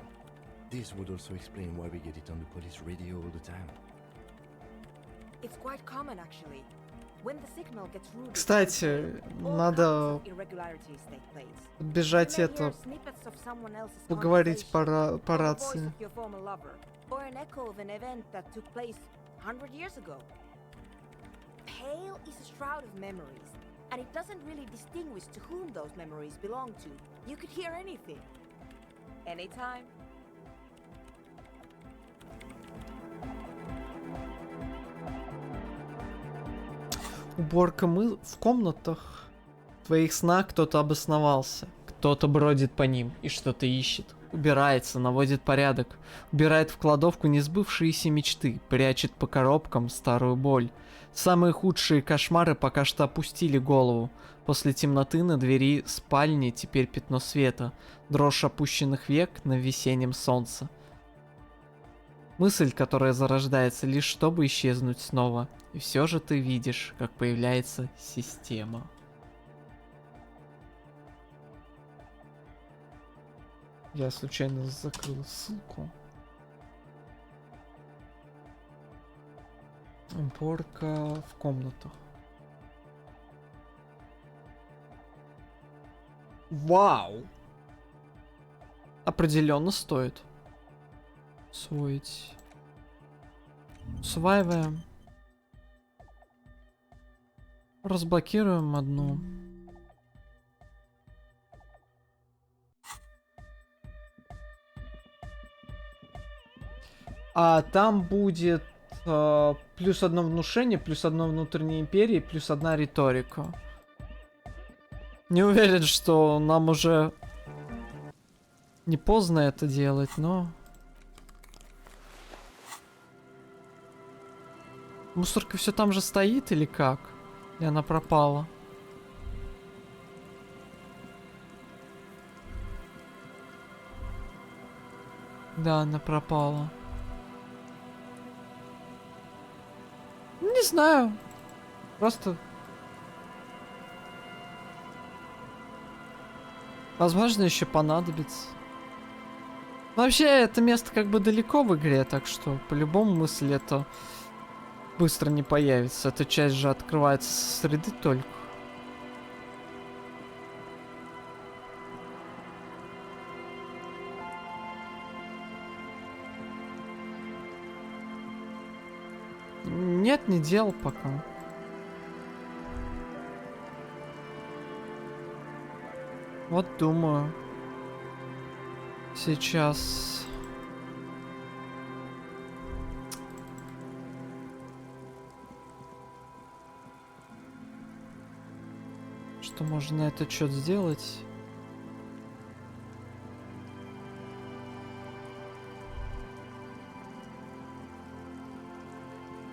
This would also explain why we get it on the police radio all the time. It's quite common, actually. When the signal gets routed, Кстати, all надо kinds of irregularities take place. бежать You may это, hear snippets of someone else's поговорить по conversation, по or the voice рации. of your former lover, or an echo of an event that took place 100 years ago. Pale is a shroud of memories, and it doesn't really distinguish to whom those memories belong to. You could hear anything. Anytime. Уборка в комнатах. В твоих снах кто-то обосновался. Кто-то бродит по ним и что-то ищет. Убирается, наводит порядок. Убирает в кладовку несбывшиеся мечты. Прячет по коробкам старую боль. Самые худшие кошмары пока что опустили голову. После темноты на двери спальни теперь пятно света. Дрожь опущенных век на весеннем солнце. Мысль, которая зарождается лишь чтобы исчезнуть снова. И все же ты видишь, как появляется система. Я случайно закрыл ссылку. Уборка в комнатах. Вау! Определенно стоит. Усвоить. Усваиваем. Разблокируем одну. А там будет плюс одно внушение, плюс одно внутренней империи, плюс одна риторика. Не уверен, что нам уже Не поздно это делать, но... Мусорка все там же стоит или как? И она пропала. Да, она пропала. Не знаю. Просто... Возможно, еще понадобится. Вообще, это место как бы далеко в игре, так что по-любому мысль это быстро не появится. Эта часть же открывается со среды только. Нет, не делал пока. Вот думаю. Сейчас. Что можно на этот счет сделать?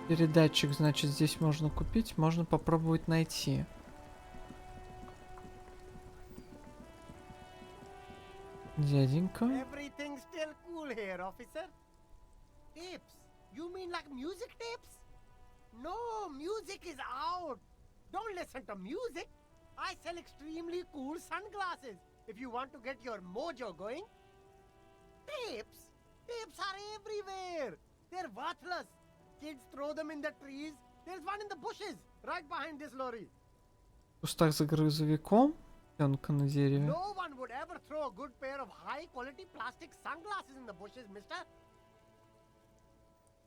Передатчик, значит, здесь можно купить, можно попробовать найти. Дяденька. Everything's still cool here, officer. Tapes? You mean like music tapes? No, music is out. Don't listen to music. I sell extremely cool sunglasses if you want to get your mojo going. Tapes? Tapes are everywhere. They're worthless. Kids throw them in the trees. There's one in the bushes, right behind this lorry. В кустах за грузовиком? Пленка на дереве. No one would ever throw a good pair of high-quality plastic sunglasses in the bushes, mister.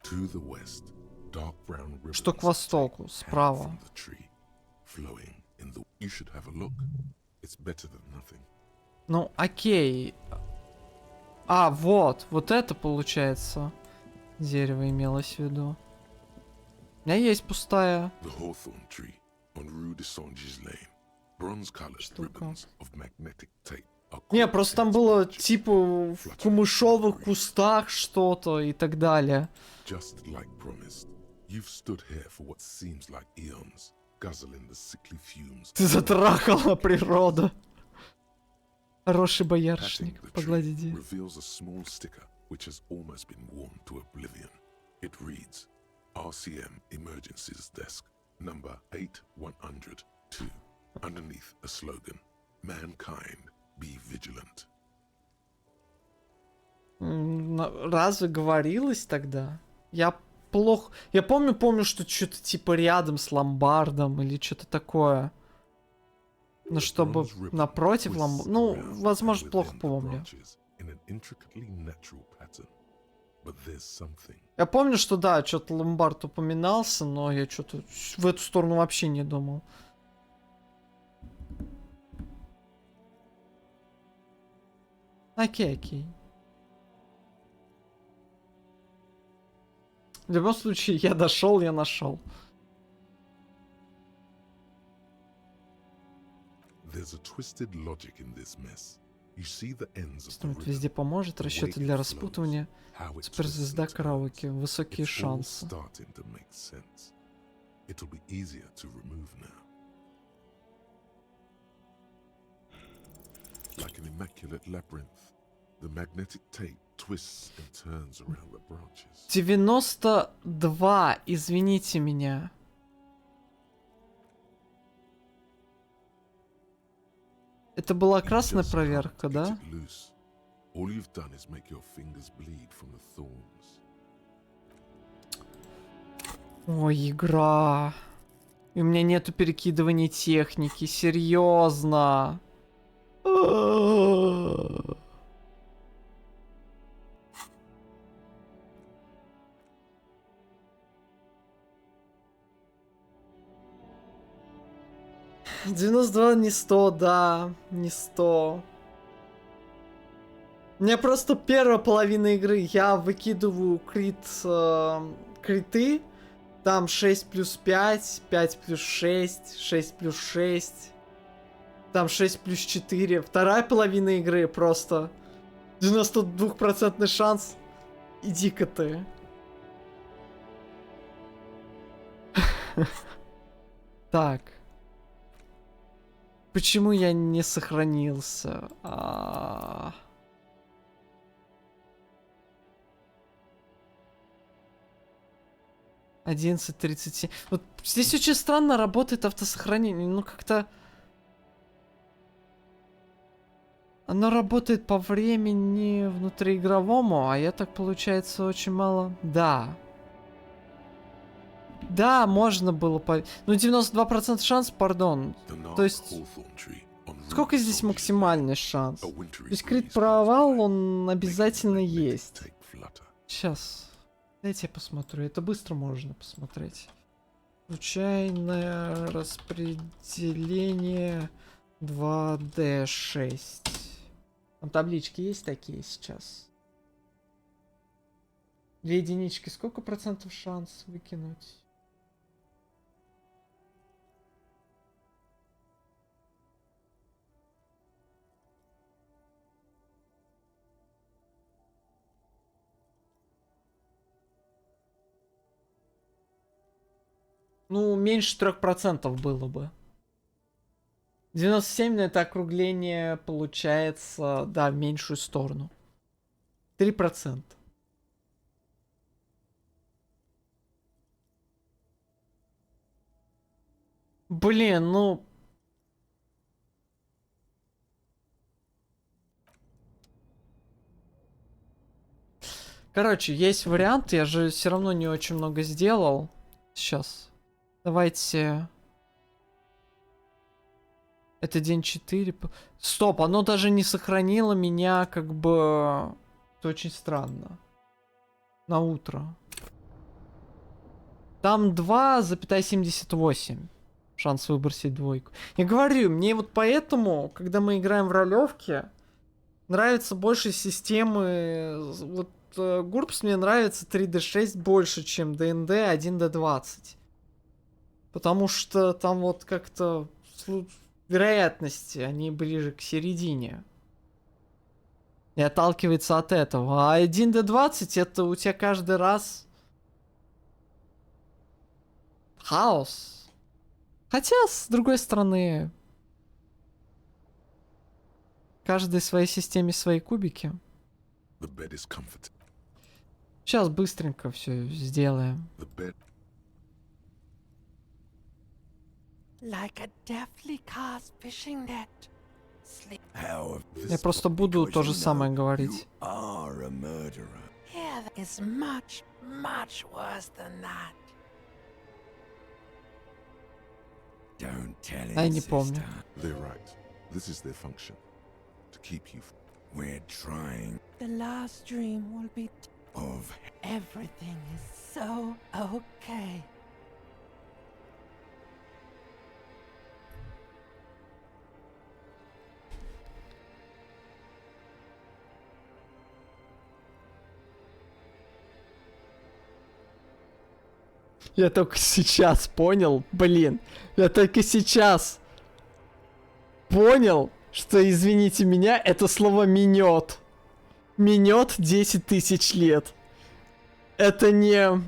To the west, dark brown ribbons Что к востоку, справа. from the tree, flowing in the... You should have a look. It's better than nothing. Ну, окей. А, вот. Вот это получается. Дерево имелось в виду. У меня есть пустая. The hawthorn tree on Rue de Songes Lane. Bronze-colored ribbons of magnetic tape. Не, просто там было типа в камышовых кустах что-то и так далее. Just like promised, you've stood here for what seems like eons, guzzling the sickly fumes. Ты затрахала природу. Хороший боярышник, поглади дерево. Reveals a small sticker which has almost been worn to oblivion. It reads, RCM Emergencies Desk, number 8102. Underneath a slogan, Mankind, be vigilant. Разве говорилось тогда? Я плохо... Я помню, что что-то типа рядом с ломбардом или что-то такое. Но чтобы напротив ломбарда... Ну, возможно, плохо помню. Я помню, что да, что-то ломбард упоминался, но я что-то в эту сторону вообще не думал. Окей. В любом случае, я дошел, я нашел. Инструмент везде поможет, расчеты для распутывания, суперзвезда караоке, высокие шансы. Like an immaculate labyrinth, the magnetic tape twists and turns around the branches. 92, извините меня. Это была красная проверка, да? All you've done is make your fingers bleed from the thorns. Ой, игра. И у меня нету перекидывания техники, серьезно. 92 не 100, да, не 100. У меня просто первая половина игры. Я выкидываю криты. Там 6 плюс 5, 5 плюс 6, 6 плюс 6. Там 6 плюс 4. Вторая половина игры просто 92% шанс. Иди-ка ты. Так. Почему я не сохранился? 11:37. Вот здесь очень странно работает автосохранение. Ну как-то... Оно работает по времени внутриигровому, а я так, получается, очень мало... Да. Да, можно было по... Ну, 92% шанс, пардон. То есть... Сколько здесь максимальный шанс? То есть крит провал, он обязательно есть. Сейчас. Дайте я посмотрю. Это быстро можно посмотреть. Случайное распределение 2D6. Там таблички есть такие сейчас? 2 единички. Сколько процентов шанс выкинуть? Ну, меньше 3% было бы. 97 это округление получается, да, в меньшую сторону. 3%. Блин, ну... Короче, есть вариант, я же все равно не очень много сделал. Сейчас. Давайте... Это день 4. Стоп, оно даже не сохранило меня, как бы... Это очень странно. На утро. Там 2,78. Шанс выбросить двойку. Я говорю, мне вот поэтому, когда мы играем в ролевки, нравятся больше системы... Вот Гурпс мне нравится 3D6 больше, чем ДНД 1D20. Потому что там вот как-то... Вероятности, они ближе к середине. И отталкивается от этого. А 1D20 это у тебя каждый раз хаос. Хотя, с другой стороны, каждой своей системе свои кубики. Сейчас быстренько все сделаем. Like a deftly cast fishing net. Я просто буду то же самое говорить. Here is much, much worse than that. Don't tell Я him, не помню. They're right. This is their function. To keep you... We're trying The last dream will be of... everything is so okay. Я только сейчас понял, блин, я только сейчас понял, что, извините меня, это слово минет. Минет 10 тысяч лет. Это не...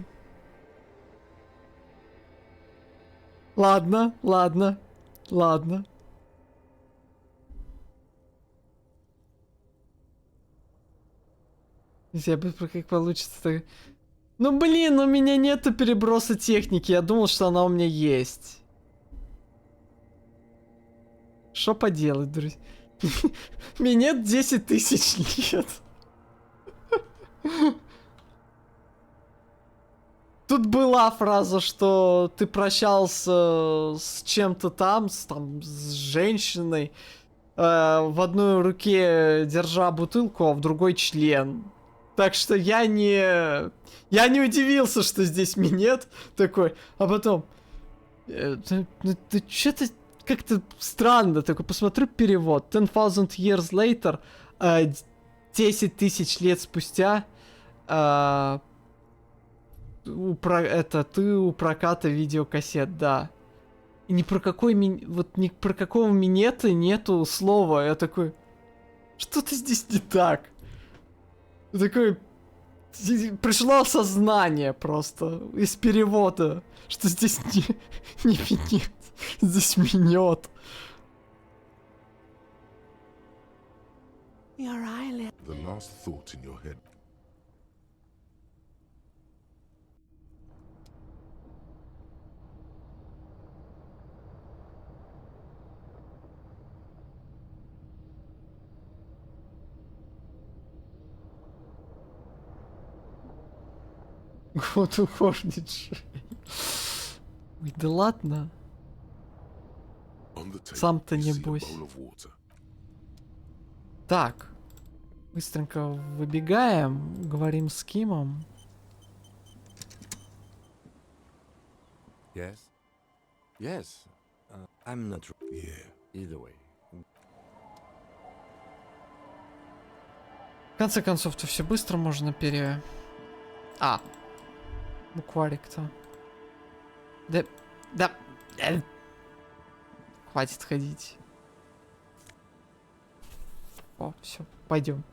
Ладно, ладно, ладно. Я бы как получится-то... Ну блин, у меня нету переброса техники. Я думал, что она у меня есть. Что поделать, друзья? Минет 10 тысяч лет. Тут была фраза, что ты прощался с чем-то там, с женщиной, в одной руке держа бутылку, а в другой член. Так что я не удивился, что здесь минет такой, а потом... Что-то как-то странно, такой, посмотрю перевод. 10,000 years later, 10 тысяч лет спустя, ты у проката видеокассет, да. И ни про какой, вот ни про какого минета нету слова. Я такой, что-то здесь не так. Такой... Пришло осознание просто из перевода, что здесь не минет, здесь минет. Your eyelid. The last thought in your head. Вот уходит же. Ой, да ладно. On the table, Сам-то you не see a бойся. bowl of water. Так. Быстренько выбегаем, говорим с Кимом. Yes? Yes. I'm not... Yeah. Either way. В конце концов-то все быстро можно А. Букварик-то. Да. Хватит ходить. О, все, пойдем.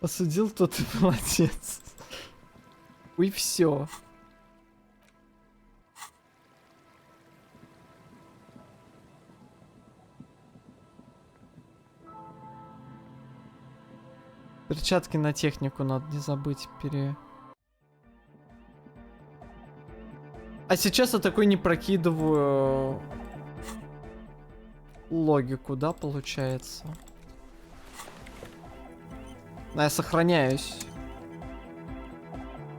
Посудил, тот и молодец. И все. Перчатки на технику надо не забыть А сейчас я такой не прокидываю логику, да, получается? Но я сохраняюсь.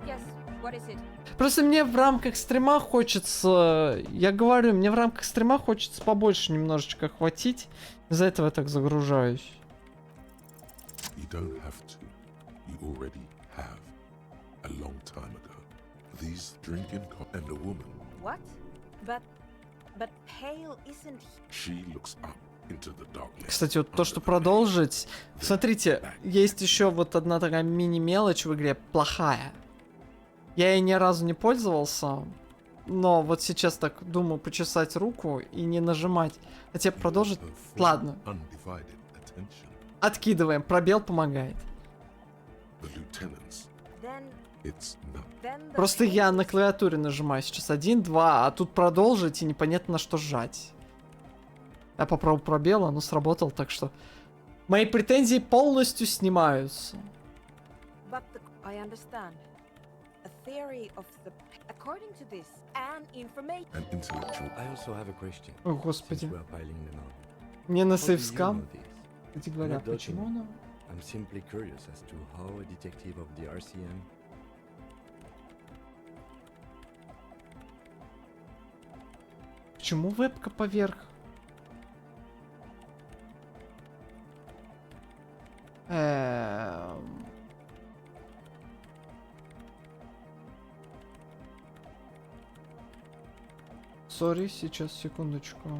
Yes, what is it? Просто мне в рамках стрима хочется... Я говорю, мне в рамках стрима хочется побольше немножечко хватить. Из-за этого я так загружаюсь. You don't have to. You already have. A long time ago. These drinking and a woman. What? But Pale isn't... She looks up into the darkness. Кстати, вот то, что продолжить... Смотрите, есть еще вот одна такая мини-мелочь в игре, плохая. Я ей ни разу не пользовался, но вот сейчас так думаю почесать руку и не нажимать. Хотя продолжить... Ладно. Откидываем, пробел помогает. Просто я на клавиатуре нажимаю сейчас 1, 2, а тут продолжить и непонятно на что жать. Я попробовал пробел, оно сработало, так что... Мои претензии полностью снимаются. I understand. A theory of the... According to this, an information... An intellectual. I also have a question. О, господи. Since we are piling them on. Не на How do you сейвскам. know this? Кстати говоря, I'm not почему doubting. оно? I'm simply curious as to how a detective of the RCM... Почему вебка поверх? Сори, сейчас, секундочку.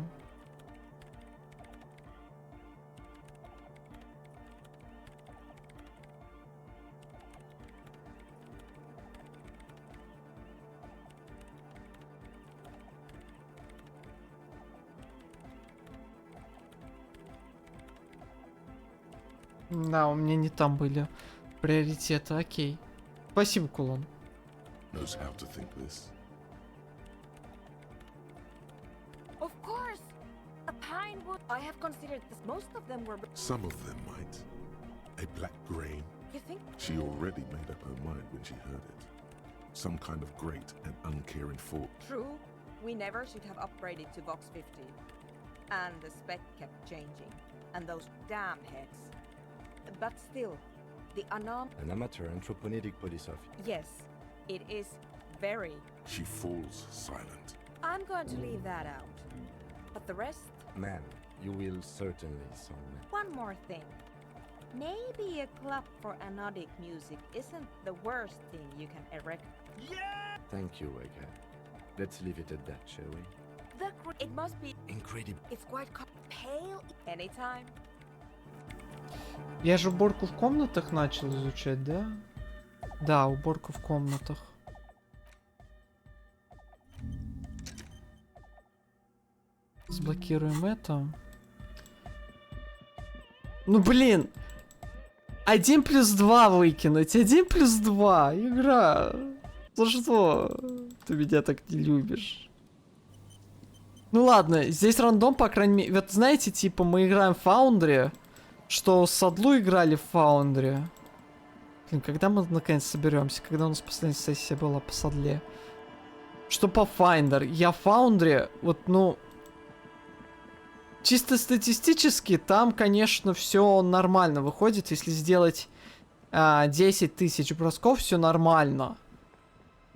Да, у меня не там были приоритеты, окей. Спасибо, Кулон. Knows how to think this. Of course! A pine wood... I have considered this. Most of them were... Some of them might. A black grain. You think? She already made up her mind when she heard it. Some kind of great and uncaring thought. True. We never should have upgraded to Vox 50. And the spec kept changing. And those damn heads. But still, the An amateur anthropomedic police officer. Yes, it is very... She falls silent. I'm going to leave that out. But the rest... Man, you will certainly sound. One more thing. Maybe a club for anodic music isn't the worst thing you can erect. Yeah! Thank you, Egghead. Let's leave it at that, shall we? It must be... Incredible. It's quite pale anytime. Я же уборку в комнатах начал изучать, да? Да, уборку в комнатах. Заблокируем это. Ну блин. 1+2 выкинуть. 1+2. Игра. За что ты меня так не любишь? Ну ладно, здесь рандом, по крайней мере. Вот знаете, типа, мы играем в Foundry, что с Адлу играли в Foundry. Блин, когда мы наконец соберемся? Когда у нас последняя сессия была по Садле? Что по Finder? Я Foundry, вот, ну... Чисто статистически, там, конечно, все нормально выходит. Если сделать 10 тысяч бросков, все нормально.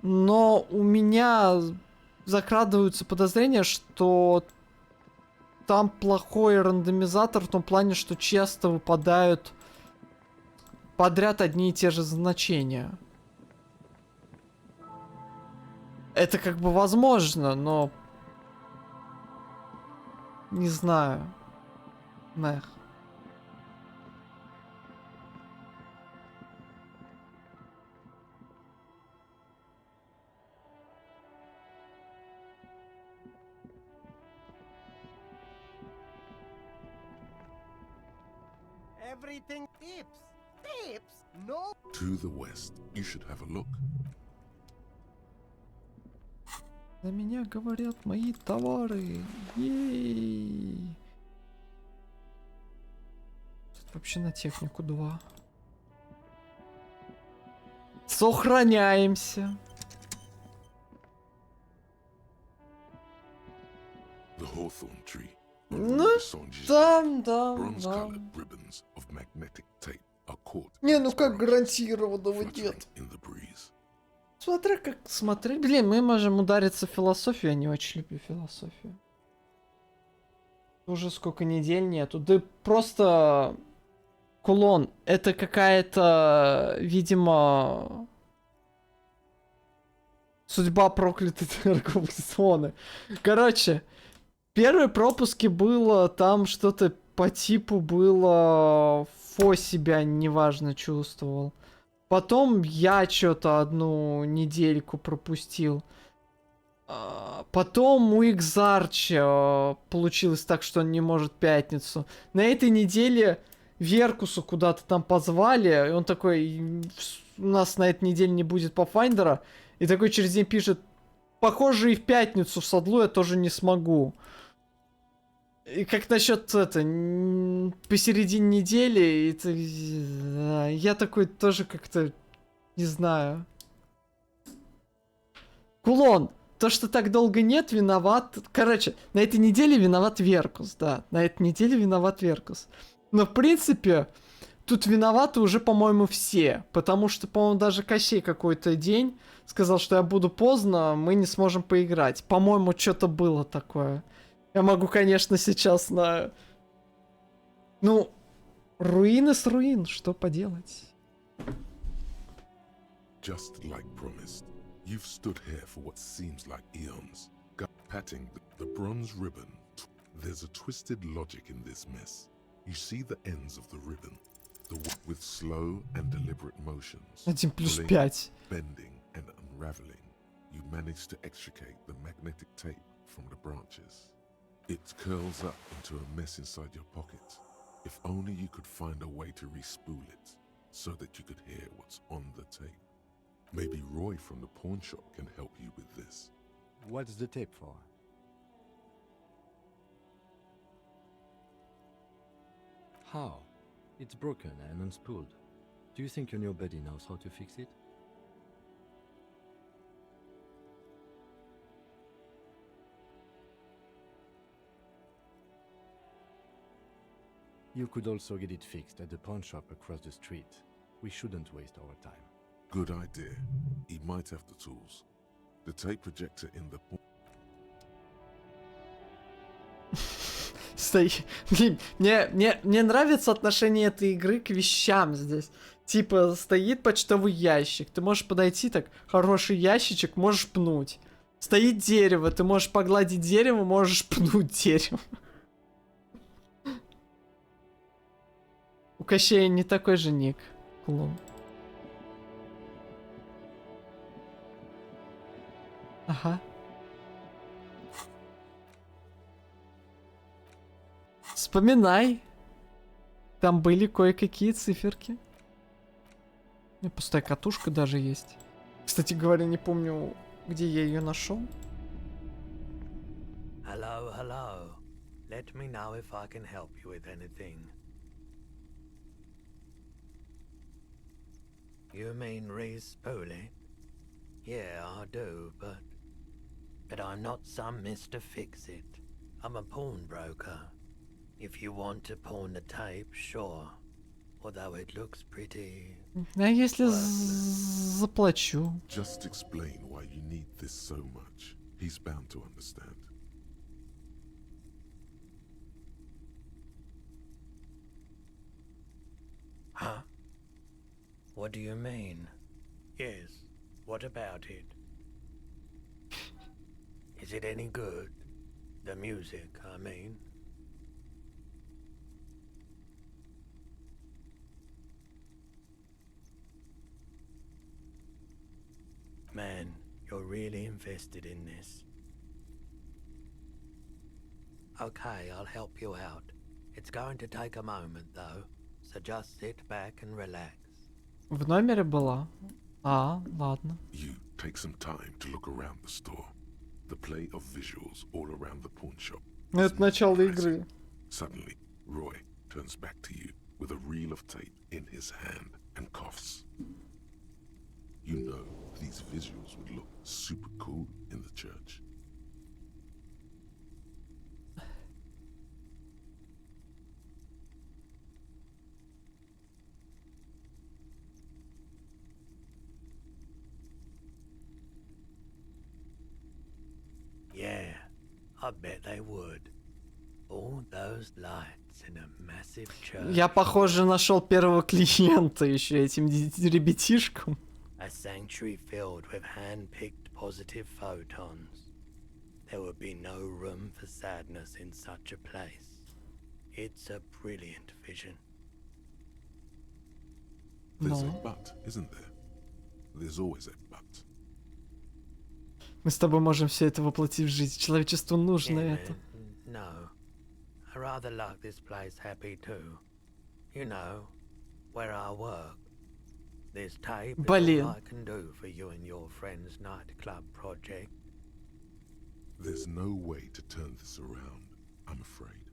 Но у меня закрадываются подозрения, что там плохой рандомизатор в том плане, что часто выпадают подряд одни и те же значения. Это как бы возможно, но... Не знаю. Мэх. Everything tips. Tips? No. To the west, you should have a look. На меня говорят мои товары. Ей. Тут вообще на технику 2. Сохраняемся. The hawthorn tree. Ну, там, да. Bronze-colored ribbons of magnetic tape are caught. Не, ну как гарантированного нет. In the breeze. Смотря как смотреть. Блин, мы можем удариться в философию, я не очень люблю философию. Уже сколько недель нету. Да просто... Кулон, это какая-то, видимо... Судьба проклятой торговой зоны. Короче, первые пропуски было, там что-то по типу было... Фо себя неважно чувствовал. Потом я что-то одну недельку пропустил. Потом у Икзарча получилось так, что он не может пятницу. На этой неделе Веркусу куда-то там позвали, и он такой, у нас на этой неделе не будет Pathfind'а, и такой через день пишет, похоже, и в пятницу в Садлу я тоже не смогу. И как насчет это, посередине недели, это, я такой тоже как-то, не знаю. Кулон, то, что так долго нет, виноват... Короче, на этой неделе виноват Веркус, да, на этой неделе виноват Веркус. Но, в принципе, тут виноваты уже, по-моему, все, потому что, по-моему, даже Кощей какой-то день сказал, что я буду поздно, мы не сможем поиграть. По-моему, что-то было такое. Я могу, конечно, сейчас на... Ну, руины с руин, что поделать? Just like promised, you've stood here for what seems like eons, patting the bronze ribbon. There's a twisted logic in this mess. You see the ends of the ribbon, with slow and deliberate motions, 1+5. bending and unraveling. You manage to extricate the magnetic tape from the branches. It curls up into a mess inside your pocket. If only you could find a way to respool it, so that you could hear what's on the tape. Maybe Roy from the pawn shop can help you with this. What's the tape for? How? It's broken and unspooled. Do you think your new buddy knows how to fix it? You could also get it fixed at the pawn shop across the street. We shouldn't waste our time. Good idea. He might have the tools. The tape projector in the... Мне нравится отношение этой игры к вещам здесь. Типа, стоит почтовый ящик. Ты можешь подойти так, хороший ящичек, можешь пнуть. Стоит дерево, ты можешь погладить дерево, можешь пнуть дерево. У Кощея не такой же ник. Клон. Ага. Вспоминай. Там были кое-какие циферки. И пустая катушка даже есть. Кстати говоря, не помню, где я ее нашел. Hello, hello. Let me know if I can help you with anything. You mean re-spool it? Yeah, I do, but I'm not some Mr. Fix-It. I'm a pawnbroker. If you want to pawn the tape, sure. Although it looks pretty... А если worthless. заплачу? Just explain why you need this so much. He's bound to understand. Huh? What do you mean? Yes, what about it? Is it any good? The music, I mean. Man, you're really invested in this. Okay, I'll help you out. It's going to take a moment, though, so just sit back and relax. В номере была. А, ладно. You take some time to look around the store. The play of visuals all around the pawn shop. Ну, это начало игры. Suddenly, Roy turns back to you with a reel of tape in his hand and coughs. You know these visuals would look super cool in the church. Yeah, I bet they would. All those lights in a massive church. Я, похоже, нашел первого клиента еще этим ребятишкам. A sanctuary filled with hand-picked positive photons. There would be no room for sadness in such a place. It's a brilliant vision. There's a but, isn't there? There's always a but. Мы с тобой можем все это воплотить в жизнь. Человечеству нужно это. No. I rather like this place happy too. You know, where I work. This tape is all I can do for you and your friend's nightclub project. There's no way to turn this around, I'm afraid.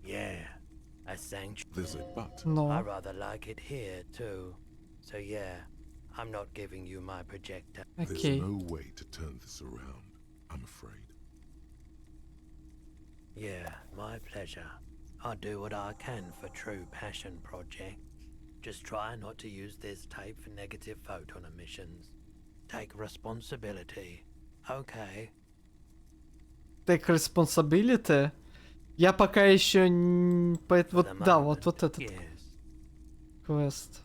Yeah, a sanctuary. There's a but. No. I rather like it here too. So yeah, I'm not giving you my projector. There's no way to turn this around, I'm afraid. Yeah, my pleasure. I'll do what I can for true passion projects. Just try not to use this tape for negative photon emissions. Take responsibility. Okay. Take responsibility? Я пока еще... Вот, да, вот этот квест.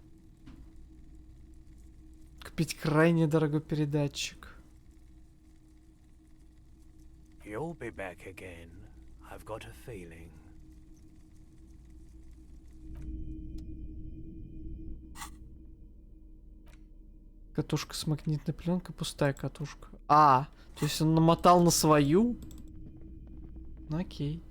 Купить крайне дорогой передатчик. You'll be back again. I've got a feeling. Катушка с магнитной пленкой, пустая катушка. А, то есть он намотал на свою? Ну окей.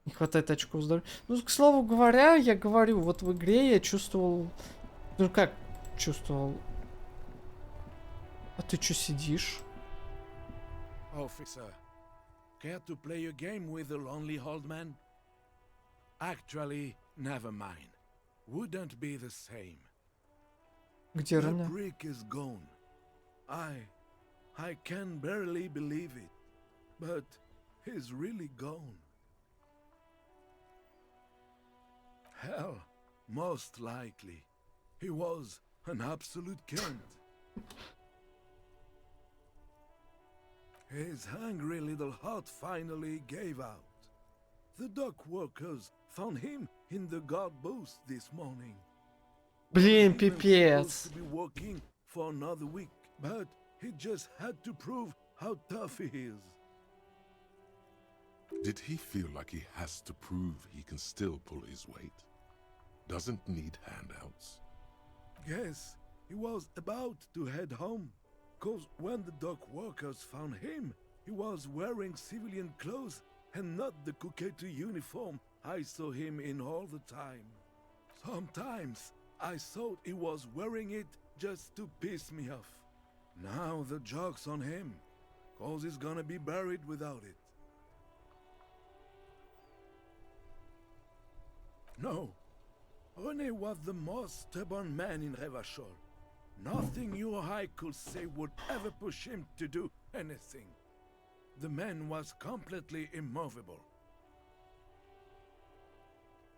Не хватает очков здоровья. Ну, к слову говоря, я говорю, вот в игре я чувствовал... Ну как чувствовал? А ты чё сидишь? Officer, care to play a game with the lonely old man? Actually, never mind. Wouldn't be the same. Где The Рене? brick is gone. I can barely believe it, but he's really gone. Hell, most likely. He was an absolute cunt. His hungry little heart finally gave out. The dock workers found him in the guard booth this morning. Блин, He was пипец. supposed to be working for another week, but he just had to prove how tough he is. Did he feel like he has to prove he can still pull his weight? Doesn't need handouts? Guess he was about to head home, 'cause when the dock workers found him, He was wearing civilian clothes and not the Kuketu uniform I saw him in all the time. Sometimes I thought he was wearing it just to piss me off. Now the joke's on him, cause he's gonna be buried without it. No, René was the most stubborn man in Revachol. Nothing you or I could say would ever push him to do anything. The man was completely immovable.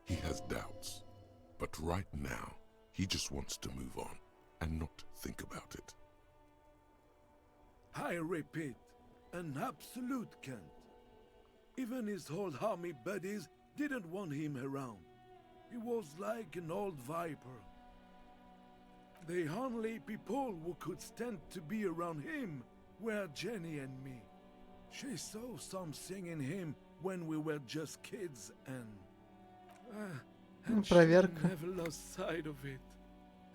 He has doubts, but right now, he just wants to move on and not think about it. I repeat, an absolute cunt. Even his old army buddies didn't want him around. He was like an old viper. The only people who could stand to be around him were Jenny and me. She saw something in him when we were just kids and she Проверка. never lost sight of it.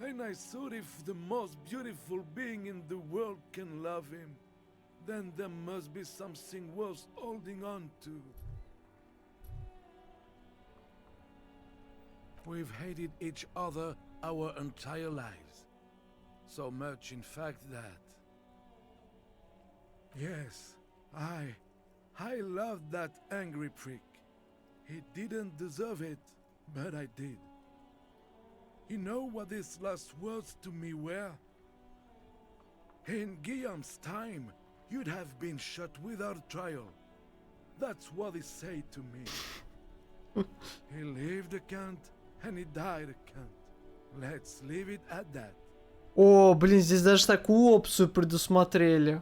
And I thought if the most beautiful being in the world can love him, then there must be something worth holding on to. We've hated each other our entire lives. So much, in fact, that... Yes, I loved that angry prick. He didn't deserve it, but I did. You know what his last words to me were? In Guillaume's time, you'd have been shot without trial. That's what he said to me. He lived a cunt, and he died a cunt. Let's leave it at that. О, блин, здесь даже такую опцию предусмотрели.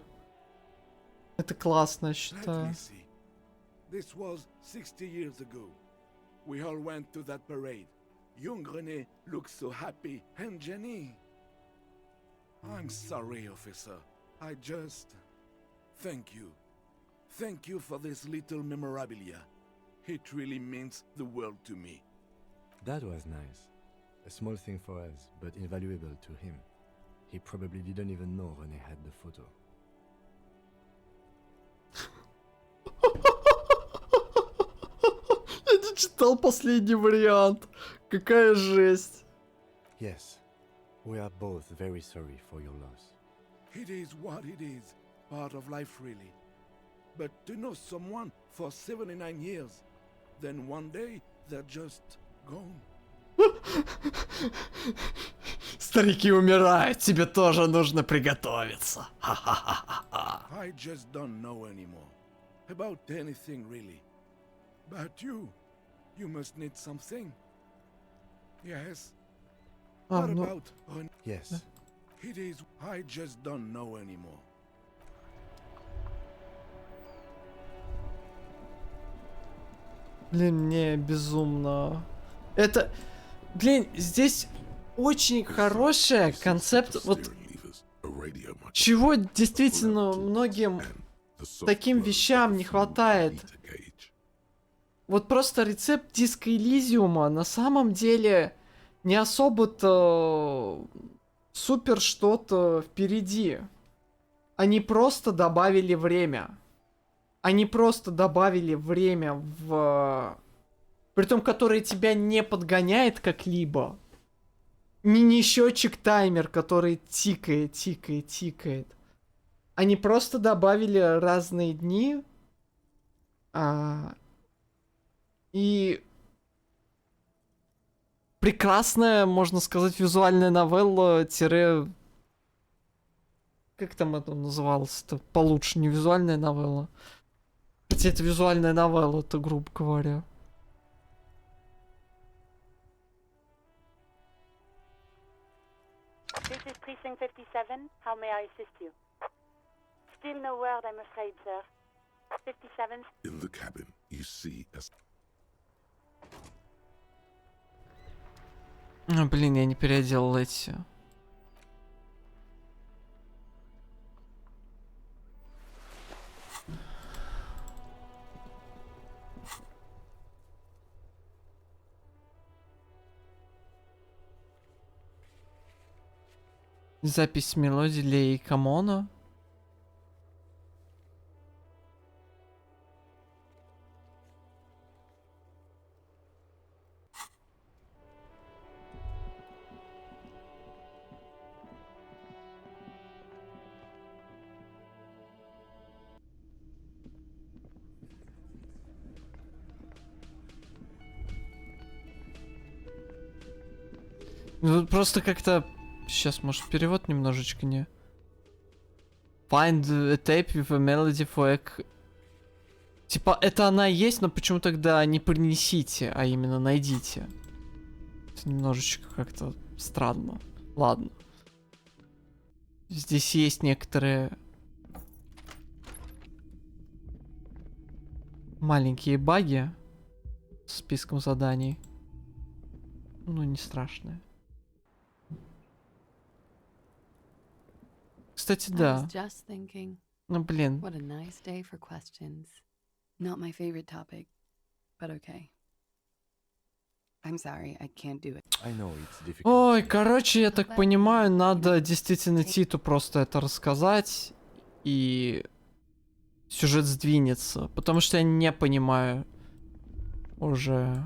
Это классно, я Let считаю. me see. This was 60 years ago. We all went to that parade. Young René looked so happy, and Jenny... I'm sorry, officer. I just... Thank you. Thank you for this little memorabilia. It really means the world to me. That was nice. A small thing for us, but invaluable to him. He probably didn't even know René had the photo. Я не читал последний вариант. Какая жесть. Yes, we are both very sorry for your loss. It is what it is. Part of life, really. But to know someone for 79 years, then one day they're just gone. Старики умирают, тебе тоже нужно приготовиться. Ха-ха-ха-ха. I just don't know anymore. About anything, really. But you must need something. Yes? What ну... about... Yes. It is... I just don't know anymore. Блин, мне безумно... Это... Блин, здесь очень хорошая концепт... Вот... Чего действительно многим таким вещам не хватает. Вот просто рецепт диска Элизиума на самом деле не особо-то супер что-то впереди. Они просто добавили время. Они просто добавили время в... Притом, которое тебя не подгоняет как-либо. Не счетчик-таймер, который тикает, тикает, тикает. Они просто добавили разные дни. И прекрасная, можно сказать, визуальная новелла тире... Как там это называлось-то? Получше, не визуальная новелла. Хотя это визуальная новелла, это грубо говоря. This is Precinct 57. How may I assist you? Still no word, I'm afraid, sir. 57. In the cabin, you see as... Блин, я не переделал эти. Запись мелодии для Икамона. Ну, просто как-то... Сейчас, может, перевод немножечко не... Find a tape with a melody for egg. Типа, это она есть, но почему тогда не принесите, а именно найдите? Это немножечко как-то странно. Ладно. Здесь есть некоторые... маленькие баги с списком заданий. Ну, не страшные. Кстати, I was да. just thinking, Ну, блин. what a nice day for questions. Not my favorite topic, but okay. I'm sorry, I can't do it. I know it's difficult. Ой, короче, я так понимаю, надо действительно Титу просто это рассказать, и сюжет сдвинется. Потому что я не понимаю уже,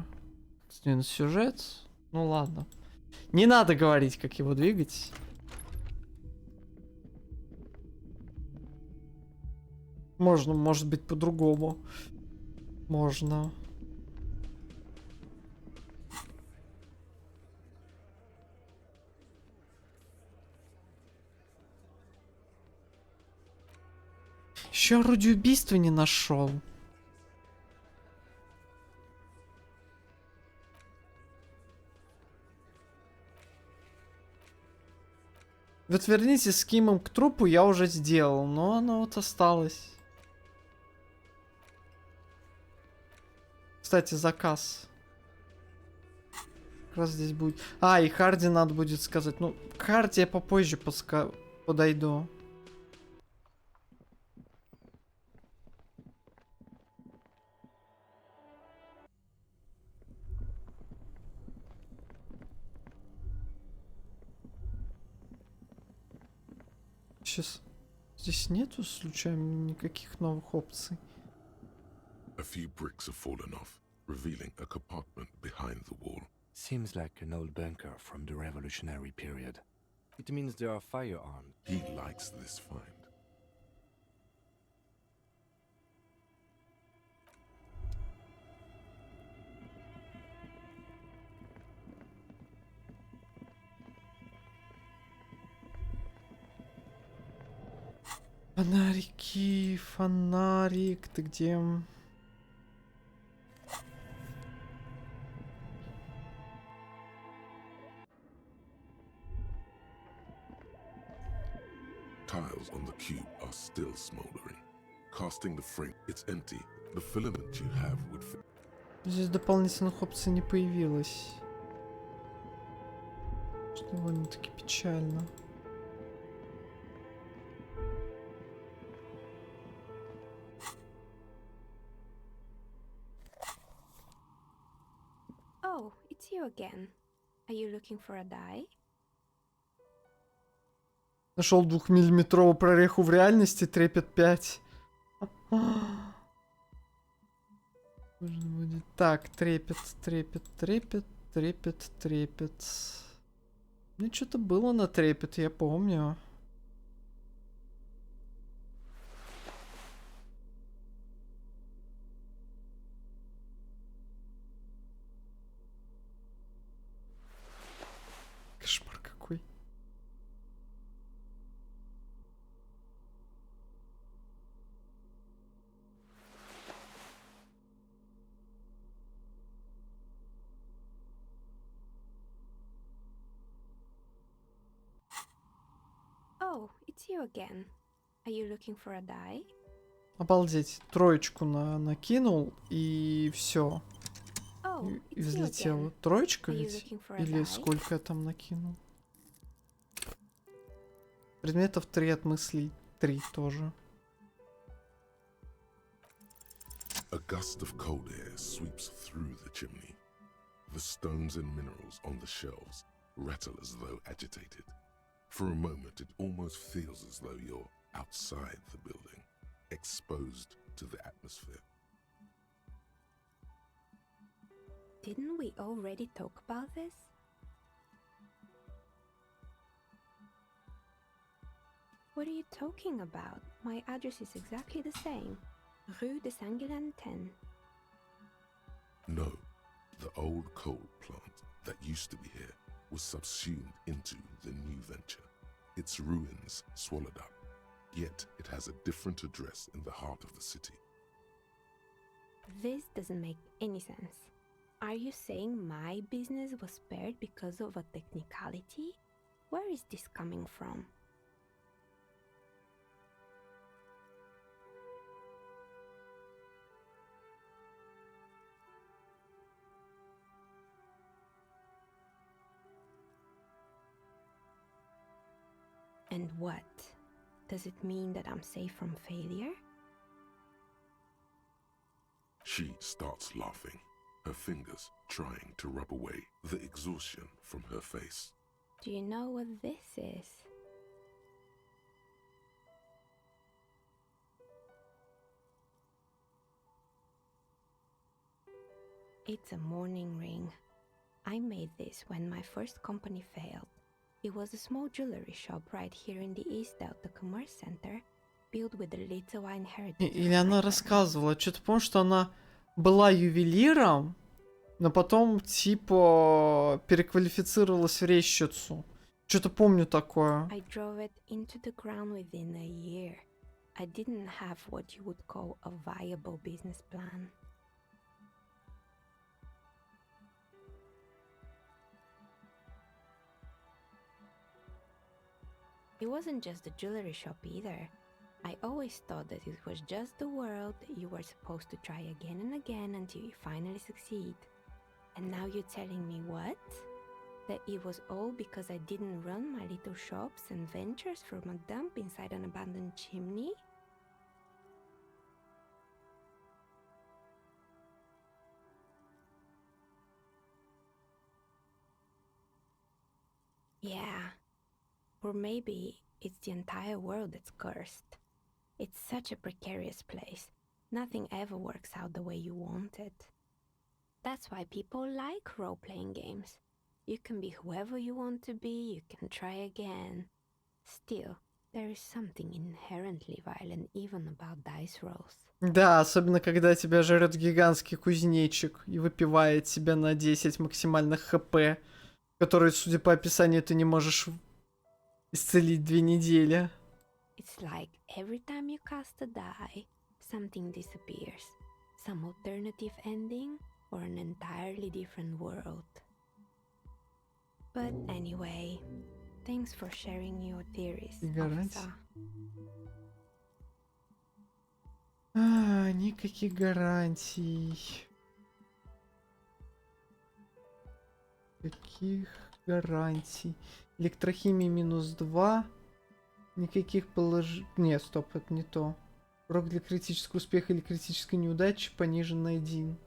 как сдвинуть сюжет. Ну ладно. Не надо говорить, как его двигать. Можно, может быть, по-другому. Можно. Еще орудие убийства не нашел. Вот вернитесь с Кимом к трупу, я уже сделал, но оно вот осталось. Кстати, заказ. Как раз здесь будет. А, и Харди надо будет сказать. Ну, к Харди я попозже подойду. Сейчас. Здесь нету случайно никаких новых опций. A few bricks have fallen off, revealing a compartment behind the wall. Seems like an old bunker from the revolutionary period. It means there are firearms. He likes this find. Фонарики, фонарик, ты где? Tiles on the cube are still smoldering. Casting the frame, it's empty. The filament you have would fit. Здесь дополнительных опций не появилось. Что довольно-таки печально. Oh, it's you again. Are you looking for a die? Нашел 2-миллиметровую прореху в реальности, трепет 5. Будет. Так, трепет. Ну, что-то было на трепет, я помню. Кошмар какой. Oh, it's you again. Are you looking for a die? Обалдеть, троечку накинул и все. Oh, И it's you взлетело. again. Троечка Are you ведь? looking for a Или die? сколько я там накинул? Предметов 3 от мыслей. 3 тоже. A gust of cold air sweeps through the chimney. The stones and minerals on the shelves rattle as though agitated. For a moment, it almost feels as though you're outside the building, exposed to the atmosphere. Didn't we already talk about this? What are you talking about? My address is exactly the same. Rue de Saint-Guilain 10. No, the old coal plant that used to be here was subsumed into the new venture, its ruins swallowed up. Yet it has a different address in the heart of the city. This doesn't make any sense. Are you saying my business was spared because of a technicality? Where is this coming from? And what? Does it mean that I'm safe from failure? She starts laughing, her fingers trying to rub away the exhaustion from her face. Do you know what this is? It's a mourning ring. I made this when my first company failed. It was a small jewelry shop right here in the East Delta Commerce Center, built with the little I inherited. Или она рассказывала, что-то помню, что она была ювелиром, но потом, типа, переквалифицировалась в резчицу. Что-то помню такое. I drove it into the ground within a year. I didn't have what you would call a viable business plan. It wasn't just the jewelry shop either. I always thought that it was just the world you were supposed to try again and again until you finally succeed. And now you're telling me what? That it was all because I didn't run my little shops and ventures from a dump inside an abandoned chimney? Yeah. Or maybe it's the entire world that's cursed. It's such a precarious place. Nothing ever works out the way you want it. That's why people like role-playing games. You can be whoever you want to be, you can try again. Still, there is something inherently violent even about dice rolls. Да, особенно когда тебя жрет гигантский кузнечик и выпивает тебя на 10 максимальных хп, которые, судя по описанию, ты не можешь исцелить 2 недели. It's like every time you cast a die, something disappears. Some alternative ending or an entirely different world. But anyway, thanks for sharing your theories, officer. Никаких гарантий. Каких гарантий? Электрохимия -2. Никаких Нет, стоп, это не то. Урок для критического успеха или критической неудачи понижен на 1.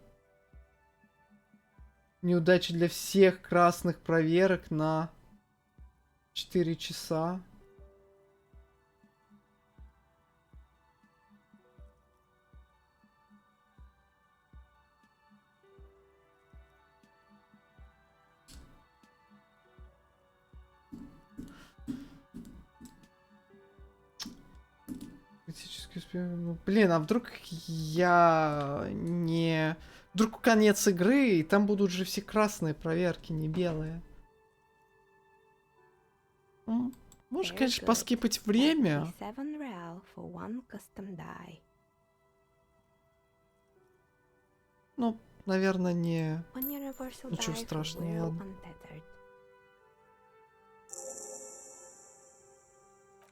Неудача для всех красных проверок на 4 часа. Критический успех. Ну, блин, а вдруг я не... Вдруг конец игры, и там будут же все красные проверки, не белые. Можно, конечно, поскипать время. Ну, наверное, не... Ничего страшного, ладно.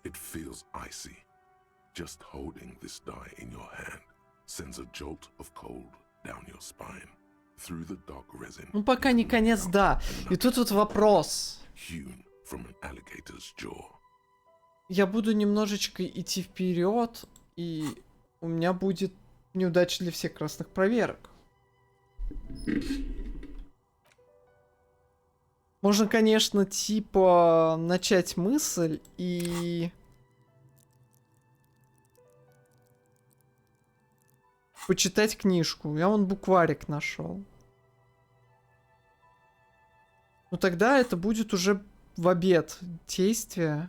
It feels icy. Just holding this die in your hand sends a jolt of cold down your spine, through the dark resin. Ну, пока не конец, да. И тут вот вопрос. Hewn from an alligator's jaw. Я буду немножечко идти вперед, и у меня будет неудача для всех красных проверок. Можно, конечно, типа начать мысль и... почитать книжку. Я вон букварик нашел. Ну тогда это будет уже в обед действия.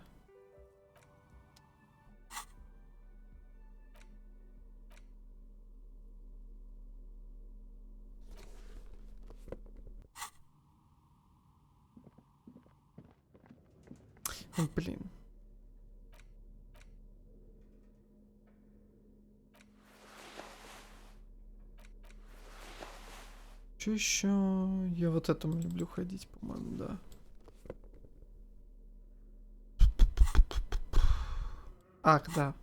Блин. Что еще? Я вот этому люблю ходить, по-моему, да. Ах, да.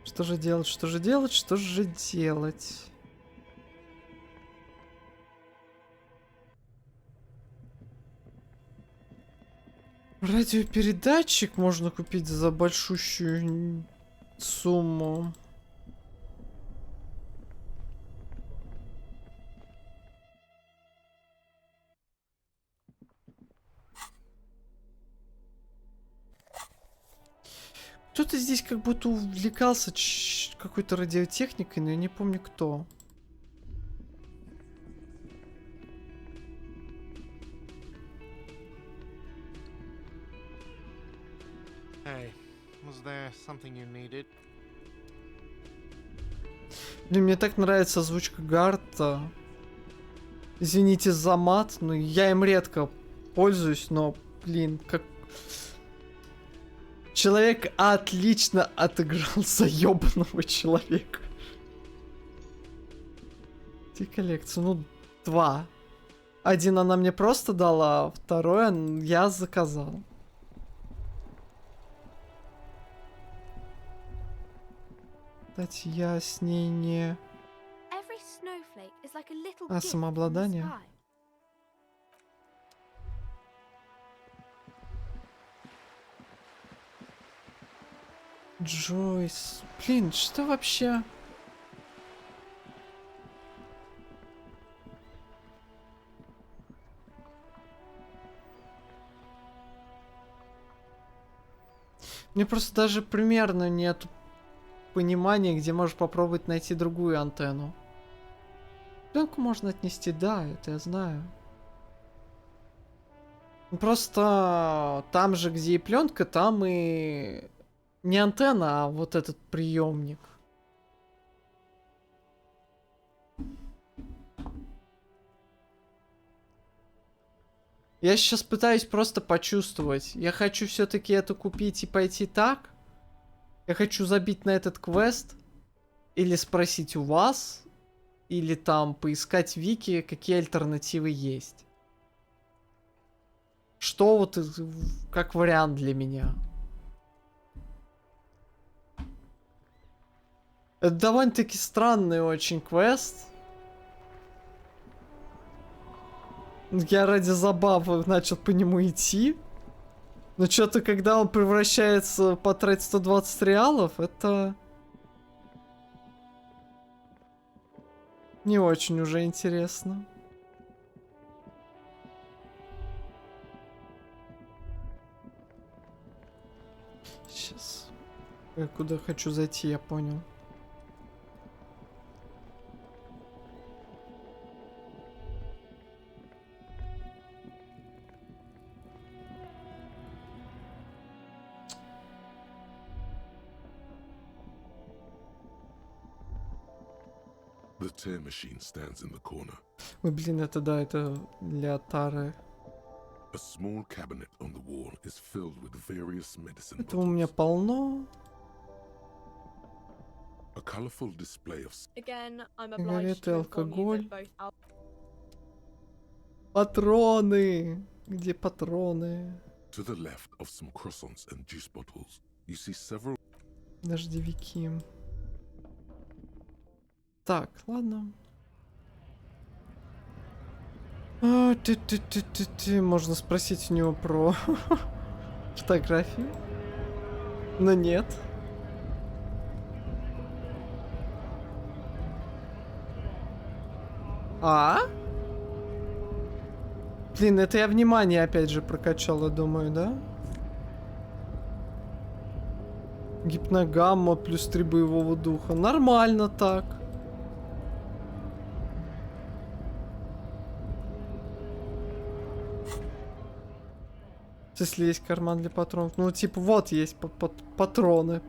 Что же делать? Что же делать? Что же делать? Радиопередатчик можно купить за большущую сумму. Кто-то здесь как будто увлекался какой-то радиотехникой, но я не помню кто. Hey, was there something you needed? Блин, мне так нравится озвучка Гарта. Извините за мат, но я им редко пользуюсь, но, блин, как... Человек отлично отыграл заебанного человека. Ты коллекцию, ну, 2. Один она мне просто дала, а второй я заказал. Кстати, я с ней не... А, самообладание? Джойс. Блин, что вообще? Мне просто даже примерно нет понимания, где можешь попробовать найти другую антенну. Пленку можно отнести, да, это я знаю. Просто там же, где и пленка, там и не антенна, а вот этот приемник. Я сейчас пытаюсь просто почувствовать. Я хочу все-таки это купить и пойти так. Я хочу забить на этот квест. Или спросить у вас. Или там поискать в Вики, какие альтернативы есть. Что вот как вариант для меня. Это довольно-таки странный очень квест. Я ради забавы начал по нему идти. Но что-то, когда он превращается потратить 120 реалов, это... Не очень уже интересно. Сейчас. Я куда хочу зайти, я понял. The tear machine stands in the corner. Ой, блин, это да, это для Тары. A small cabinet on the wall is filled with various medicine Это у меня полно. A colorful display of Сигареты, алкоголь. Патроны. Где патроны? To the left of some croissants and juice bottles, you see several Дождевики. Так, ладно. Можно спросить у него про фотографии. Но нет. А? Блин, это я внимание опять же прокачал, я думаю, да? Гипногамма плюс 3 боевого духа. Нормально так. Если есть карман для патронов. Ну, типа, вот есть патроны.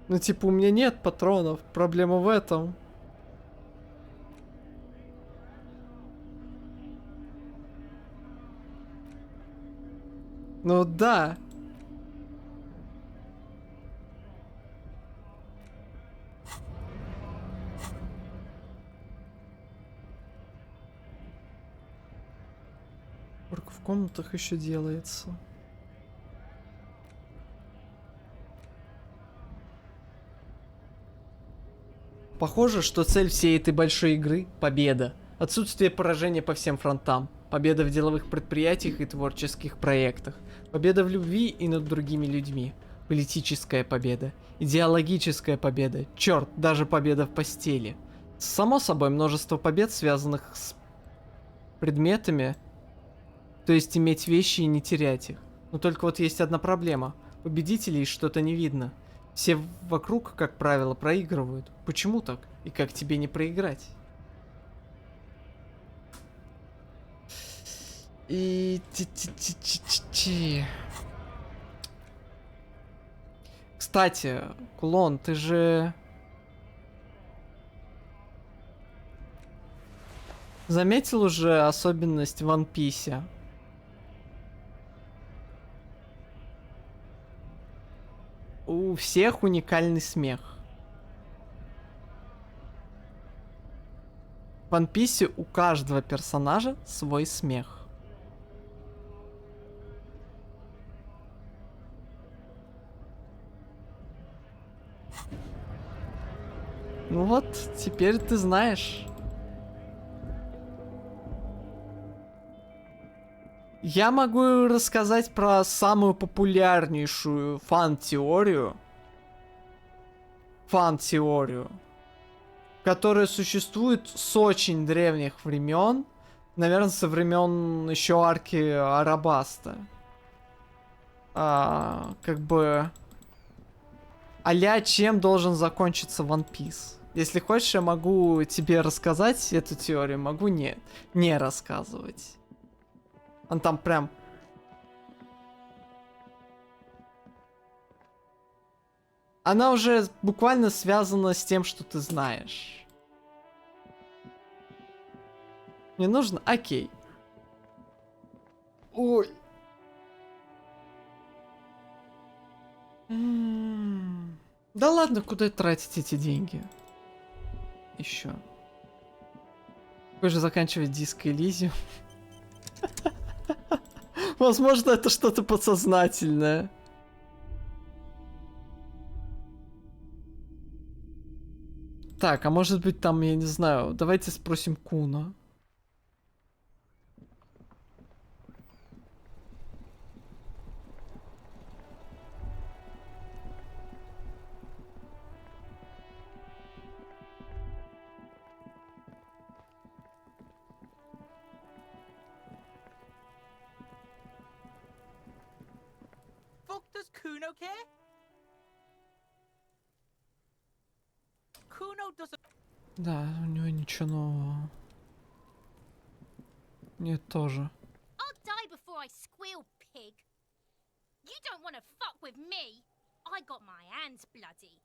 Ну, типа, у меня нет патронов. Проблема в этом. Ну да. Сколько в комнатах еще делается? Похоже, что цель всей этой большой игры — победа. Отсутствие поражения по всем фронтам. Победа в деловых предприятиях и творческих проектах. Победа в любви и над другими людьми. Политическая победа. Идеологическая победа. Черт, даже победа в постели. Само собой, множество побед, связанных с предметами. То есть иметь вещи и не терять их. Но только вот есть одна проблема. Победителей что-то не видно. Все вокруг, как правило, проигрывают. Почему так? И как тебе не проиграть? И... Кстати, Кулон, ты же... заметил уже особенность в One Piece? У всех уникальный смех. В One Piece у каждого персонажа свой смех. Ну вот, теперь ты знаешь. Я могу рассказать про самую популярнейшую фан-теорию. Фан-теорию. Которая существует с очень древних времен. Наверное, со времен еще арки Арабаста. Как бы... а-ля чем должен закончиться One Piece. Если хочешь, я могу тебе рассказать эту теорию, могу не рассказывать. Он там прям... Она уже буквально связана с тем, что ты знаешь. Мне нужно? Окей. Ой. Да ладно, куда тратить эти деньги? Еще. Вы же заканчивать диск Elysium. Возможно, это что-то подсознательное. Так, а может быть там, я не знаю, давайте спросим Куна. Fuck does Kuno care? Kuno doesn't. Да, у него ничего нового. Нет, тоже. I'll die before I squeal, pig. You don't want to fuck with me. I got my hands bloody.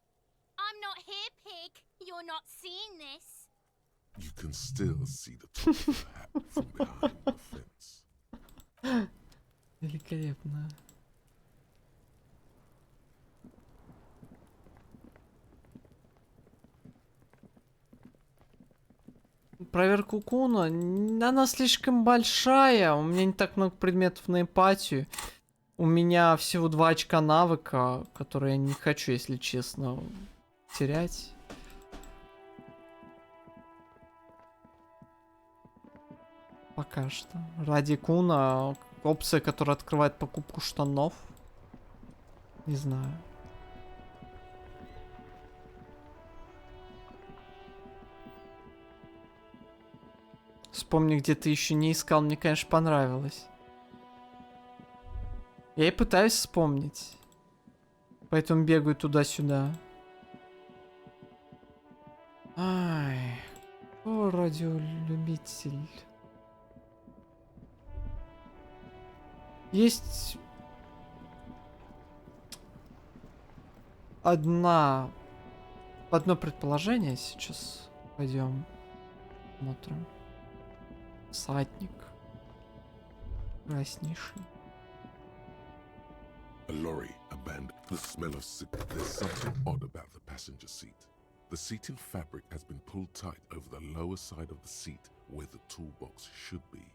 I'm not here, pig. You're not seeing this. You can still see the top of the hat from behind the fence. Великолепно. Проверка Куна, она слишком большая. У меня не так много предметов на эмпатию. У меня всего 2 очка навыка, которые я не хочу, если честно, терять. Пока что. Ради Куна опция, которая открывает покупку штанов. Не знаю. Вспомни, где ты еще не искал, мне, конечно, понравилось. Я и пытаюсь вспомнить. Поэтому бегаю туда-сюда. Ай, о, радиолюбитель. Есть... одно предположение сейчас. Пойдем. Смотрим. Всадник. Краснейший. A lorry abandoned. The smell of cigarette. There's something odd about the passenger seat. The seating fabric has been pulled tight over the lower side of the seat where the toolbox should be.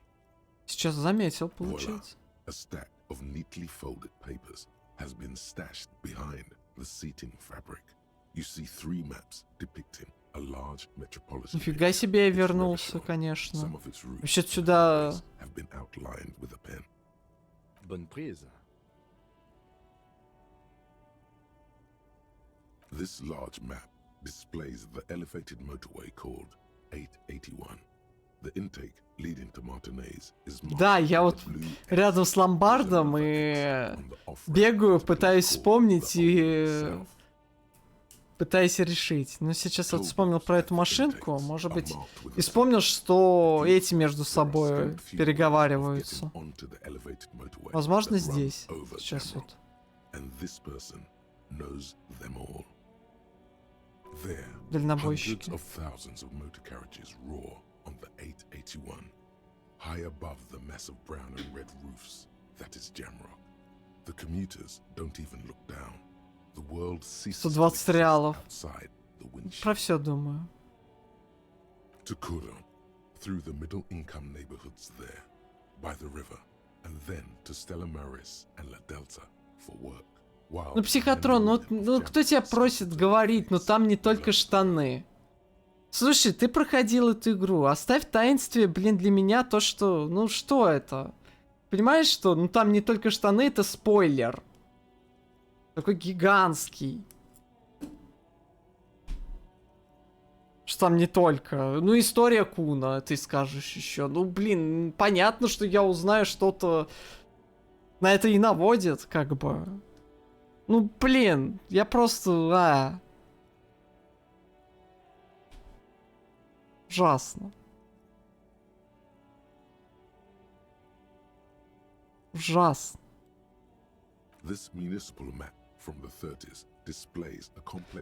Сейчас заметил, Voila. получается. A stack of neatly folded papers has been stashed behind the seating fabric. You see 3 maps depicting a large metropolitan. Нифига себе я вернулся, конечно. Вообще сюда... Have been outlined with a pen. Bonne prise. This large map displays the elevated motorway called 881. The intake leading to Martinez is marked. Да, я вот рядом с ломбардом и бегаю, пытаюсь вспомнить и пытаюсь решить. Но сейчас вот вспомнил про эту машинку, может быть, и вспомнил, что эти между собой переговариваются. Возможно, здесь. Сейчас вот. Дальнобойщики. High above the mass of brown and red roofs, that is Jamrock. The commuters don't even look down. The world ceases 120 реалов. outside the windshield. Про все думаю. To Kuron, through the middle-income neighborhoods there, by the river, and then to Stella Maris and La Delta for work. While Ну, Психотрон, ну кто тебя просит говорить? Ну там не только штаны. Слушай, ты проходил эту игру. Оставь в таинстве, блин, для меня то, что... Ну, что это? Понимаешь, что? Ну, там не только штаны, это спойлер. Такой гигантский. Что там не только. Ну, история Куна, ты скажешь еще. Ну, блин, понятно, что я узнаю что-то... На это и наводит, как бы. Ну, блин, я просто... Ужасно. Ужасно.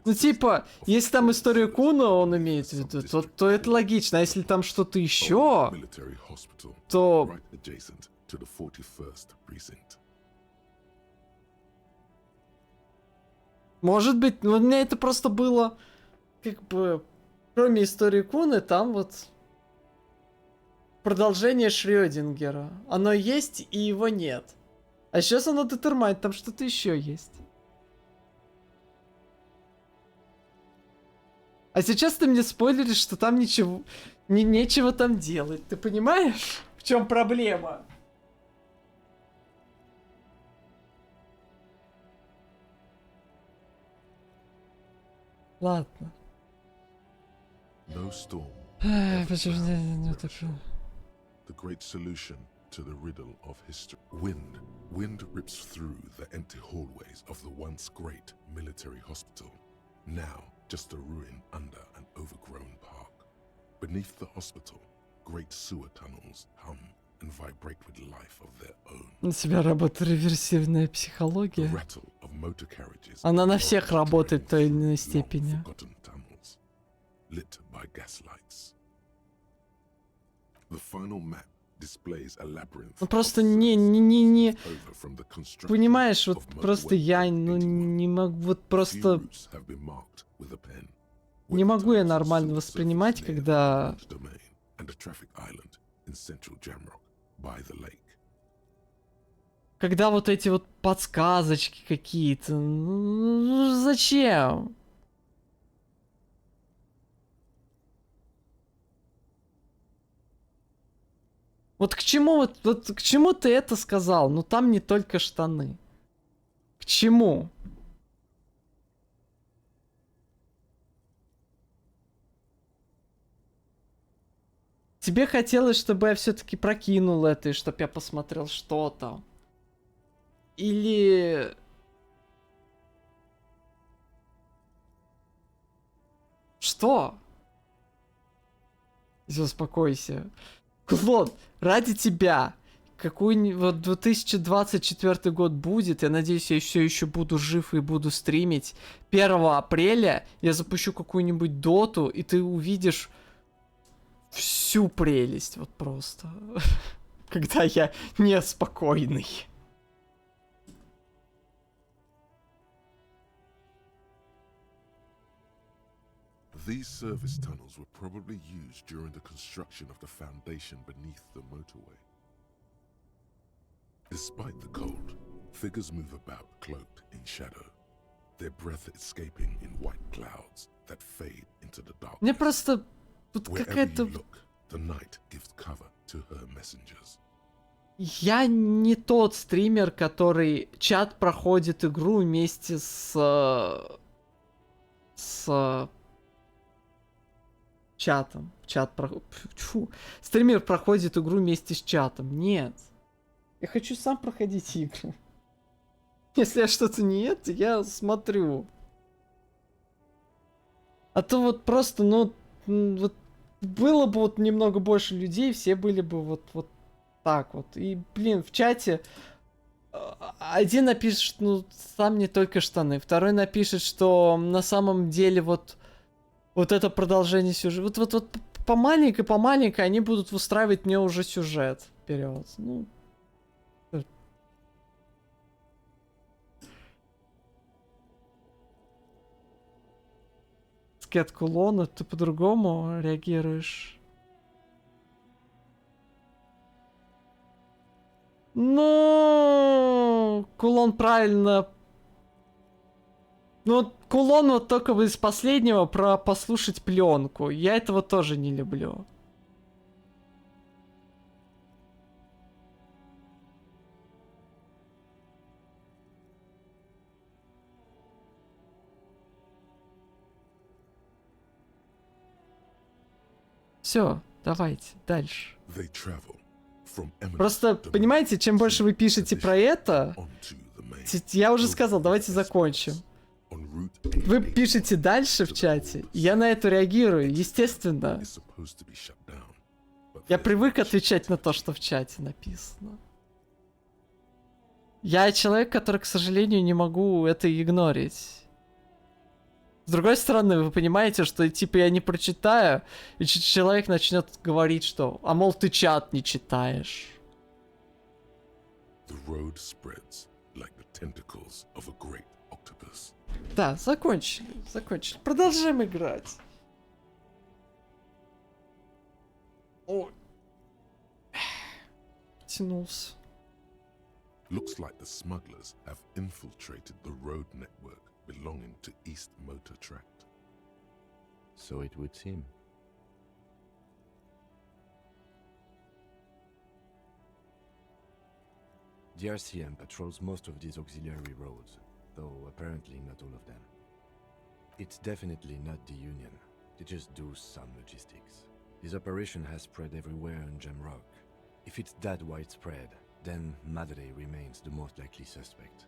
Ну, типа, если там историю Куна он имеет в виду, то это логично. А если там что-то еще, то... Может быть, но у меня это просто было, как бы... Кроме истории Куны, там вот продолжение Шрёдингера. Оно есть, и его нет. А сейчас оно детермайнит, там что-то еще есть. А сейчас ты мне спойлеришь, что там ничего... нечего там делать. Ты понимаешь, в чем проблема? Ладно. No storm. The great solution to the riddle of history. Wind rips through the empty hallways of the once great military hospital. Now just a ruin under an overgrown park. Beneath the hospital, great sewer tunnels hum and vibrate with life of their own. На тебя работает реверсивная психология. Она на всех работает в той или иной степени. Lit by gaslights. The final map displays a labyrinth. Ну просто не... Понимаешь, вот просто я не могу, вот просто... Не могу я нормально воспринимать, когда... Когда вот эти вот подсказочки какие-то... Ну, зачем? Вот к чему к чему ты это сказал? Ну там не только штаны. К чему? Тебе хотелось, чтобы я все-таки прокинул это, и чтобы я посмотрел, что там? Или... Что? Успокойся. Клон, ради тебя, какой-нибудь вот 2024 год будет, я надеюсь, я все еще буду жив и буду стримить. 1 апреля я запущу какую-нибудь доту, и ты увидишь всю прелесть, вот просто. Когда я неспокойный. These service tunnels were probably used during the construction of the foundation beneath the motorway. Despite the cold, figures move about cloaked in shadow, their breath escaping in white clouds that fade into the darkness. Мне просто тут Wherever какая-то... you look, the night gives cover to her messengers. Я не тот стример, который чат проходит игру вместе с чатом. Фу. Стример проходит игру вместе с чатом. Нет. Я хочу сам проходить игры. Если я что-то нет, я смотрю. А то вот просто, ну, вот было бы вот немного больше людей, все были бы вот так вот. И, блин, в чате один напишет, ну, сам не только штаны. Второй напишет, что на самом деле вот это продолжение сюжета. Вот по маленькой они будут устраивать мне уже сюжет вперед. Ну. Скет кулона, ты по-другому реагируешь. Ну, кулон правильно. Ну, кулон вот только из последнего про послушать пленку. Я этого тоже не люблю. Все, давайте, дальше. Просто, понимаете, чем больше вы пишете про это, я уже сказал, давайте закончим. Вы пишете дальше в чате, я на это реагирую, естественно. Я привык отвечать на то, что в чате написано. Я человек, который, к сожалению, не могу это игнорить. С другой стороны, вы понимаете, что типа я не прочитаю, и человек начнет говорить, что «А мол, ты чат не читаешь». Да, закончили. Продолжаем играть. Ой. Тянулся. Looks like the smugglers have infiltrated the road network belonging to East Motor Tract. So it would seem. The RCM patrols most of these auxiliary roads, though apparently not all of them. It's definitely not the Union. They just do some logistics. This operation has spread everywhere in Jamrock. If it's that widespread, then Madre remains the most likely suspect.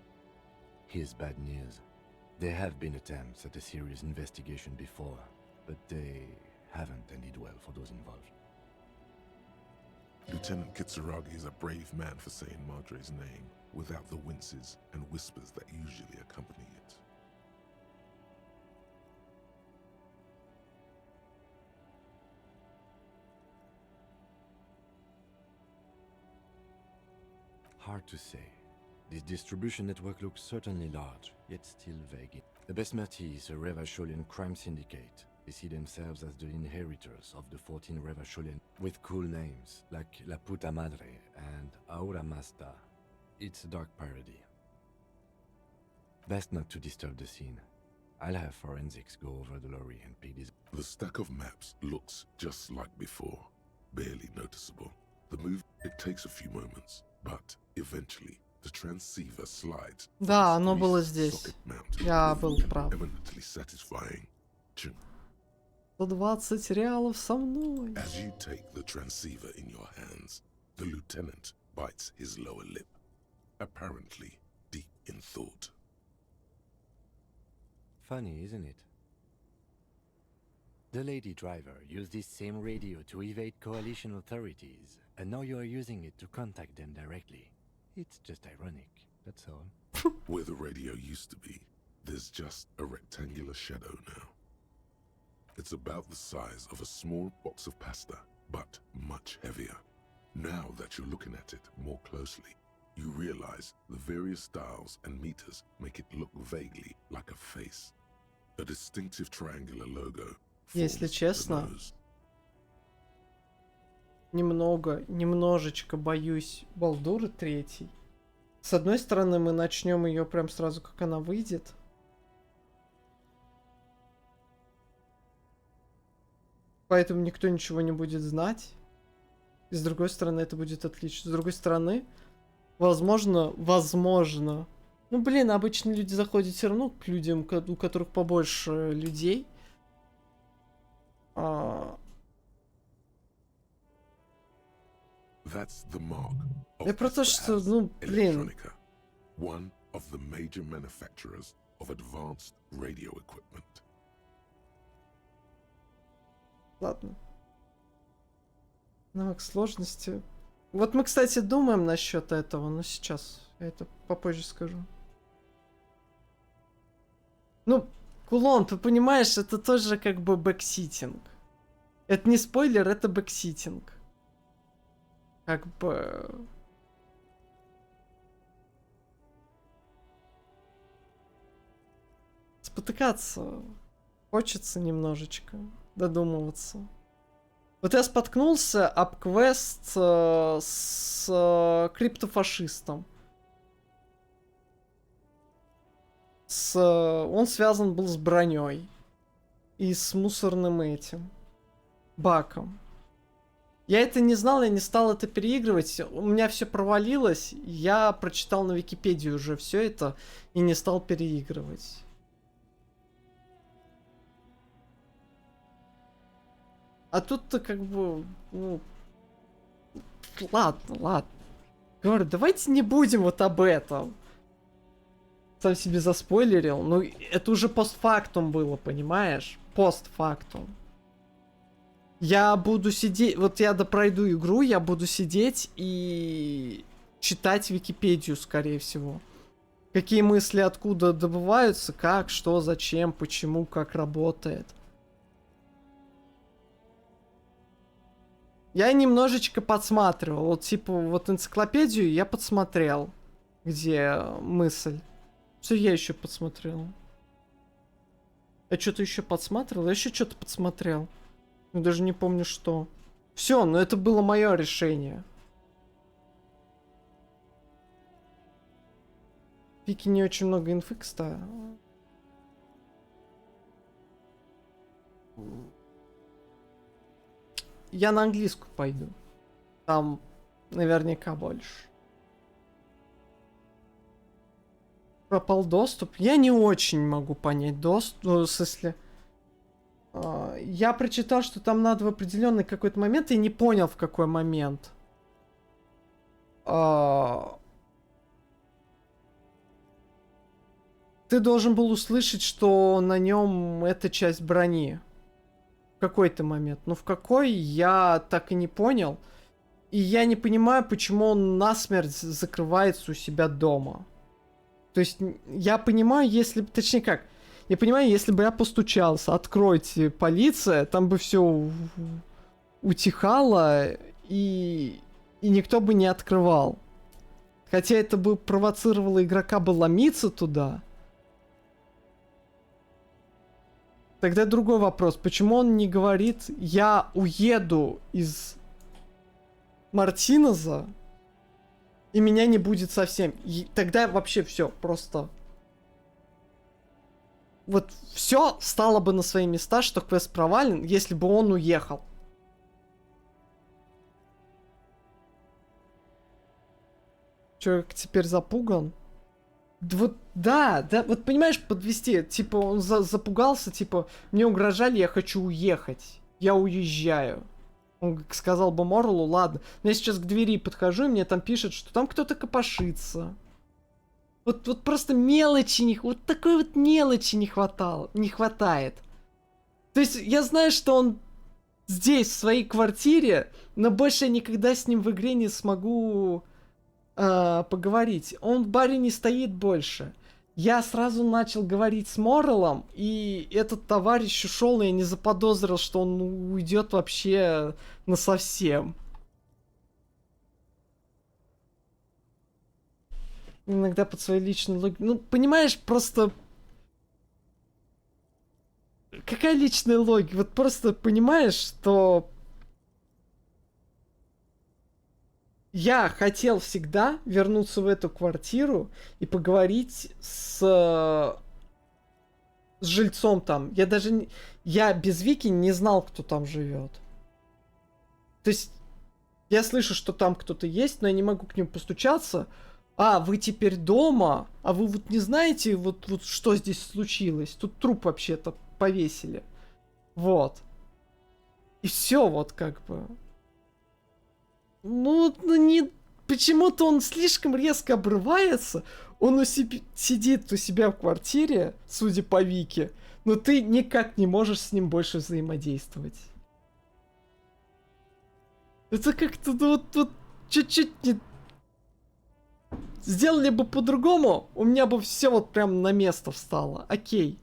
Here's bad news. There have been attempts at a serious investigation before, but they haven't ended well for those involved. Lieutenant Kitsuragi is a brave man for saying Madre's name without the winces and whispers that usually accompany it. Hard to say. This distribution network looks certainly large, yet still vague. The Besmerti is a Revacholian crime syndicate. They see themselves as the inheritors of the 14 Revacholian with cool names like La Puta Madre and Aura Masta. It's a dark parody. Best not to disturb the scene. I'll have forensics go over the lorry and pick this. The stack of maps looks just like before, barely noticeable. The move, it takes a few moments, but eventually the transceiver slides. Да, оно было здесь. Я был прав. 120 реалов со мной. As you take the transceiver in your hands, the lieutenant bites his lower lip, apparently deep in thought. Funny, isn't it? The lady driver used this same radio to evade coalition authorities, and now you are using it to contact them directly. It's just ironic, that's all. Where the radio used to be, there's just a rectangular shadow now. It's about the size of a small box of pasta, but much heavier. Now that you're looking at it more closely, you realize the various styles and meters make it look vaguely like a face. A distinctive triangular logo. Если честно, немножечко боюсь Балдуры 3. С одной стороны, мы начнем ее прям сразу, как она выйдет. Поэтому никто ничего не будет знать. И с другой стороны, это будет отлично. С другой стороны, возможно... Ну, блин, обычно люди заходят все равно к людям, у которых побольше людей. That's the mark Я про то, что, ну, блин. One of the major manufacturers of advanced radio equipment. Ладно. Навык сложности. Вот мы, кстати, думаем насчет этого, но сейчас я это попозже скажу. Ну, Кулон, ты понимаешь, это тоже как бы бэкситинг. Это не спойлер, это бэкситинг. Как бы... Спотыкаться хочется немножечко, додумываться. Вот я споткнулся об квест с криптофашистом. Он связан был с броней и с мусорным этим баком. Я это не знал, я не стал это переигрывать. У меня все провалилось. Я прочитал на Википедии уже все это и не стал переигрывать. А тут-то как бы, ну, ладно. Говорю, давайте не будем вот об этом. Сам себе заспойлерил. Ну, это уже постфактум было, понимаешь? Постфактум. Я буду сидеть, вот я допройду игру, я буду сидеть и читать Википедию, скорее всего. Какие мысли откуда добываются, как, что, зачем, почему, как работает. Я немножечко подсматривал. Вот типа вот энциклопедию я подсмотрел. Где мысль. Что я еще подсмотрел? Я что-то еще подсматривал? Я еще что-то подсмотрел. Я даже не помню что. Все, но это было мое решение. В Вики не очень много инфы, кстати. Я на английскую пойду. Там наверняка больше. Пропал доступ. Я не очень могу понять доступ. Ну, в смысле... Я прочитал, что там надо в определенный какой-то момент, и не понял, в какой момент. Ты должен был услышать, что на нем эта часть брони. В какой-то момент. Но в какой, я так и не понял. И я не понимаю, почему он насмерть закрывается у себя дома. То есть, я понимаю, если... Точнее как... Я понимаю, если бы я постучался, откройте, полиция, там бы все утихало, и никто бы не открывал. Хотя это бы провоцировало игрока бы ломиться туда. Тогда другой вопрос. Почему он не говорит, я уеду из Мартинеза, и меня не будет совсем. И тогда вообще все просто... Вот все стало бы на свои места, что квест провален, если бы он уехал. Человек теперь запуган. Вот да, вот понимаешь, подвести, типа он запугался, типа мне угрожали, я хочу уехать, я уезжаю. Он сказал бы Морлу, ладно, но я сейчас к двери подхожу, и мне там пишет, что там кто-то копошится. Вот просто мелочи вот такой вот мелочи не хватает. То То есть я знаю, что он здесь, в своей квартире, но больше я никогда с ним в игре не смогу поговорить. Он в баре не стоит больше. Я сразу начал говорить с Моррелом, и этот товарищ ушел, и я не заподозрил, что он уйдет вообще насовсем. Иногда под своей личной логикой. Ну, понимаешь, просто... Какая личная логика? Вот просто понимаешь, что... Я хотел всегда вернуться в эту квартиру и поговорить с жильцом там. Я даже... Я без Вики не знал, кто там живет. То есть... Я слышу, что там кто-то есть, но я не могу к нему постучаться. А, вы теперь дома? А вы вот не знаете, вот что здесь случилось? Тут труп вообще-то повесили. Вот. И все вот как бы. Ну, не... Почему-то он слишком резко обрывается. Он сидит у себя в квартире, судя по Вике. Но ты никак не можешь с ним больше взаимодействовать. Это как-то вот чуть-чуть не... Сделали бы по-другому, у меня бы все вот прям на место встало. Окей.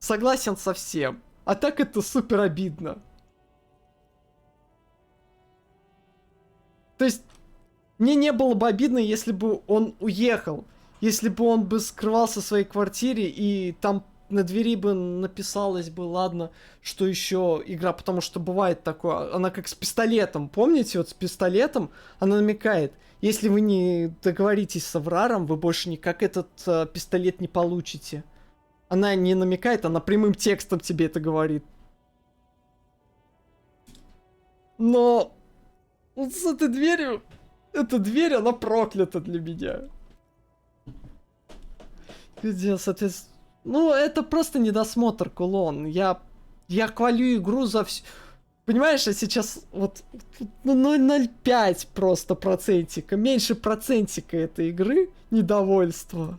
Согласен со всем. А так это супер обидно. То есть, мне не было бы обидно, если бы он уехал. Если бы он бы скрывался в своей квартире, и там на двери бы написалось бы, ладно, что еще игра, потому что бывает такое. Она как с пистолетом. Помните, вот с пистолетом она намекает, если вы не договоритесь с Авраром, вы больше никак этот пистолет не получите. Она не намекает, она прямым текстом тебе это говорит. Но вот с этой дверью, эта дверь, она проклята для меня. Где, соответственно... Ну, это просто недосмотр, кулон. Я хвалю игру за все... Понимаешь, я сейчас вот 0,05 просто процентика. Меньше процентика этой игры недовольства.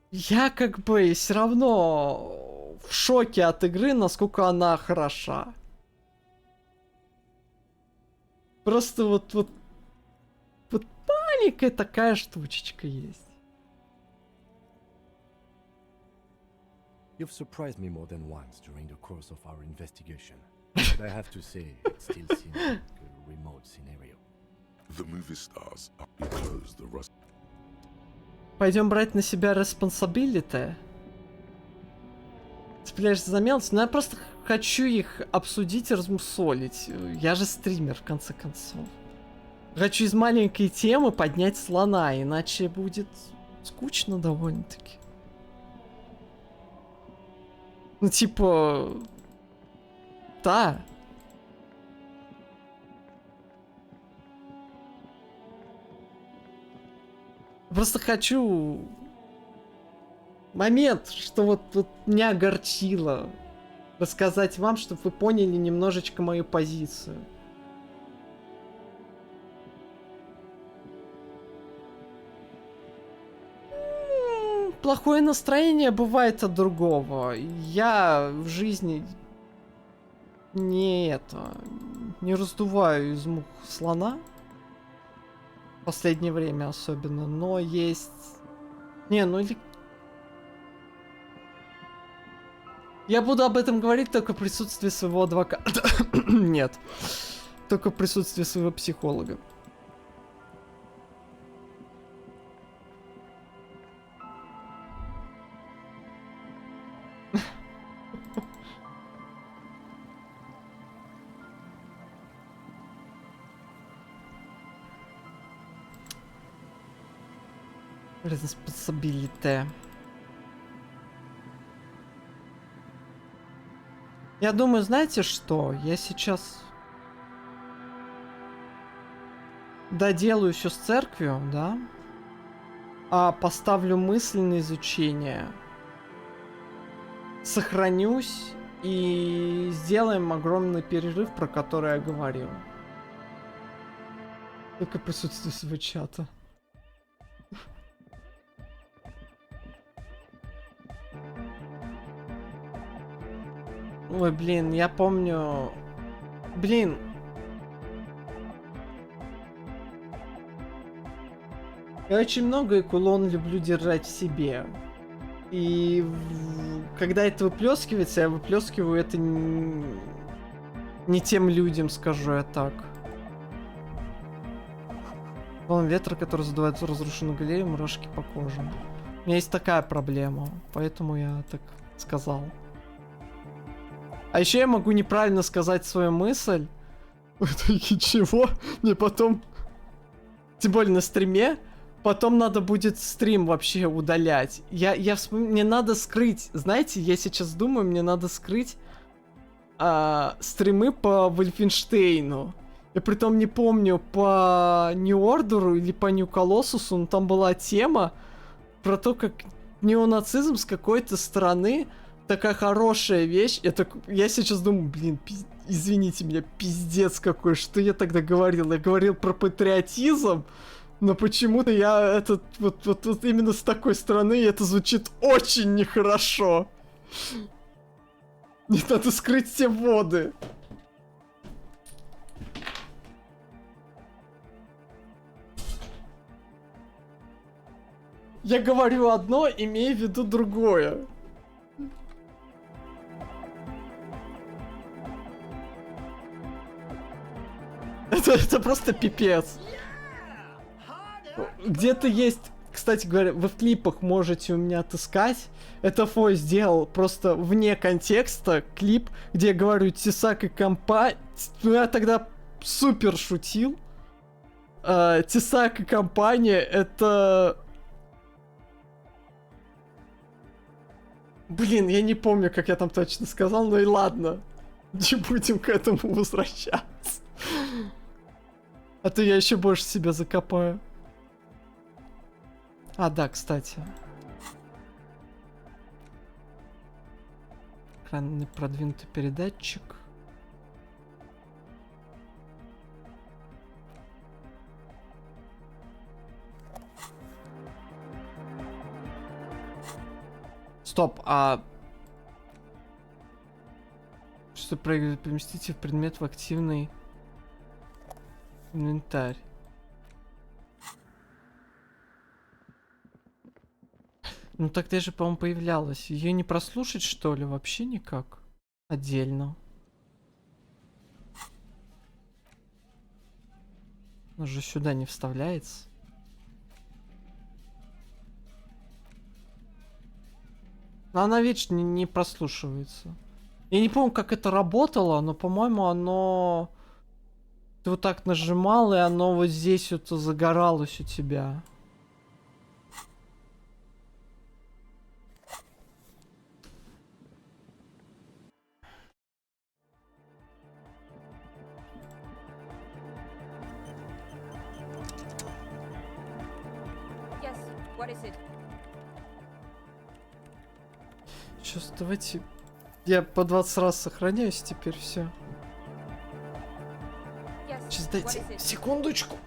Я как бы все равно в шоке от игры, насколько она хороша. Просто вот маленькая такая штучечка есть. You've surprised me more than once during the course of our investigation. But I have to say, it still seems like a remote scenario. The movie stars are close the rust. Пойдем брать на себя responsibility. Цепляешься за мелочь, но я просто хочу их обсудить и размусолить. Я же стример, в конце концов. Хочу из маленькой темы поднять слона, иначе будет скучно довольно-таки. Ну, типа... Да. Просто хочу... Момент, что вот меня огорчило. Рассказать вам, чтобы вы поняли немножечко мою позицию. Плохое настроение бывает от другого. Я в жизни не раздуваю из мух слона. В последнее время особенно. Но есть... Не, ну или... Я буду об этом говорить только в присутствии своего адвоката. Нет. Только в присутствии своего психолога. Responsibility. Я думаю, знаете что? Я сейчас доделаю все с церковью, да? А поставлю мысль на изучение. Сохранюсь и сделаем огромный перерыв, про который я говорил. Только присутствие своего чата. Ой, блин, я помню... Блин. Я очень много кулон люблю держать в себе. И когда это выплескивается, я выплескиваю это не тем людям, скажу я так. Волн ветра, который задувает разрушенную галерею, мурашки по коже. У меня есть такая проблема, поэтому я так сказал. А еще я могу неправильно сказать свою мысль. Чего? Мне потом... Тем более на стриме. Потом надо будет стрим вообще удалять. Мне надо скрыть. Знаете, я сейчас думаю, мне надо скрыть стримы по Вольфенштейну. Я притом не помню, по New Order или по New Colossus, но там была тема про то, как неонацизм с какой-то стороны такая хорошая вещь. Я сейчас думаю, блин, извините меня, пиздец какой, что я тогда говорил? Я говорил про патриотизм, но почему-то я вот именно с такой стороны, и это звучит очень нехорошо. Мне надо скрыть все воды. Я говорю одно, имея в виду другое. Это просто пипец. Где-то есть, кстати говоря, вы в клипах можете у меня отыскать. Это Фой сделал просто вне контекста клип, где я говорю Тесак и компа. Ну я тогда супер шутил. Тесак и компания это... Блин, я не помню, как я там точно сказал, но и ладно. Не будем к этому возвращаться. А то я еще больше себя закопаю. А, да, кстати. Экранный продвинутый передатчик. Стоп, а... Что проигрывает? Поместите в предмет в активный инвентарь. Ну тогда же, по-моему, появлялась. Ее не прослушать, что ли? Вообще никак. Отдельно. Она же сюда не вставляется. Но она, видишь, не прослушивается. Я не помню, как это работало, но, по-моему, оно... Ты вот так нажимал, и оно вот здесь вот загоралось у тебя. Yes, what is it? Сейчас давайте... Я по 20 раз сохраняюсь теперь, все. Yes, Сейчас what дайте is it? секундочку.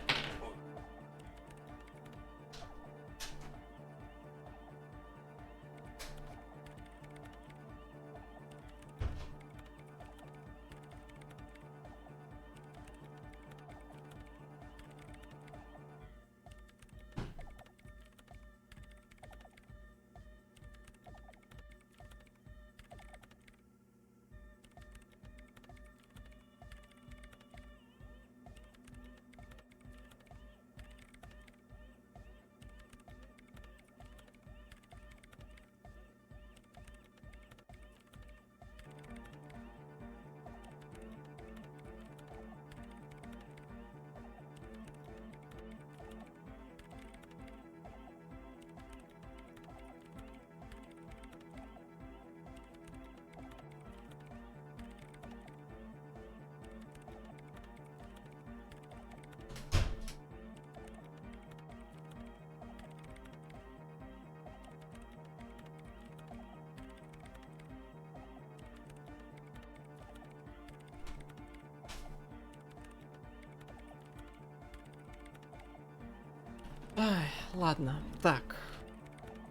Ай, ладно. Так.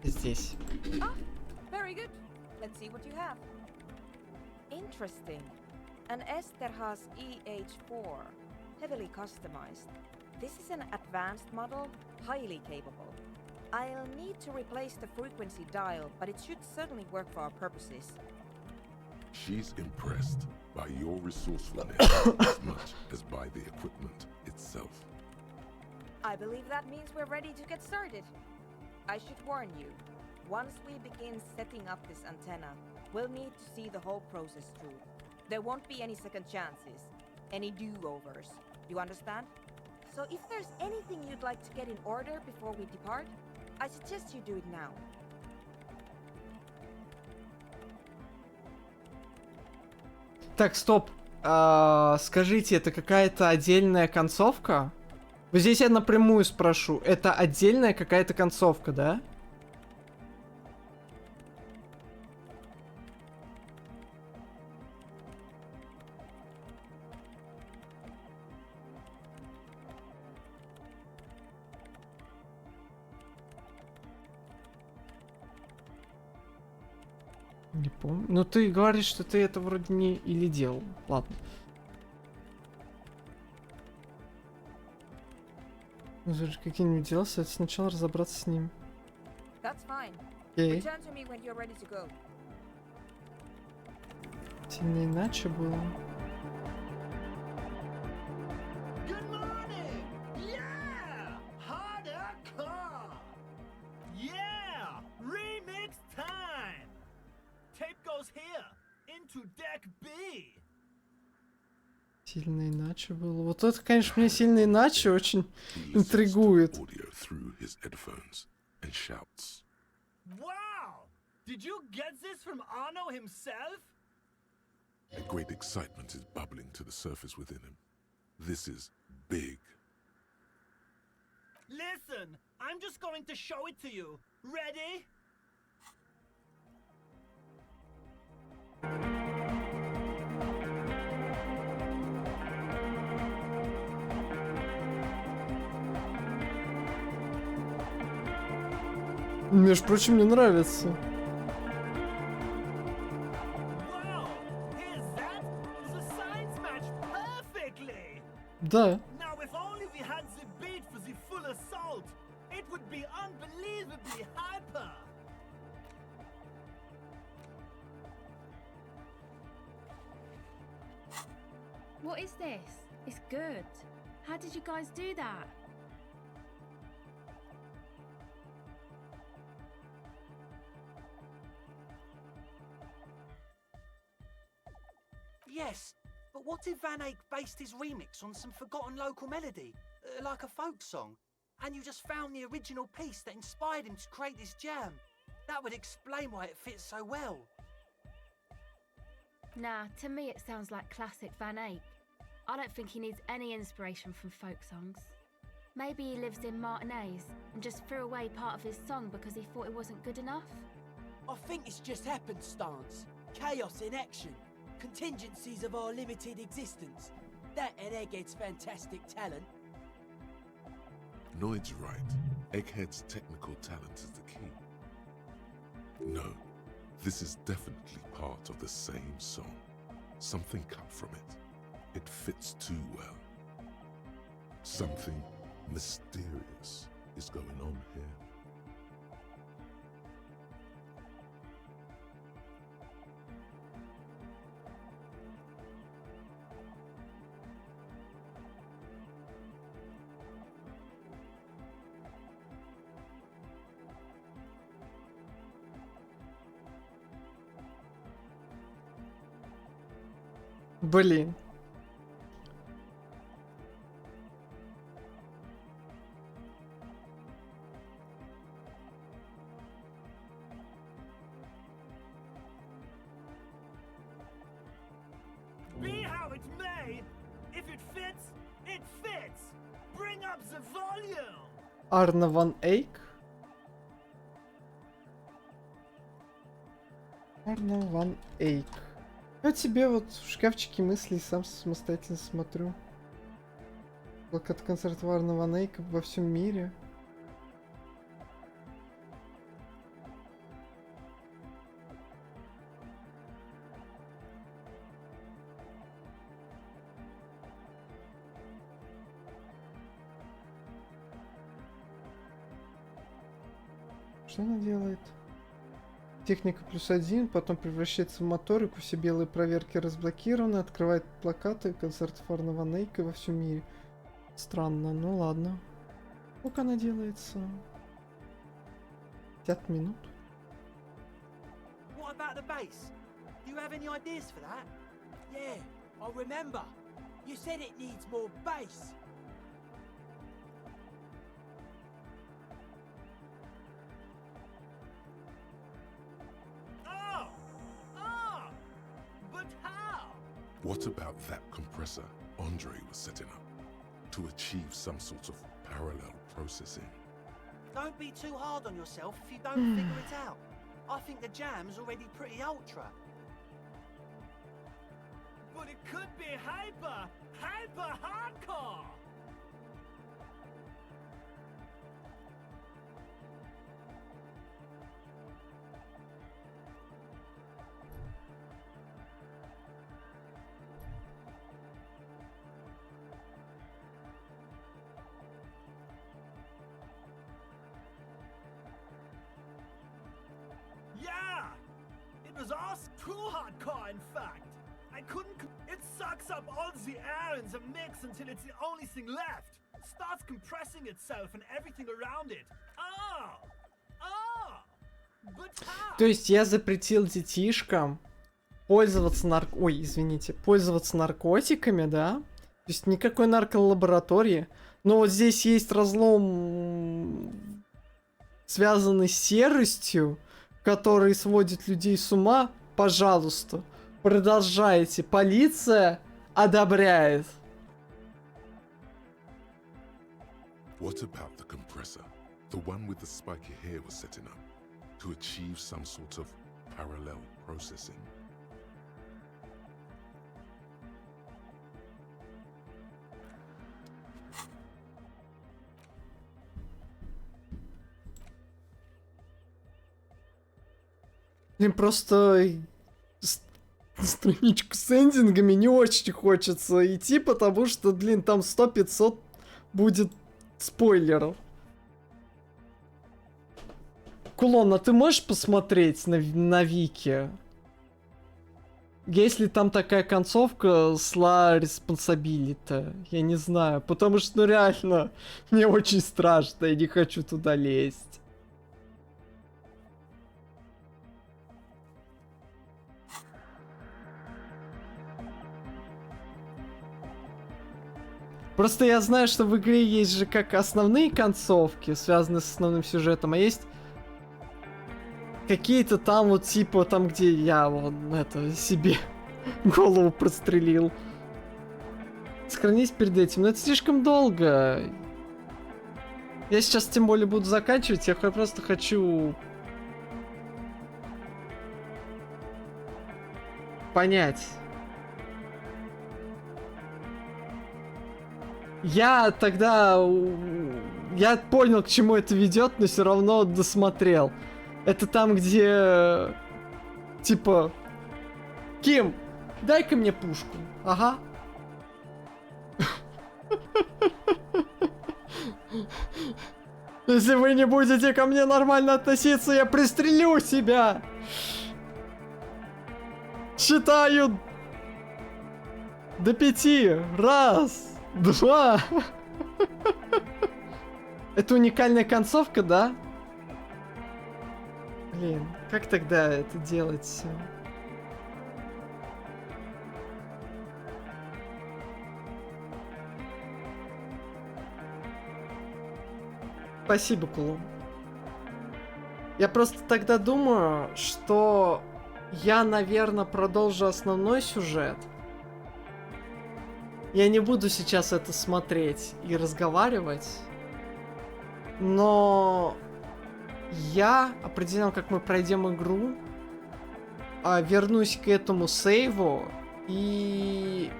Здесь. Ah, very good. Let's see what you have. Interesting. An Esterhaus EH4, heavily customized. This is an advanced model, highly capable. I'll need to replace the frequency dial, but it should certainly work for our purposes. She's impressed by your resourcefulness as much as by the equipment itself. I believe that means we're ready to get started. I should warn you, once we begin setting up this antenna, we'll need to see the whole process through. There won't be any second chances, any do-overs. You understand? So if there's anything you'd like to get in order before we depart, I suggest you do it now. Так, стоп. Скажите, это какая-то отдельная концовка? Вот здесь я напрямую спрошу. Это отдельная какая-то концовка, да? Не помню. Ну ты говоришь, что ты это вроде не или делал. Ладно. Нужно же какие-нибудь дела, стоит сначала разобраться с ним. That's fine. Окей. Return to me when you're ready to go. Сильно иначе было. Good morning! Yeah! Hardcore! Yeah! Remix time! Tape goes here, into deck B. Сильно иначе было. Вот это, конечно, меня сильно иначе очень интригует. Audio through his headphones and shouts. Wow! Did you get this from Arno himself? A great excitement is bubbling to the surface within him. This is big. Listen, I'm just going to show it to you. Ready? Между прочим, мне нравится. Wow! Here's that? The signs match perfectly! Да. Now if only we had the beat for the full assault, it would be unbelievably hyper! What is this? It's good. How did you guys do that? Yes, but what if Van Eyck based his remix on some forgotten local melody, like a folk song, and you just found the original piece that inspired him to create this jam? That would explain why it fits so well. Nah, to me it sounds like classic Van Eyck. I don't think he needs any inspiration from folk songs. Maybe he lives in Martinez and just threw away part of his song because he thought it wasn't good enough? I think it's just happenstance. Chaos in action. Contingencies of our limited existence. That and Egghead's fantastic talent. Noid's right. Egghead's technical talent is the key. No, this is definitely part of the same song. Something cut from it. It fits too well. Something mysterious is going on here. Блин. Be how it may, if it fits, it fits. Bring up the volume. Арно Ван Эйк. Арно Ван Эйк. Я тебе вот в шкафчике мыслей сам самостоятельно смотрю. Плакат концерта Арно Ван Эйка во всем мире. Что она делает? Техника +1, потом превращается в моторику, все белые проверки разблокированы, открывает плакаты, концерт Фарного Нейка во всем мире. Странно, ну ладно. Сколько она делается? 50 минут. What about the bass? Do you have any ideas for that? Yeah, I remember. You said it needs more bass. But how? What about that compressor Andre was setting up to achieve some sort of parallel processing? Don't be too hard on yourself if you don't figure it out. I think the jam's already pretty ultra. But it could be hyper hardcore! Yeah! It was all too hardcore, in fact. I couldn't. It sucks up all the air in the mix until it's the only thing left. It starts compressing itself and everything around it. But how? То есть я запретил детишкам пользоваться пользоваться наркотиками, да? То есть никакой нарколаборатории. Но вот здесь есть разлом, связанный с серостью, который сводит людей с ума. Пожалуйста, продолжайте. Полиция одобряет. What about the compressor? The one with the spiky hair was setting up to achieve some sort of parallel processing. Блин, просто страничку с эндингами не очень хочется идти, потому что, блин, там 100-500 будет спойлеров. Кулон, а ты можешь посмотреть на Вики? Есть ли там такая концовка с La Responsability? Я не знаю, потому что, ну реально, мне очень страшно, я не хочу туда лезть. Просто я знаю, что в игре есть же как основные концовки, связанные с основным сюжетом, а есть какие-то там вот типа там, где я вот себе голову прострелил. Сохранись перед этим, но это слишком долго. Я сейчас тем более буду заканчивать, я просто хочу понять. Я понял, к чему это ведет, но все равно досмотрел. Это там, где типа Ким, дай-ка мне пушку. Ага. Если вы не будете ко мне нормально относиться, я пристрелю себя. Считаю до 5. 1, 2. Это уникальная концовка, да? Блин, как тогда это делать? Спасибо, Кулу. Я просто тогда думаю, что я, наверное, продолжу основной сюжет. Я не буду сейчас это смотреть и разговаривать, но я определенно, как мы пройдем игру, вернусь к этому сейву и...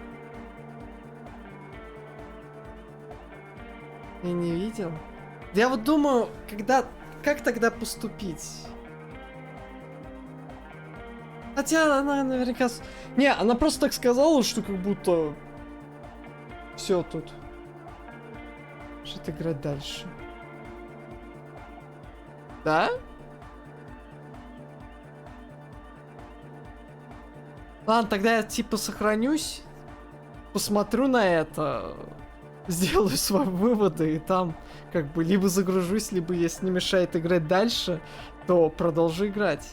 Я не видел. Я вот думаю, как тогда поступить? Хотя она наверняка... Не, она просто так сказала, что как будто... Все тут. Что-то играть дальше. Да? Ладно, тогда я типа сохранюсь, посмотрю на это, сделаю свои выводы и там как бы либо загружусь, либо если не мешает играть дальше, то продолжу играть.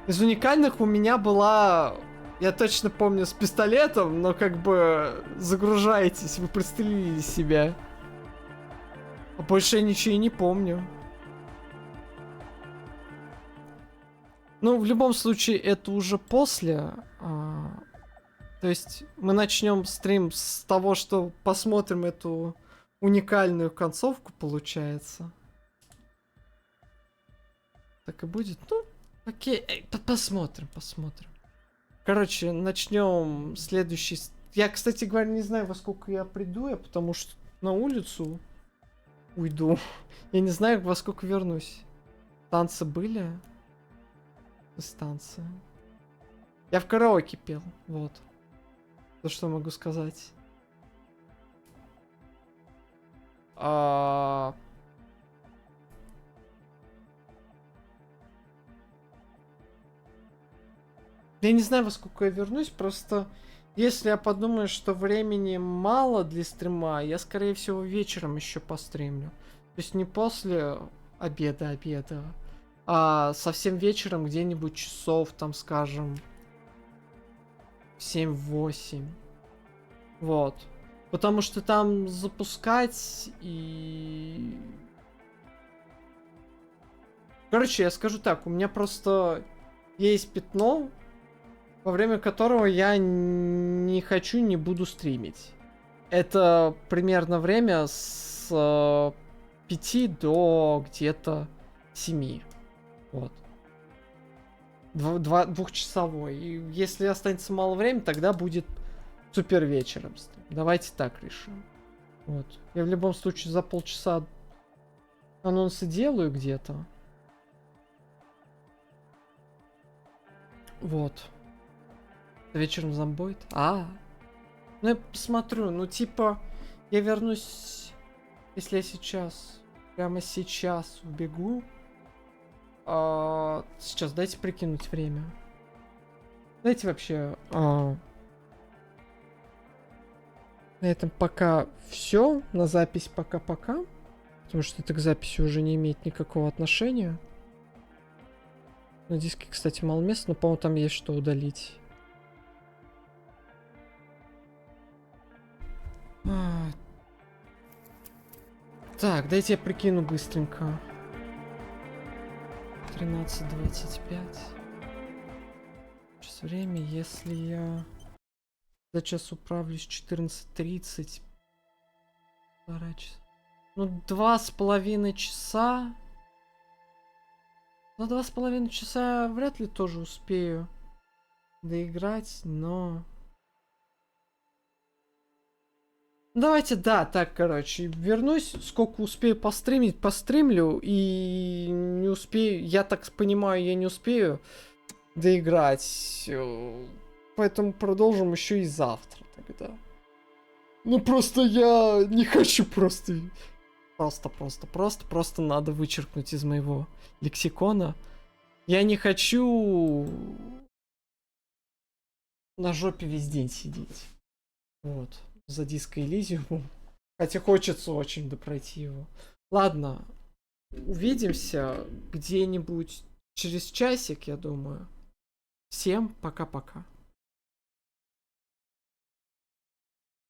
Из уникальных у меня была, я точно помню, с пистолетом, но как бы загружаетесь, вы пристрелили себя. А больше я ничего и не помню. Ну, в любом случае, это уже после. То есть мы начнем стрим с того, что посмотрим эту уникальную концовку, получается. Так и будет. Ну, окей, посмотрим. Короче, начнем следующий... Я, кстати говоря, не знаю, во сколько я приду, я потому что на улицу уйду. Я не знаю, во сколько вернусь. Танцы были? Станция. Я в караоке пел, вот. То, что могу сказать. Я не знаю, во сколько я вернусь, просто если я подумаю, что времени мало для стрима, я, скорее всего, вечером еще постримлю. То есть не после обеда, а совсем вечером где-нибудь часов, там, скажем, 7-8. Вот. Потому что там запускать и... Короче, я скажу так, у меня просто есть пятно, во время которого я не хочу, не буду стримить. Это примерно время с 5 до где-то 7. Вот. Двухчасовой. И если останется мало времени, тогда будет супер вечером стрим. Давайте так решим. Вот. Я в любом случае за полчаса анонсы делаю где-то. Вот. Вечером зомбоид. Ну я посмотрю. Ну типа, я вернусь, если я сейчас, прямо сейчас убегу. Сейчас дайте прикинуть время. Дайте вообще... На этом пока все. На запись пока-пока. Потому что это к записи уже не имеет никакого отношения. На диске, кстати, мало места, но, по-моему, там есть что удалить. Так, дайте я прикину быстренько. 13:25. Сейчас время, если я за час управлюсь 14:30. 2 часа. Ну, 2,5 часа. За 2,5 часа вряд ли тоже успею доиграть, но... Давайте, да, так, короче, вернусь, сколько успею постримить, постримлю, и не успею, я так понимаю, я не успею доиграть, поэтому продолжим еще и завтра тогда. Ну просто я не хочу просто надо вычеркнуть из моего лексикона. Я не хочу на жопе весь день сидеть. Вот. За диско Elysium. Хотя хочется очень пройти его. Ладно. Увидимся где-нибудь через часик, я думаю. Всем пока-пока.